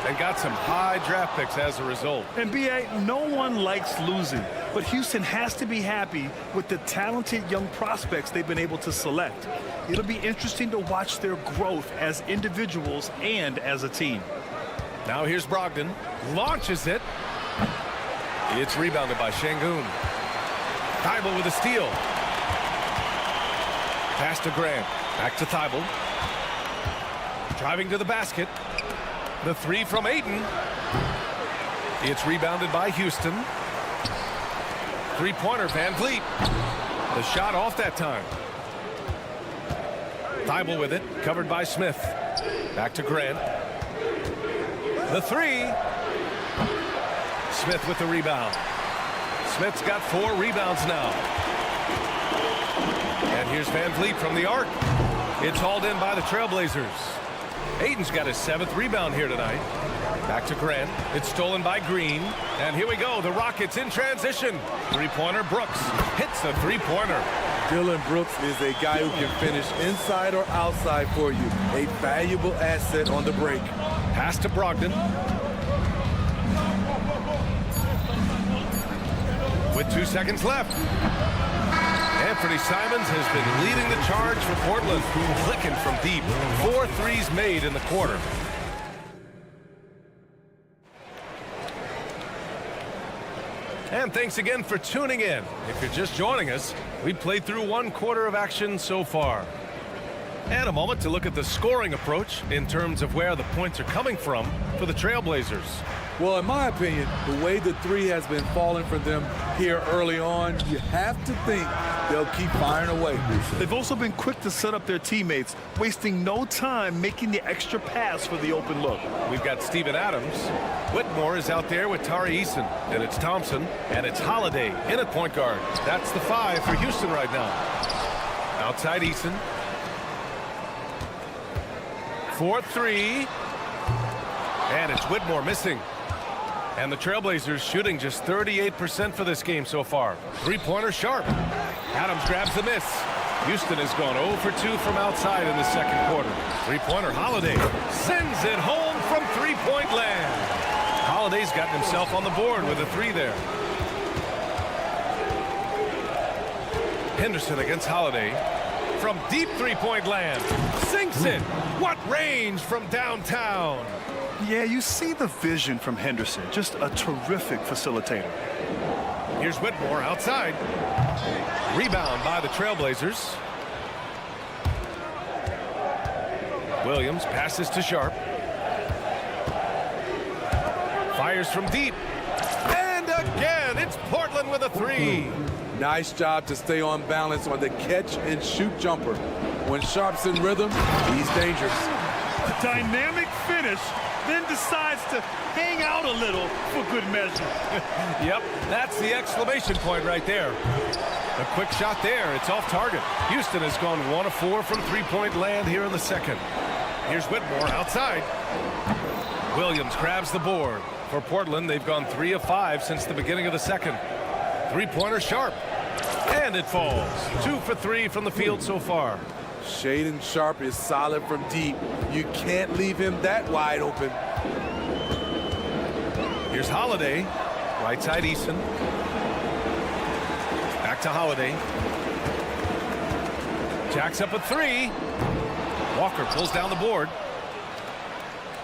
and got some high draft picks as a result. And B.A., no one likes losing, but Houston has to be happy with the talented young prospects they've been able to select. It'll be interesting to watch their growth as individuals and as a team. Now here's Brogdon. Launches it. It's rebounded by Şengün. Thibault with a steal. Pass to Grant. Back to Thibault. Driving to the basket. The 3 from Ayton. It's rebounded by Houston. Three-pointer, Van Vliet. The shot off that time. Thibault with it. Covered by Smith. Back to Grant. The 3. Smith with the rebound. Smith's got 4 rebounds now. And here's Van Vliet from the arc. It's hauled in by the Trailblazers. Ayton's got his 7th rebound here tonight. Back to Grant. It's stolen by Green. And here we go. The Rockets in transition. Three-pointer. Brooks hits the three-pointer. Dylan Brooks is a guy who can finish inside or outside for you. A valuable asset on the break. Pass to Brogdon. With 2 seconds left. Anthony Simons has been leading the charge for Portland. Clicking from deep. 4 threes made in the quarter. And thanks again for tuning in. If you're just joining us, we played through 1 quarter of action so far. And a moment to look at the scoring approach in terms of where the points are coming from for the Trailblazers. Well, in my opinion, the way the 3 has been falling for them here early on, you have to think they'll keep firing away. They've also been quick to set up their teammates, wasting no time making the extra pass for the open look. We've got Steven Adams. Whitmore is out there with Tari Eason. And it's Thompson. And it's Holiday in at point guard. That's the 5 for Houston right now. Outside Eason. 4-3. And it's Whitmore missing. And the Trailblazers shooting just 38% for this game so far. Three-pointer Sharp. Adams grabs the miss. Houston has gone 0 for 2 from outside in the second quarter. Three-pointer Holiday sends it home from three-point land. Holiday's gotten himself on the board with a 3 there. Henderson against Holiday. From deep three-point land. Sinks it. What range from downtown. Yeah, you see the vision from Henderson. Just a terrific facilitator. Here's Whitmore outside. Rebound by the Trailblazers. Williams passes to Sharp. Fires from deep. And again, it's Portland with a 3. Nice job to stay on balance on the catch and shoot jumper. When Sharp's in rhythm, he's dangerous. A dynamic finish, then decides to hang out a little for good measure. Yep, that's the exclamation point right there. A quick shot there. It's off target. Houston has gone 1 of 4 from three-point land here in the second. Here's Whitmore outside. Williams grabs the board. For Portland, they've gone 3 of 5 since the beginning of the second. Three-pointer Sharp. And it falls. 2 for 3 from the field so far. Shaedon Sharp is solid from deep. You can't leave him that wide open. Here's Holiday. Right side Eason. Back to Holiday. Jacks up a 3. Walker pulls down the board.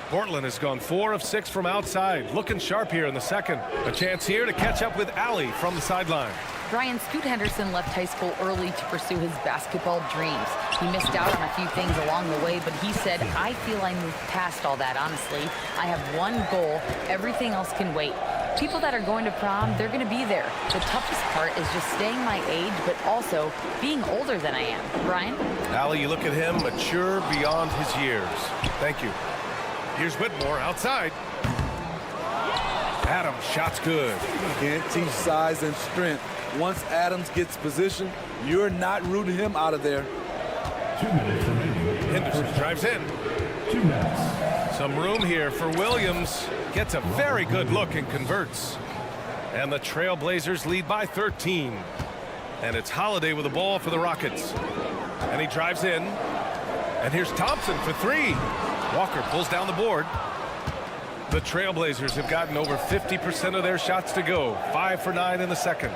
Portland has gone 4 of 6 from outside. Looking sharp here in the second. A chance here to catch up with Allie from the sideline. Brian, Scoot Henderson left high school early to pursue his basketball dreams. He missed out on a few things along the way, but he said, I feel I moved past all that, honestly. I have one goal. Everything else can wait. People that are going to prom, they're going to be there. The toughest part is just staying my age, but also being older than I am. Brian? Allie, you look at him, mature beyond his years. Thank you. Here's Whitmore outside. Adams, shot's good. Can't teach size and strength. Once Adams gets position, you're not rooting him out of there. 2 minutes remaining. Henderson drives in. 2 minutes. Some room here for Williams. Gets a very good look and converts. And the Trailblazers lead by 13. And it's Holiday with the ball for the Rockets. And he drives in. And here's Thompson for three. Walker pulls down the board. The Trailblazers have gotten over 50% of their shots to go. 5 for 9 in the second.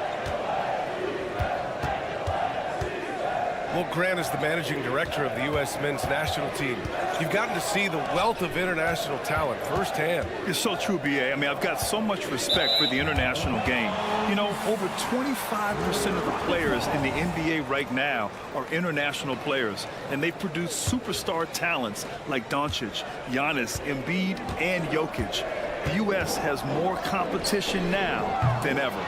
Well, Grant is the managing director of the U.S. men's national team. You've gotten to see the wealth of international talent firsthand. It's so true, B.A. I mean, I've got so much respect for the international game. You know, over 25% of the players in the NBA right now are international players, and they produce superstar talents like Doncic, Giannis, Embiid, and Jokic. The U.S. has more competition now than ever.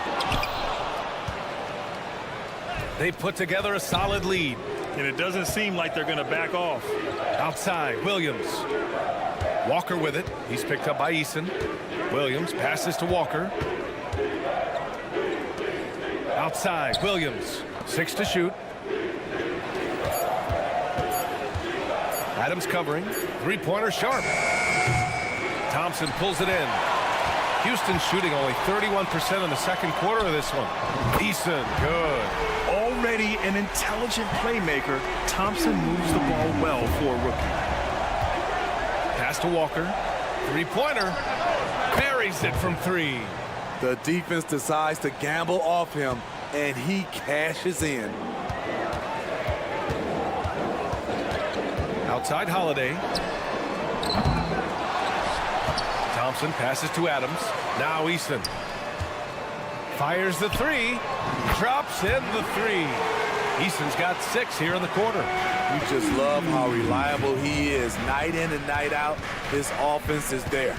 They put together a solid lead. And it doesn't seem like they're going to back off. Outside, Williams. Walker with it. He's picked up by Eason. Williams passes to Walker. Outside, Williams. 6 to shoot. Adams covering. Three-pointer Sharp. Thompson pulls it in. Houston shooting only 31% in the second quarter of this one. Eason, good. Already an intelligent playmaker, Thompson moves the ball well for a rookie. Pass to Walker. Three-pointer. Buries it from three. The defense decides to gamble off him, and he cashes in. Outside Holiday. Thompson passes to Adams. Now Eason. Fires the three. Drops in the three. Eason's got 6 here in the quarter. We just love how reliable he is. Night in and night out, his offense is there.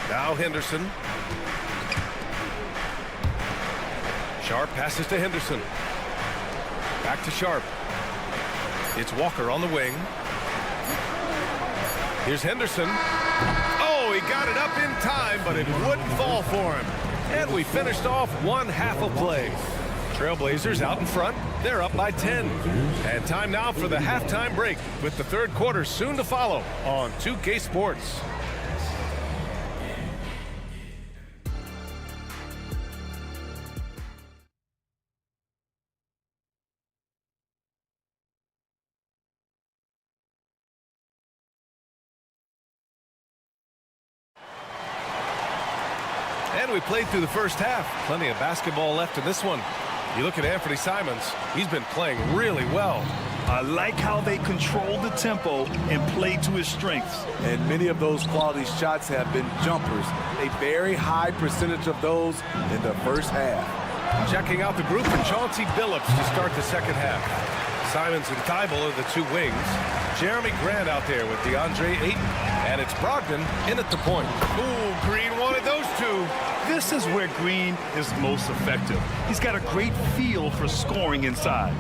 Now Henderson. Sharp passes to Henderson. Back to Sharp. It's Walker on the wing. Here's Henderson. Oh, he got it up in time, but it wouldn't fall for him. And we finished off one half of play. Trailblazers out in front. They're up by 10. And time now for the halftime break, with the third quarter soon to follow on 2K Sports. And we played through the first half. Plenty of basketball left in this one. You look at Anthony Simons. He's been playing really well. I like how they control the tempo and play to his strengths. And many of those quality shots have been jumpers. A very high percentage of those in the first half. Checking out the group, and Chauncey Billups to start the second half. Simons and Thibault are the two wings. Jeremy Grant out there with DeAndre Ayton. And it's Brogdon in at the point. Ooh, Green wanted those two. This is where Green is most effective. He's got a great feel for scoring inside.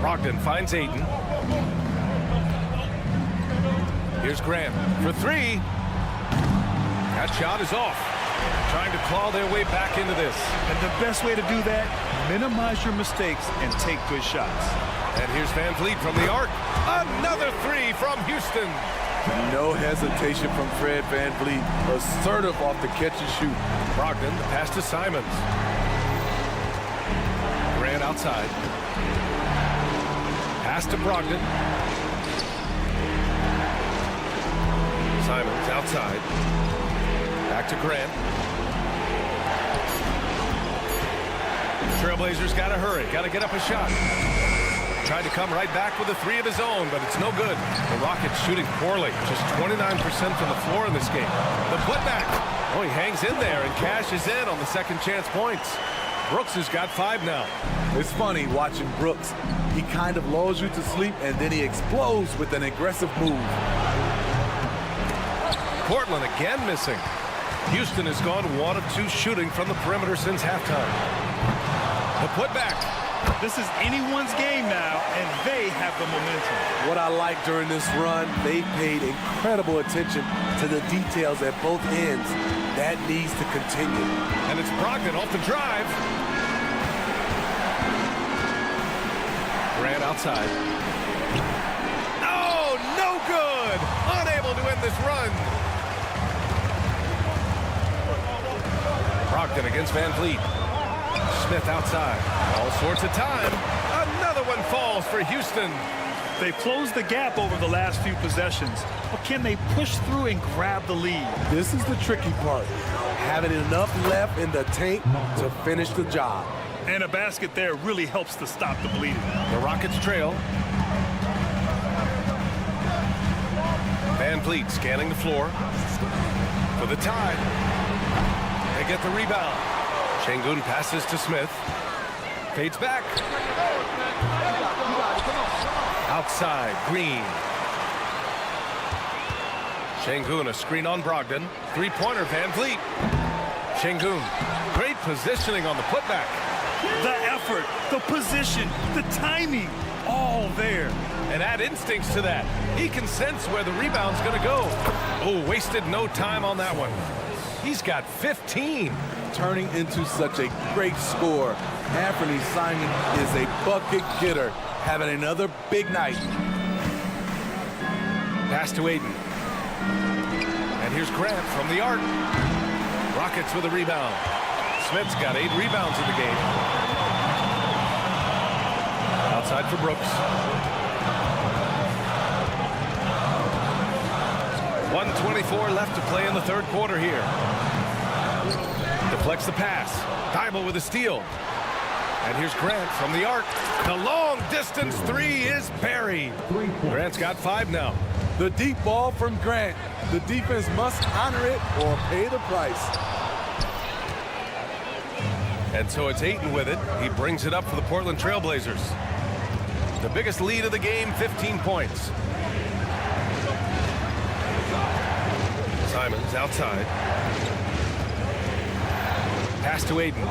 Brogdon finds Ayton. Here's Grant for three. That shot is off. Trying to claw their way back into this. And the best way to do that, minimize your mistakes and take good shots. And here's Van Vliet from the arc. Another three from Houston. No hesitation from Fred Van Vliet. Assertive off the catch and shoot. Brogdon, the pass to Simons. Grant outside. Pass to Brogdon. Simons outside. Back to Grant. Trailblazers got to hurry. Got to get up a shot. Tried to come right back with a three of his own, but it's no good. The Rockets shooting poorly. Just 29% from the floor in this game. The putback. Oh, he hangs in there and cashes in on the second chance points. Brooks has got 5 now. It's funny watching Brooks. He kind of lulls you to sleep, and then he explodes with an aggressive move. Portland again missing. Houston has gone 1 of 2 shooting from the perimeter since halftime. The putback. This is anyone's game now, and they have the momentum. What I like during this run, they paid incredible attention to the details at both ends. That needs to continue. And it's Brogdon off the drive. Grant outside. Oh, no good! Unable to end this run. Brogdon against Van Vliet. Smith outside. All sorts of time. falls for Houston. They've closed the gap over the last few possessions, but can they push through and grab the lead? This is the tricky part. Having enough left in the tank to finish the job. And a basket there really helps to stop the bleeding. The Rockets trail. Van Vliet scanning the floor for the tie. They get the rebound. Şengün passes to Smith. Fades back. Outside, Green. Şengün, a screen on Brogdon. Three-pointer, Van Vliet. Şengün, great positioning on the putback. The effort, the position, the timing, all there. And add instincts to that. He can sense where the rebound's going to go. Oh, wasted no time on that one. He's got 15. Turning into such a great scorer. Anthony Simon is a bucket getter, having another big night. Pass to Aiden. And here's Grant from the arc. Rockets with a rebound. Smith's got 8 rebounds in the game. Outside for Brooks. 1:24 left to play in the third quarter here. Deflects the pass. Thibault with a steal. And here's Grant from the arc. The long distance three is buried. Grant's got 5 now. The deep ball from Grant. The defense must honor it or pay the price. And so it's Ayton with it. He brings it up for the Portland Trail Blazers. The biggest lead of the game, 15 points. Simons outside. Pass to Aiden.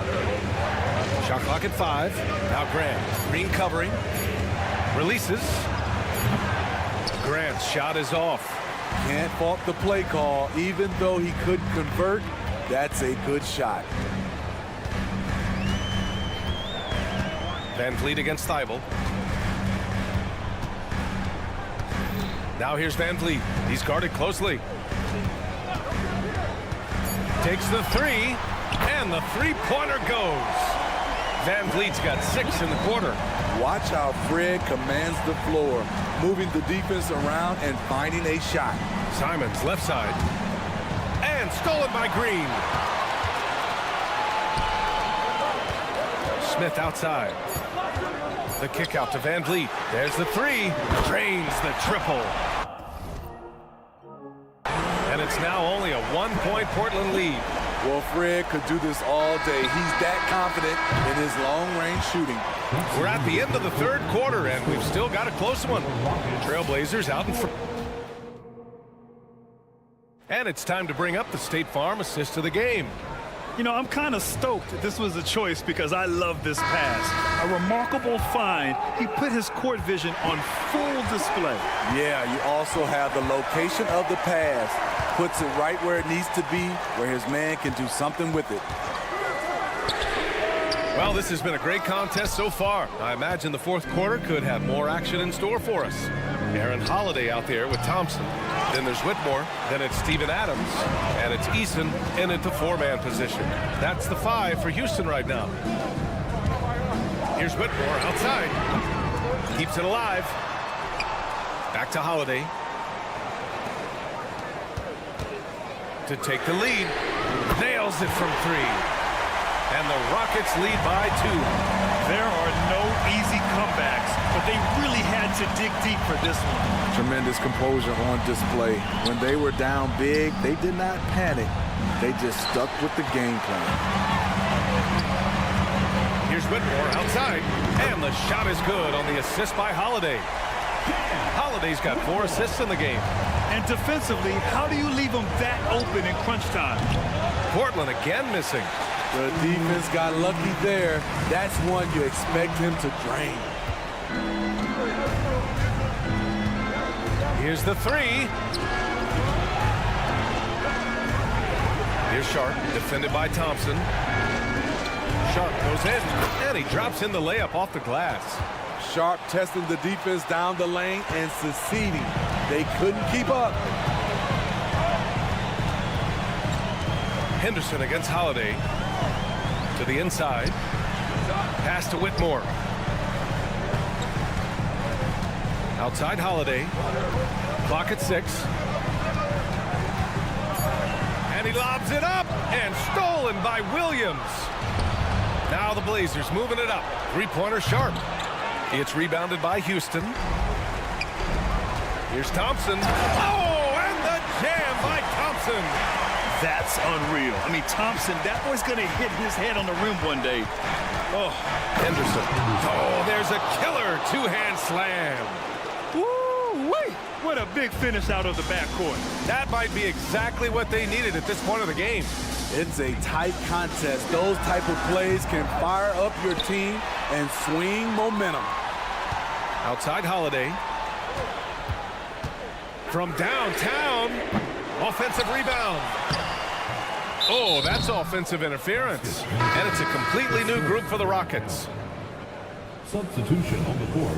Shot clock at 5. Now Grant. Green covering. Releases. Grant's shot is off. Can't fault the play call. Even though he couldn't convert, that's a good shot. Van Vliet against Thibault. Now here's Van Vliet. He's guarded closely. Takes the 3, and the three-pointer goes. Van Vliet's got 6 in the quarter. Watch how Fred commands the floor, moving the defense around and finding a shot. Simons left side. And stolen by Green. Smith outside. The kick out to Van Vliet. There's the 3. Drains the triple. And it's now only a 1-point Portland lead. Well, Fred could do this all day. He's that confident in his long-range shooting. We're at the end of the third quarter, and we've still got a close one. Trailblazers out in front. And it's time to bring up the State Farm assist of the game. You know, I'm kind of stoked this was a choice because I love this pass. A remarkable find. He put his court vision on full display. Yeah, you also have the location of the pass. Puts it right where it needs to be, where his man can do something with it. Well, this has been a great contest so far. I imagine the fourth quarter could have more action in store for us. Aaron Holiday out there with Thompson. Then there's Whitmore. Then it's Steven Adams. And it's Eason in at the 4-man position. That's the 5 for Houston right now. Here's Whitmore outside. Keeps it alive. Back to Holiday. To take the lead. Nails it from 3. And the Rockets lead by 2. There are no easy comebacks, but they really had to dig deep for this one. Tremendous composure on display. When they were down big, they did not panic. They just stuck with the game plan. Here's Whitmore outside, and the shot is good on the assist by Holiday. Holiday's got 4 assists in the game. And defensively, how do you leave them that open in crunch time? Portland again missing. The defense got lucky there. That's one you expect him to drain. Here's the 3. Here's Sharp, defended by Thompson. Sharp goes in, and he drops in the layup off the glass. Sharp testing the defense down the lane and succeeding. They couldn't keep up. Henderson against Holiday. To the inside. Pass to Whitmore. Outside Holiday. Clock at 6. And he lobs it up and stolen by Williams. Now the Blazers moving it up. Three-pointer Sharp. It's rebounded by Houston. Here's Thompson. Oh, and the jam by Thompson. That's unreal. I mean, Thompson, that boy's going to hit his head on the rim one day. Oh, Henderson. Oh, there's a killer two-hand slam. Woo-wee. What a big finish out of the backcourt. That might be exactly what they needed at this point of the game. It's a tight contest. Those type of plays can fire up your team and swing momentum. Outside Holiday. From downtown, offensive rebound. Oh, that's offensive interference. And it's a completely new group for the Rockets. Substitution on the court.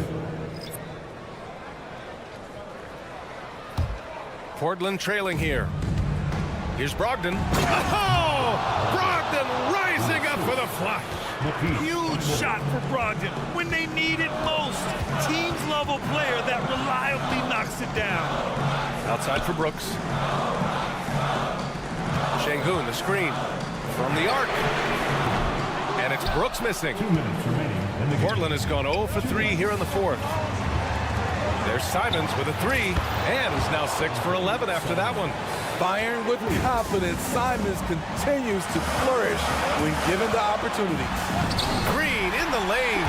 Portland trailing here. Here's Brogdon. Oh! Brogdon rising up for the flush. Huge shot for Brogdon when they need it most. Teams love a player that reliably knocks it down. Outside for Brooks. Şengün, the screen from the arc. And it's Brooks missing. 2 minutes remaining in the game. Portland has gone 0 for 3 here in the fourth. There's Simons with a 3 and is now 6 for 11 after that one. Firing with confidence, Simons continues to flourish when given the opportunity. Green in the lane.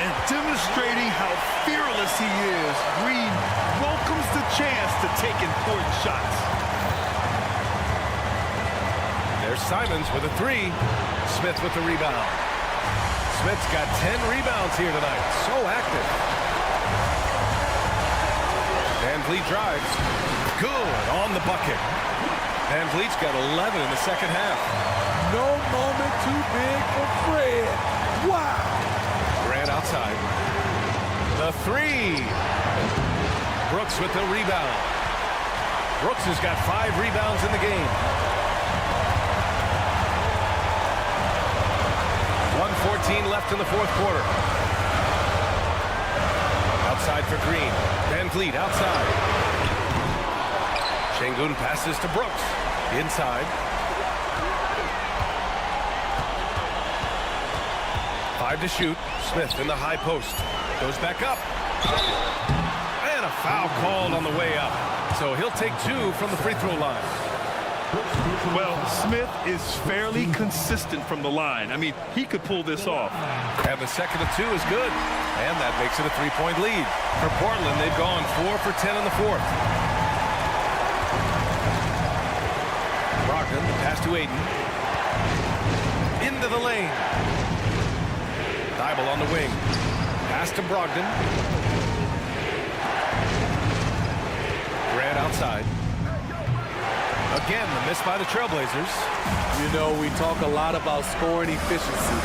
And demonstrating how fearless he is, Green welcomes the chance to take important shots. There's Simons with a 3. Smith with the rebound. Smith's got 10 rebounds here tonight. So active. Van Vliet drives. Good on the bucket. Van Vliet's got 11 in the second half. No moment too big for Fred. Wow. Grant outside. The 3. Brooks with the rebound. Brooks has got 5 rebounds in the game. 1:14 left in the fourth quarter. Outside for Green. Van Vliet outside. Şengün passes to Brooks. Inside. 5 to shoot. Smith in the high post. Goes back up. And a foul called on the way up. So he'll take 2 from the free throw line. Well, Smith is fairly consistent from the line. I mean, he could pull this off. And the second of 2 is good. And that makes it a 3-point lead. For Portland, they've gone 4 for 10 in the fourth. Brogdon, the pass to Aiden. Into the lane. Thibault on the wing. Pass to Brogdon. Grant outside. Again, the miss by the Trailblazers. You know, we talk a lot about scoring efficiency.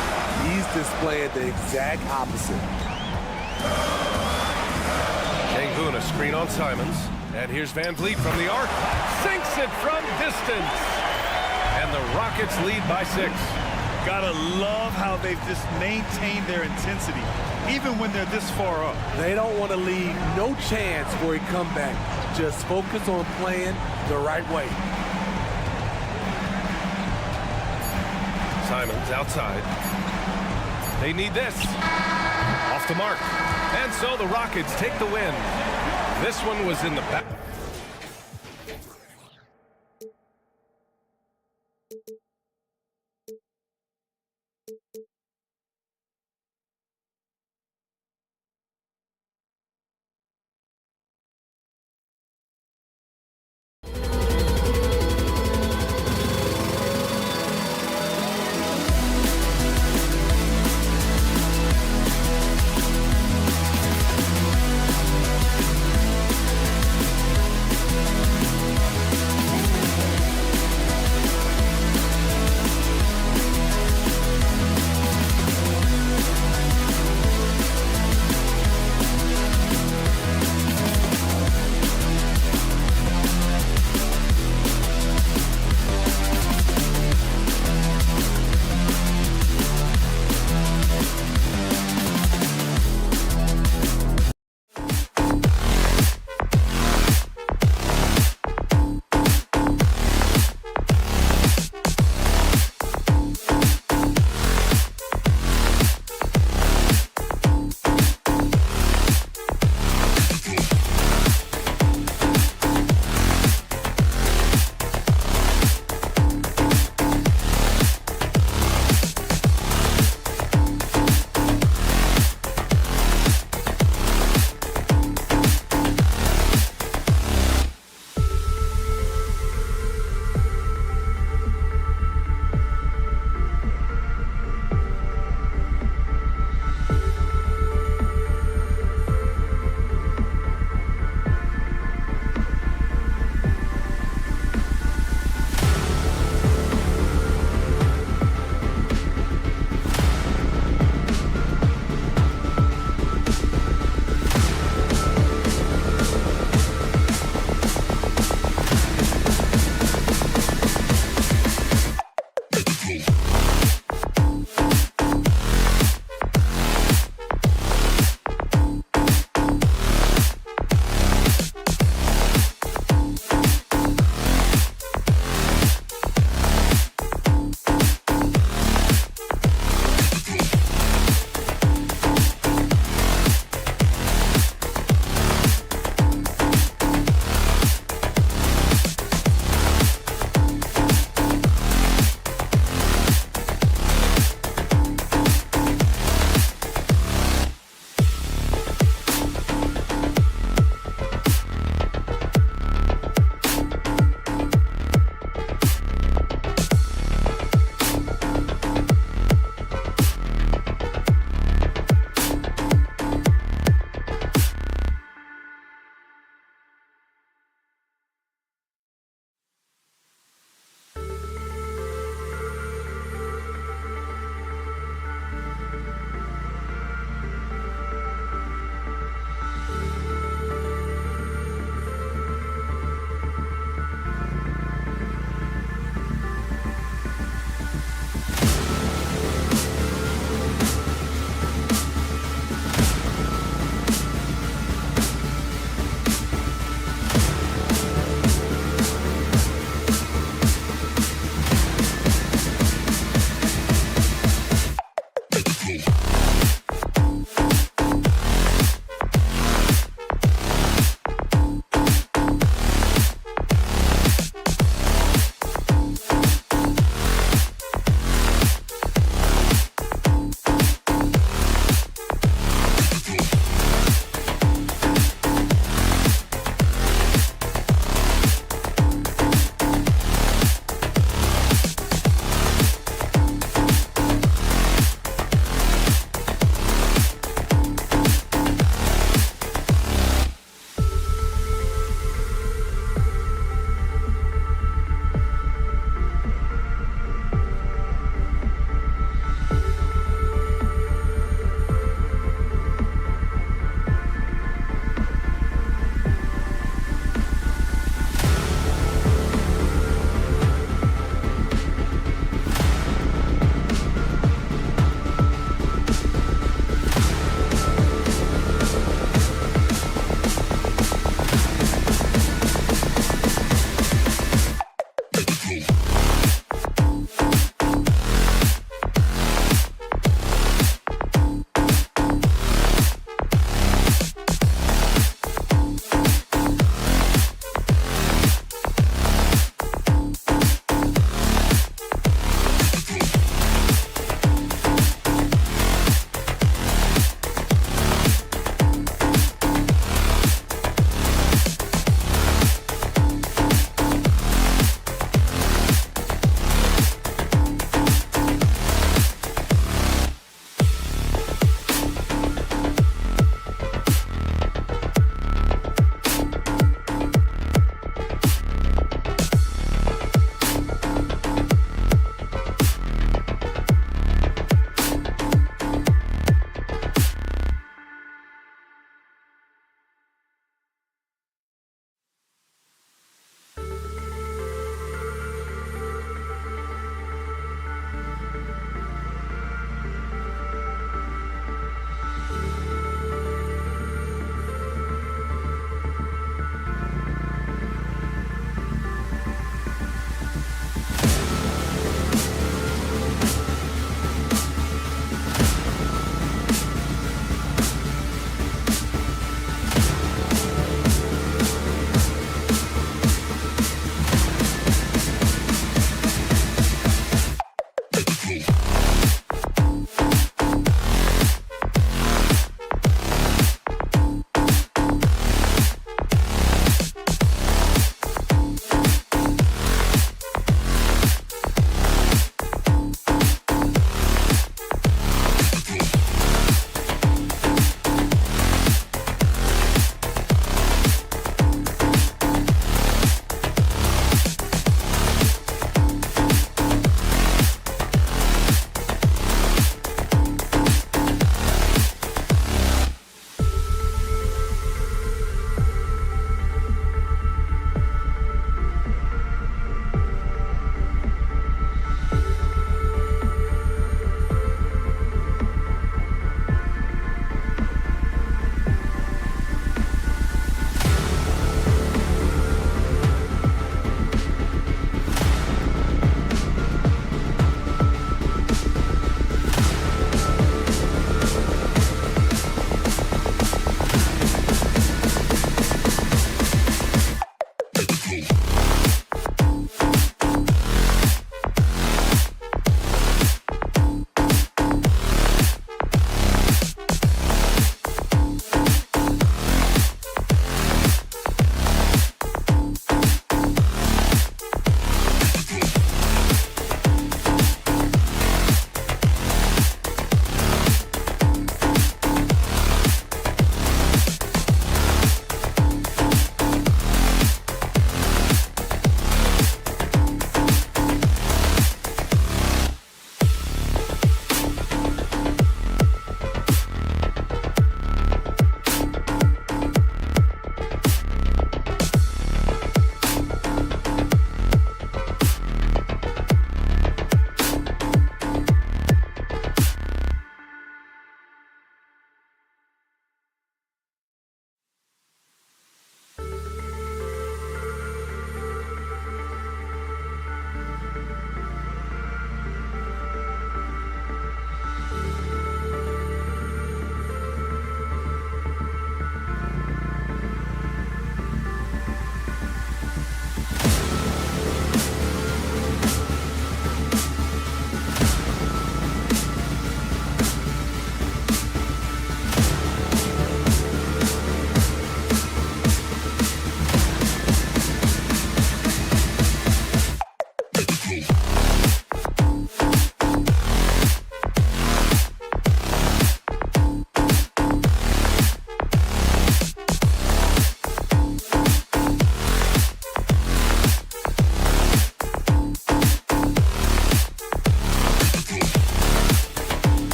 He's displaying the exact opposite. Şengün, a screen on Simons. And here's Van Vliet from the arc. Sinks it from distance. And the Rockets lead by 6. Gotta love how they've just maintained their intensity, even when they're this far up. They don't want to leave no chance for a comeback. Just focus on playing the right way. Simons outside. They need this. Off the mark. And so the Rockets take the win. This one was in the back.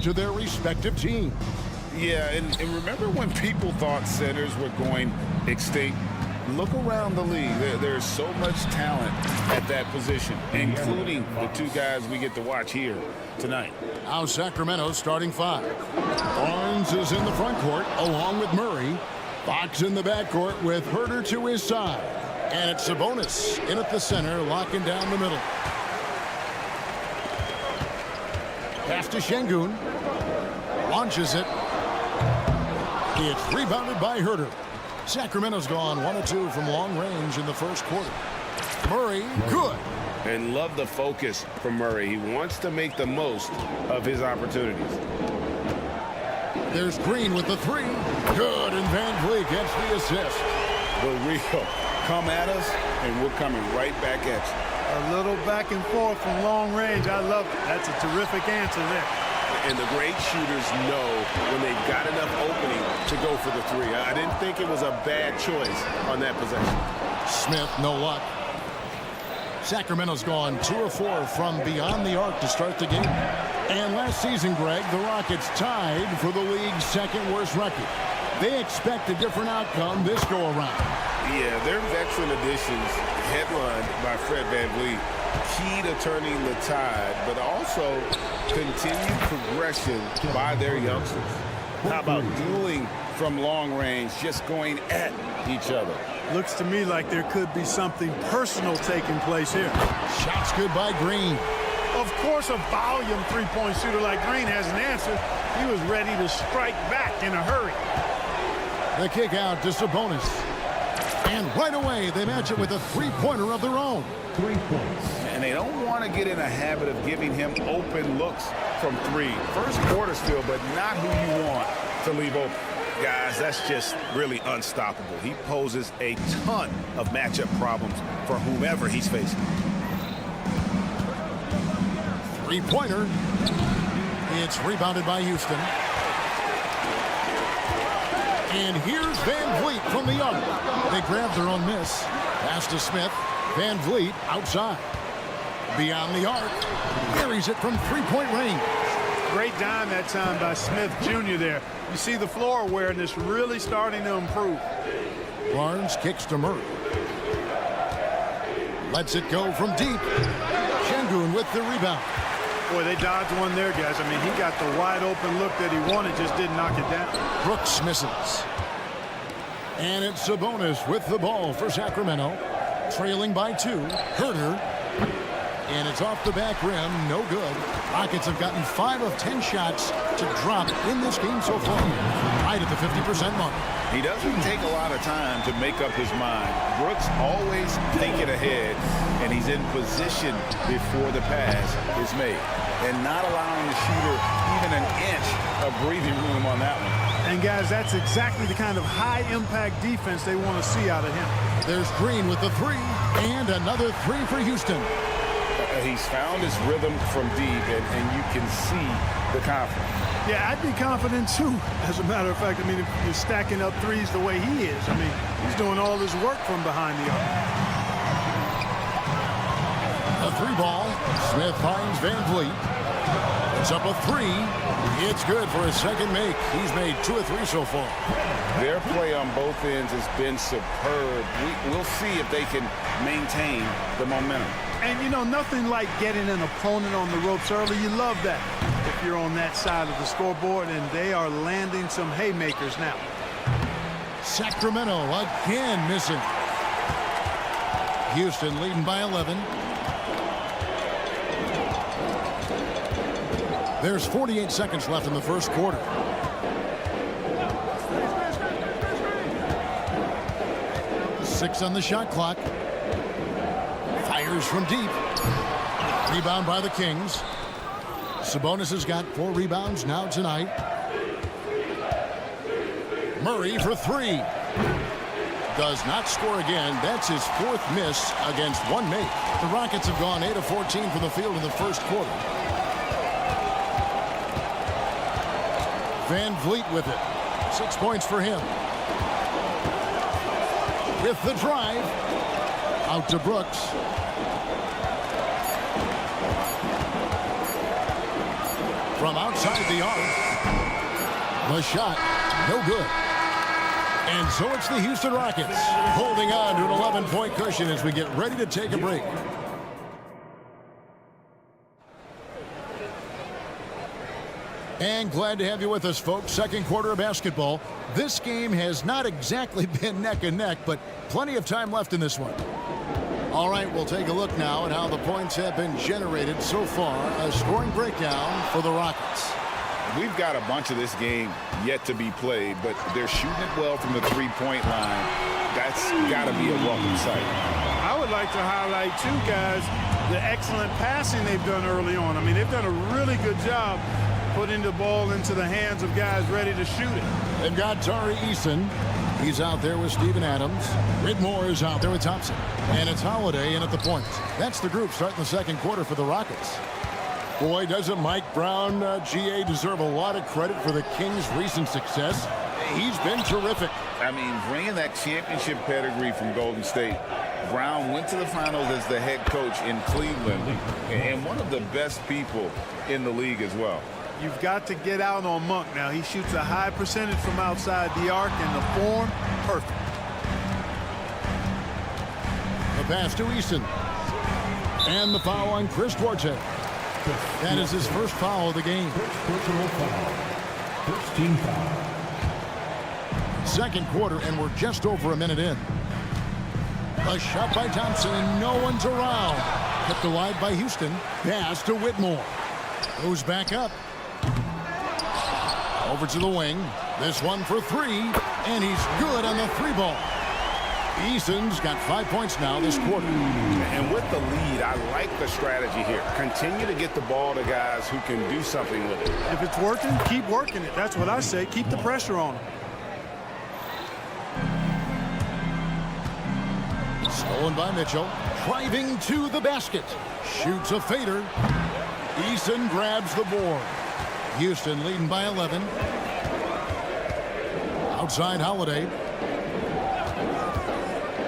to their respective teams. Yeah, and remember when people thought centers were going extinct? Look around the league. There's so much talent at that position, including the two guys we get to watch here tonight. Now Sacramento starting five. Barnes is in the front court along with Murray. Fox in the backcourt with Herter to his side. And it's Sabonis in at the center, locking down the middle. Pass to Şengün. Launches it. It's rebounded by Herter. Sacramento's gone 1 of 2 from long range in the first quarter. Murray, good. And love the focus from Murray. He wants to make the most of his opportunities. There's Green with the three. Good, and Van Vliet gets the assist. The real come at us, and we're coming right back at you. A little back and forth from long range. I love it. That's a terrific answer there. And the great shooters know when they've got enough opening to go for the three. I didn't think it was a bad choice on that possession. Smith, no luck. Sacramento's gone 2 of 4 from beyond the arc to start the game. And last season, Greg, the Rockets tied for the league's second worst record. They expect a different outcome this go-around. Yeah, their veteran additions, headlined by Fred VanVleet, key to turning the tide, but also continued progression by their youngsters. How about dueling from long range, just going at each other? Looks to me like there could be something personal taking place here. Shots good by Green. Of course, a volume three-point shooter like Green has an answer. He was ready to strike back in a hurry. The kick out to Sabonis. And right away, they match it with a three-pointer of their own. 3 points. And they don't want to get in a habit of giving him open looks from three. First quarter still, but not who you want to leave open. Guys, that's just really unstoppable. He poses a ton of matchup problems for whomever he's facing. Three-pointer. It's rebounded by Houston. And here's Van Vliet from the arc. They grab their own miss. Pass to Smith. Van Vliet outside. Beyond the arc. Carries it from three-point range. Great dime that time by Smith Jr. there. You see the floor awareness really starting to improve. Barnes kicks to Murray. Lets it go from deep. Şengün with the rebound. Boy, they dodged one there, guys. I mean, he got the wide open look that he wanted, just didn't knock it down. Brooks misses. And it's Sabonis with the ball for Sacramento. Trailing by 2. Herter. And it's off the back rim. No good. Rockets have gotten 5 of 10 shots to drop in this game so far. Right at the 50% mark. He doesn't take a lot of time to make up his mind. Brooks always thinking ahead, and he's in position before the pass is made. And not allowing the shooter even an inch of breathing room on that one. And, guys, that's exactly the kind of high-impact defense they want to see out of him. There's Green with the 3. And another 3 for Houston. He's found his rhythm from deep, and you can see the confidence. Yeah, I'd be confident, too. As a matter of fact, I mean, if you're stacking up threes the way he is, I mean, he's doing all his work from behind the arc. A 3-ball. Smith finds Van Vliet. It's up a 3. It's good for his second make. He's made 2 of 3 so far. Their play on both ends has been superb. We'll see if they can maintain the momentum. And, you know, nothing like getting an opponent on the ropes early. You love that if you're on that side of the scoreboard, and they are landing some haymakers now. Sacramento again missing. Houston leading by 11. There's 48 seconds left in the first quarter. Six on the shot clock. Fires from deep. Rebound by the Kings. Sabonis has got 4 rebounds now tonight. Murray for 3. Does not score again. That's his 4th miss against 1 make. The Rockets have gone 8 of 14 from the field in the first quarter. Van Vliet with it. 6 points for him. With the drive. Out to Brooks. from outside the arc. The shot, no good. And so it's the Houston Rockets holding on to an 11-point cushion as we get ready to take a break. And glad to have you with us, folks. Second quarter of basketball. This game has not exactly been neck and neck, but plenty of time left in this one. All right, we'll take a look now at how the points have been generated so far. A scoring breakdown for the Rockets. We've got a bunch of this game yet to be played, but they're shooting it well from the three-point line. That's got to be a welcome sight. I would like to highlight, too, guys, the excellent passing they've done early on. I mean, they've done a really good job putting the ball into the hands of guys ready to shoot it. They've got Tari Eason. He's out there with Steven Adams. Whitmore is out there with Thompson. And it's Holiday in at the point. That's the group starting the second quarter for the Rockets. Boy, doesn't Mike Brown, GA, deserve a lot of credit for the Kings' recent success. He's been terrific. I mean, bringing that championship pedigree from Golden State, Brown went to the finals as the head coach in Cleveland and one of the best people in the league as well. You've got to get out on Monk now. He shoots a high percentage from outside the arc, and the form, perfect. The pass to Eason. And the foul on Chris Duarte. That is his first foul of the game. Personal foul. First team foul. Second quarter, and we're just over a minute in. A shot by Thompson, and no one's around. Kept alive by Houston. Pass to Whitmore. Goes back up. Over to the wing. This one for three, and he's good on the three ball. Eason's got 5 points now this quarter. And with the lead, I like the strategy here. Continue to get the ball to guys who can do something with it. If it's working, keep working it. That's what I say. Keep the pressure on them. Stolen by Mitchell. Driving to the basket. Shoots a fader. Eason grabs the board. Houston leading by 11. Outside Holiday.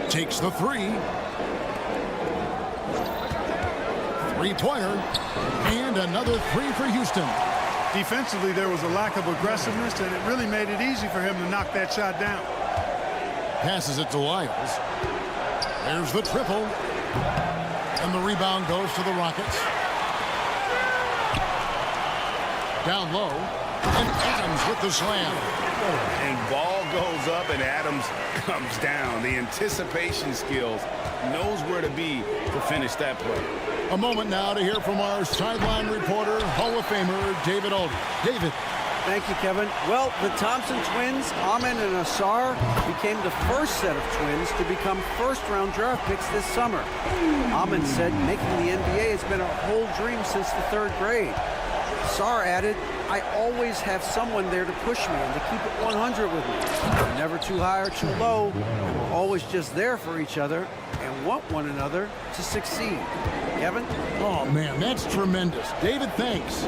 Takes the three. Three-pointer. And another three for Houston. Defensively, there was a lack of aggressiveness, and it really made it easy for him to knock that shot down. Passes it to Lyles. There's the triple. And the rebound goes to the Rockets. Down low. And Adams with the slam. And ball goes up and Adams comes down. The anticipation skills, knows where to be to finish that play. A moment now to hear from our sideline reporter, Hall of Famer David Alden. David. Thank you, Kevin. Well, the Thompson twins, Amin and Asar, became the first set of twins to become first-round draft picks this summer. Amin said making the NBA has been a whole dream since the third grade. Asar added, I always have someone there to push me and to keep it 100 with me. We're never too high or too low. We're always just there for each other and want one another to succeed. Kevin? Oh, man, that's tremendous. David, thanks.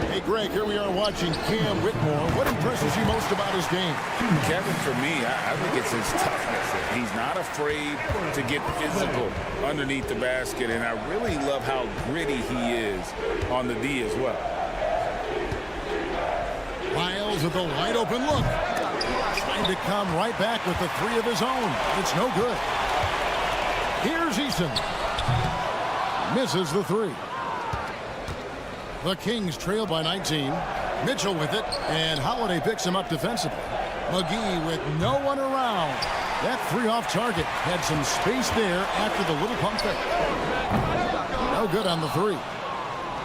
Hey, Greg, here we are watching Cam Whitmore. What impresses you most about his game? Kevin, for me, I think it's his toughness. He's not afraid to get physical underneath the basket, and I really love how gritty he is on the D as well. Lyles with a wide open look. Trying to come right back with the three of his own. It's no good. Here's Eason. Misses the three. The Kings trail by 19. Mitchell with it, and Holiday picks him up defensively. McGee with no one around. That three off target had some space there after the little pump fake. No good on the three.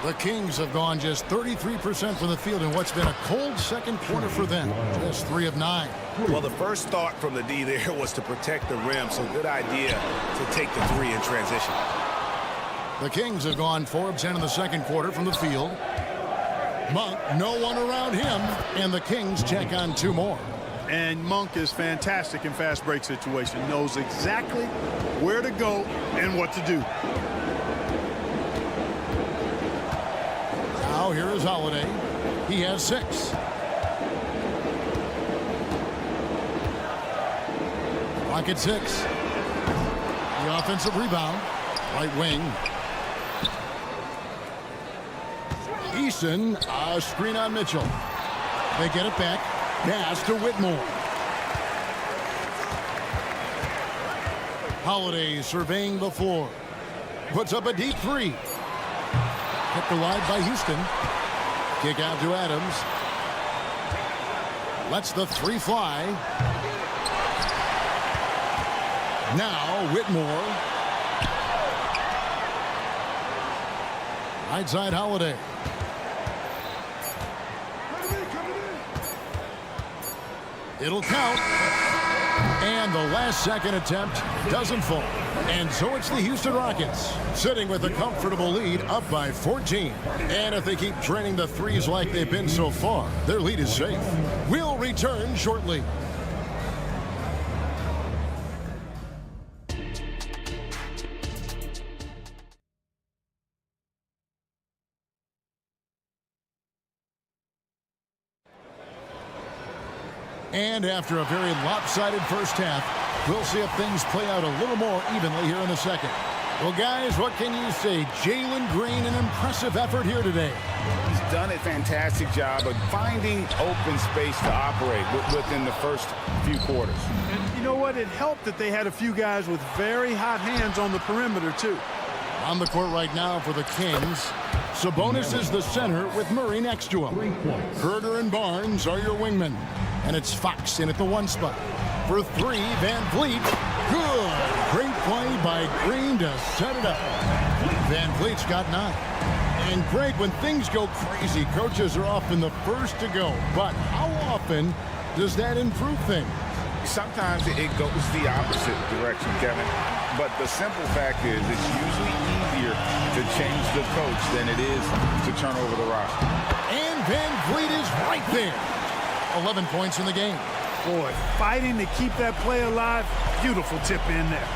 The Kings have gone just 33% from the field in what's been a cold second quarter for them. Just 3 of 9. Well, the first thought from the D there was to protect the rim, so good idea to take the three in transition. The Kings have gone 4 of 10 in the second quarter from the field. Monk, no one around him, and the Kings check on 2 more. And Monk is fantastic in fast break situation. Knows exactly where to go and what to do. Now here is Holiday. He has 6. Clock at 6. The offensive rebound. Right wing. Eason, a screen on Mitchell. They get it back. Pass to Whitmore. Holiday surveying the floor. Puts up a deep three. Kept alive by Houston. Kick out to Adams. Lets the three fly. Now Whitmore. Right side Holiday. It'll count. And the last second attempt doesn't fall. And so it's the Houston Rockets sitting with a comfortable lead up by 14. And if they keep draining the threes like they've been so far, their lead is safe. We'll return shortly. And after a very lopsided first half, we'll see if things play out a little more evenly here in the second. Well, guys, what can you say? Jalen Green, an impressive effort here today. He's done a fantastic job of finding open space to operate within the first few quarters. And you know what? It helped that they had a few guys with very hot hands on the perimeter, too. On the court right now for the Kings, Sabonis is the center with Murray next to him. Herder and Barnes are your wingmen. And it's Fox in at the one spot. For three, Van Vliet. Good. Great play by Green to set it up. Van Vliet's got 9. And Greg, when things go crazy, coaches are often the first to go. But how often does that improve things? Sometimes it goes the opposite direction, Kevin. But the simple fact is it's usually easier to change the coach than it is to turn over the roster. And Van Vliet is right there. 11 points in the game. Boy, fighting to keep that play alive. Beautiful tip in there.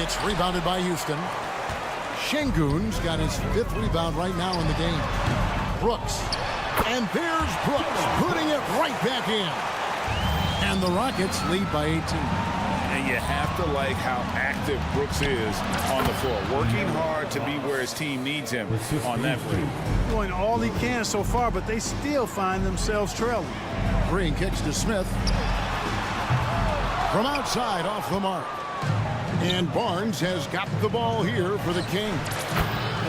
It's rebounded by Houston. Şengün's got his 5th rebound right now in the game. Brooks. And there's Brooks putting it right back in. And the Rockets lead by 18. And you have to like how active Brooks is on the floor. Working hard to be where his team needs him on that break. Doing all he can so far, but they still find themselves trailing. Green kicks to Smith. From outside off the mark. And Barnes has got the ball here for the Kings.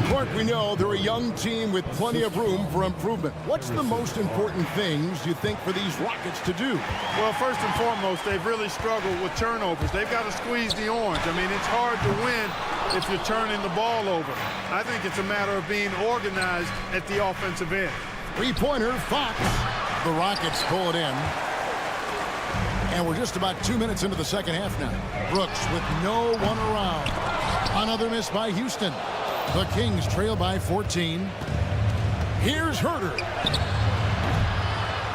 Clark, we know they're a young team with plenty of room for improvement. What's the most important things you think for these Rockets to do? Well, first and foremost, they've really struggled with turnovers. They've got to squeeze the orange. I mean, it's hard to win if you're turning the ball over. I think it's a matter of being organized at the offensive end. Three-pointer, Fox. The Rockets pull it in. And we're just about 2 minutes into the second half now. Brooks with no one around. Another miss by Houston. The Kings trail by 14. Here's Herder.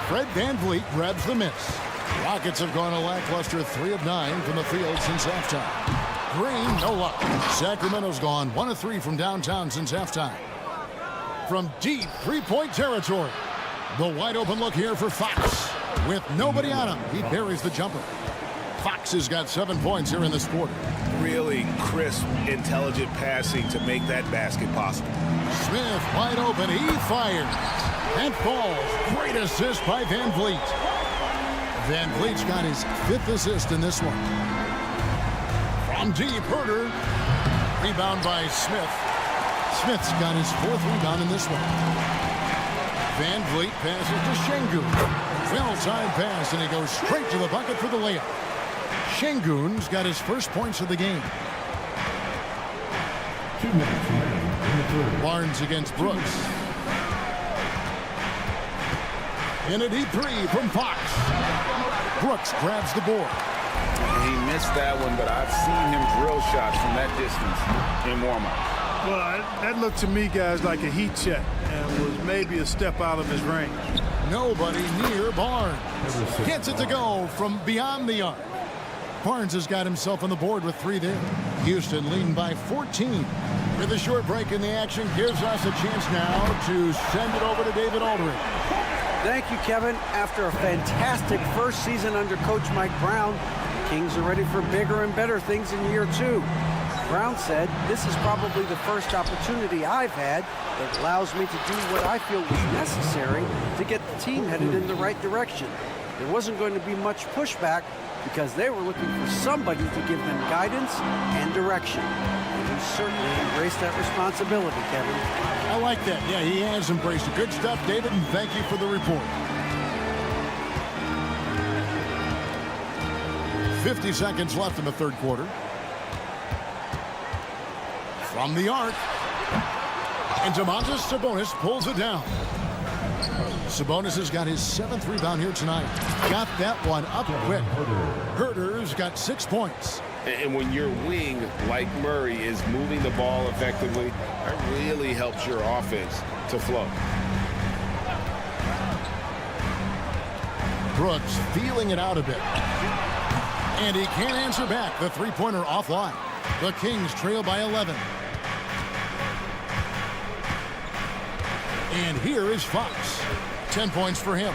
Fred VanVleet grabs the miss. Rockets have gone a lackluster 3 of 9 from the field since halftime. Green, no luck. Sacramento's gone 1 of 3 from downtown since halftime. From deep three-point territory. The wide open look here for Fox. With nobody on him, he buries the jumper. Fox has got 7 points here in this quarter. Really crisp, intelligent passing to make that basket possible. Smith wide open. He fires. And falls. Great assist by VanVleet. VanVleet's got his 5th assist in this one. From deep, Herder. Rebound by Smith. Smith's got his 4th rebound in this one. VanVleet passes to Şengün. Well-timed pass, and he goes straight to the bucket for the layup. Şengün's got his first points of the game. 2 minutes remaining in the third. Barnes against Brooks. In a deep three from Fox. Brooks grabs the board. He missed that one, but I've seen him drill shots from that distance in warm-up. Well, that looked to me, guys, like a heat check and was maybe a step out of his range. Nobody near Barnes. Gets it to go from beyond the arc. Barnes has got himself on the board with 3 there. Houston leading by 14. With a short break in the action gives us a chance now to send it over to David Aldridge. Thank you, Kevin. After a fantastic first season under Coach Mike Brown, the Kings are ready for bigger and better things in year 2. Brown said, "This is probably the first opportunity I've had that allows me to do what I feel was necessary to get the team headed in the right direction. There wasn't going to be much pushback because they were looking for somebody to give them guidance and direction." And he certainly embraced that responsibility, Kevin. I like that. Yeah, he has embraced it. Good stuff, David, and thank you for the report. 50 seconds left in the third quarter. From the arc. And Domantas Sabonis pulls it down. Sabonis has got his 7th rebound here tonight. Got that one up quick. Herder's got 6 points. And when your wing, like Murray, is moving the ball effectively, that really helps your offense to flow. Brooks feeling it out a bit. And he can't answer back. The three-pointer offline. The Kings trail by 11. And here is Fox. 10 points for him.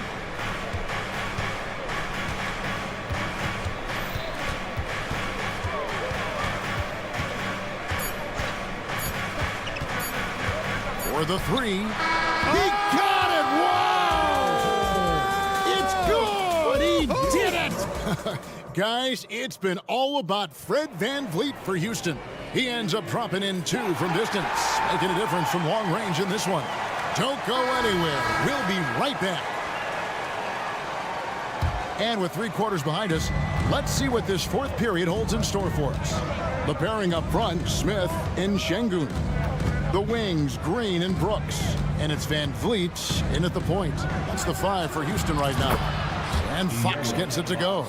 For the three. He got it! Whoa! It's good! He did it! Guys, it's been all about Fred VanVleet for Houston. He ends up dropping in 2 from distance, making a difference from long range in this one. Don't go anywhere. We'll be right back. And with 3 quarters behind us, let's see what this fourth period holds in store for us. The pairing up front, Smith and Şengün. The wings, Green and Brooks. And it's VanVleet in at the point. That's the 5 for Houston right now. And Fox gets it to go.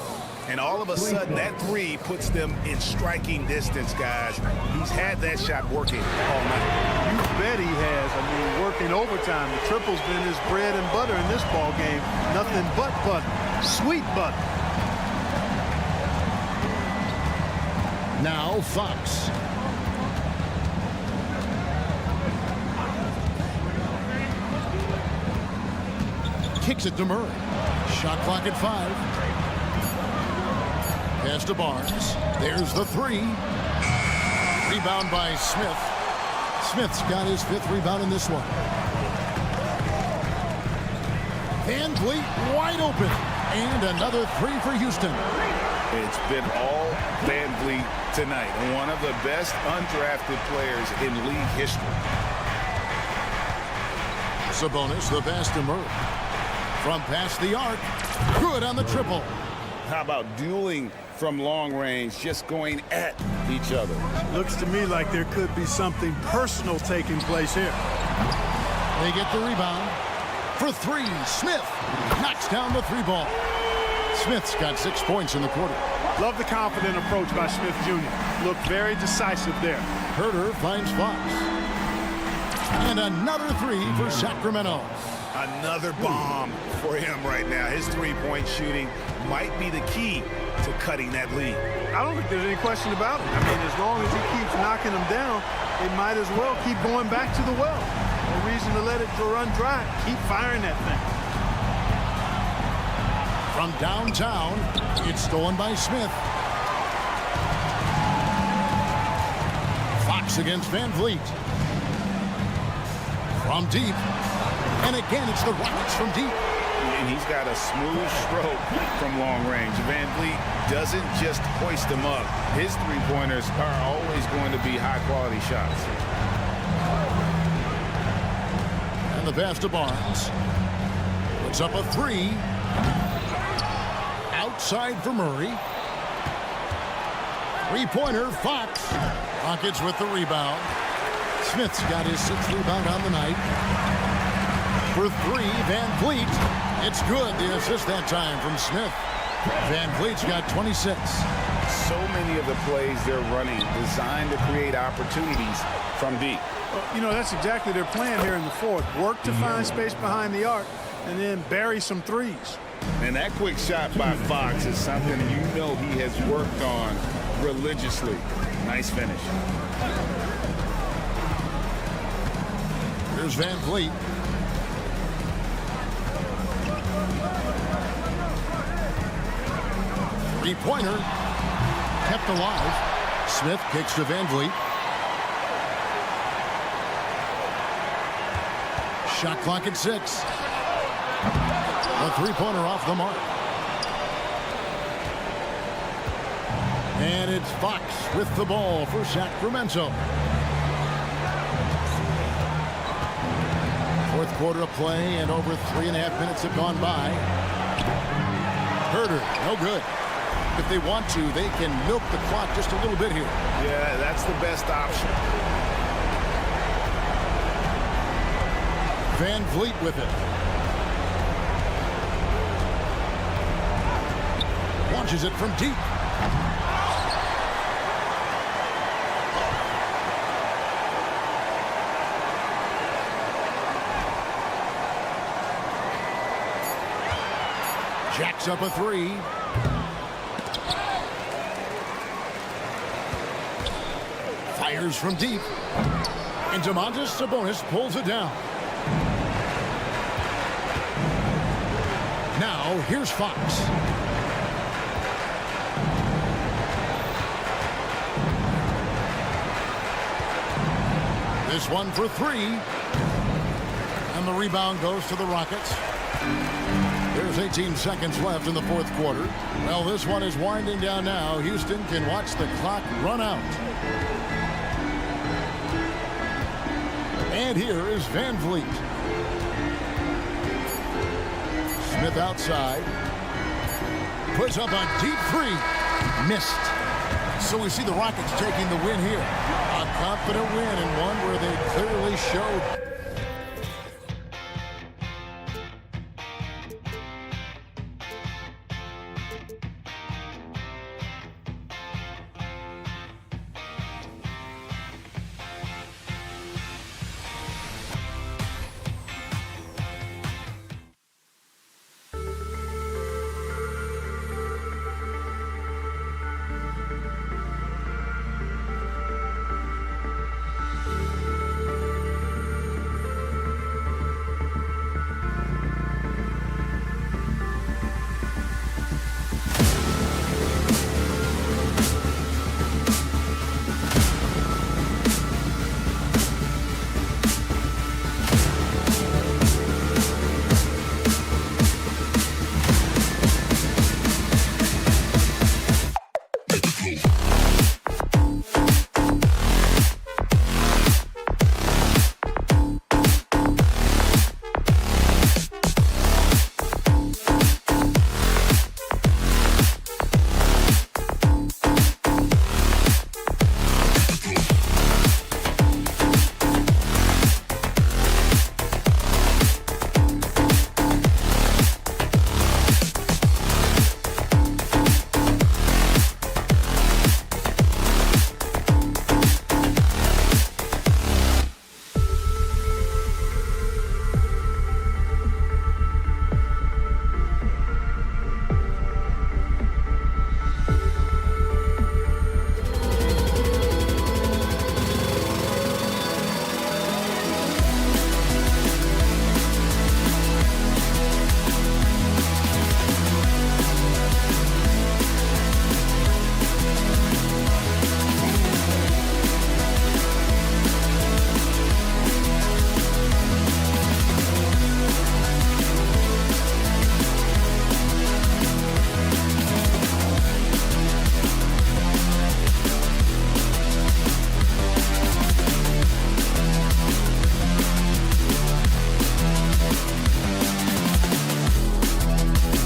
And all of a sudden, that 3 puts them in striking distance, guys. He's had that shot working all night. You bet he has. I mean, working overtime. The triple's been his bread and butter in this ball game. Nothing but butter. Sweet butter. Now Fox. Kicks it to Murray. Shot clock at 5. Pass to Barnes. There's the 3. Rebound by Smith. Smith's got his 5th rebound in this one. VanVleet wide open. And another 3 for Houston. It's been all VanVleet tonight. One of the best undrafted players in league history. Sabonis, the pass to Murray. From past the arc. Good on the triple. How about dueling from long range, just going at each other? Looks to me like there could be something personal taking place here. They get the rebound. For 3, Smith knocks down the 3 ball. Smith's got 6 points in the quarter. Love the confident approach by Smith Jr. Looked very decisive there. Herder finds Fox. And another 3 for Sacramento. Another bomb for him right now. His 3-point shooting might be the key to cutting that lead. I don't think there's any question about it. I mean, as long as he keeps knocking them down, they might as well keep going back to the well. No reason to let it run dry. Keep firing that thing. From downtown, it's stolen by Smith. Fox against VanVleet. From deep. And again, it's the Rockets from deep. And he's got a smooth stroke from long range. VanVleet doesn't just hoist them up. His 3-pointers are always going to be high-quality shots. And the pass to Barnes. Puts up a 3. Outside for Murray. 3-pointer, Fox. Rockets with the rebound. Smith's got his 6th rebound on the night. For 3, VanVleet. It's good. The assist that time from Smith. VanVleet's got 26. So many of the plays they're running designed to create opportunities from deep. Well, you know, that's exactly their plan here in the fourth. Work to find space behind the arc and then bury some 3s. And that quick shot by Fox is something you know he has worked on religiously. Nice finish. Here's VanVleet. Three-pointer kept alive. Smith kicks to Van Vliet. Shot clock at 6. A three-pointer off the mark. And it's Fox with the ball for Sacramento. Fourth quarter of play, and over 3.5 minutes have gone by. Herder, no good. If they want to, they can milk the clock just a little bit here. Yeah, that's the best option. Van Vliet with it. Launches it from deep. Jacks up a three. Fires from deep. And Domantas Sabonis pulls it down. Now, here's Fox. This one for 3. And the rebound goes to the Rockets. There's 18 seconds left in the fourth quarter. Well, this one is winding down now. Houston can watch the clock run out. And here is Van Vliet. Smith outside. Puts up a deep 3. Missed. So we see the Rockets taking the win here. A confident win, and one where they clearly showed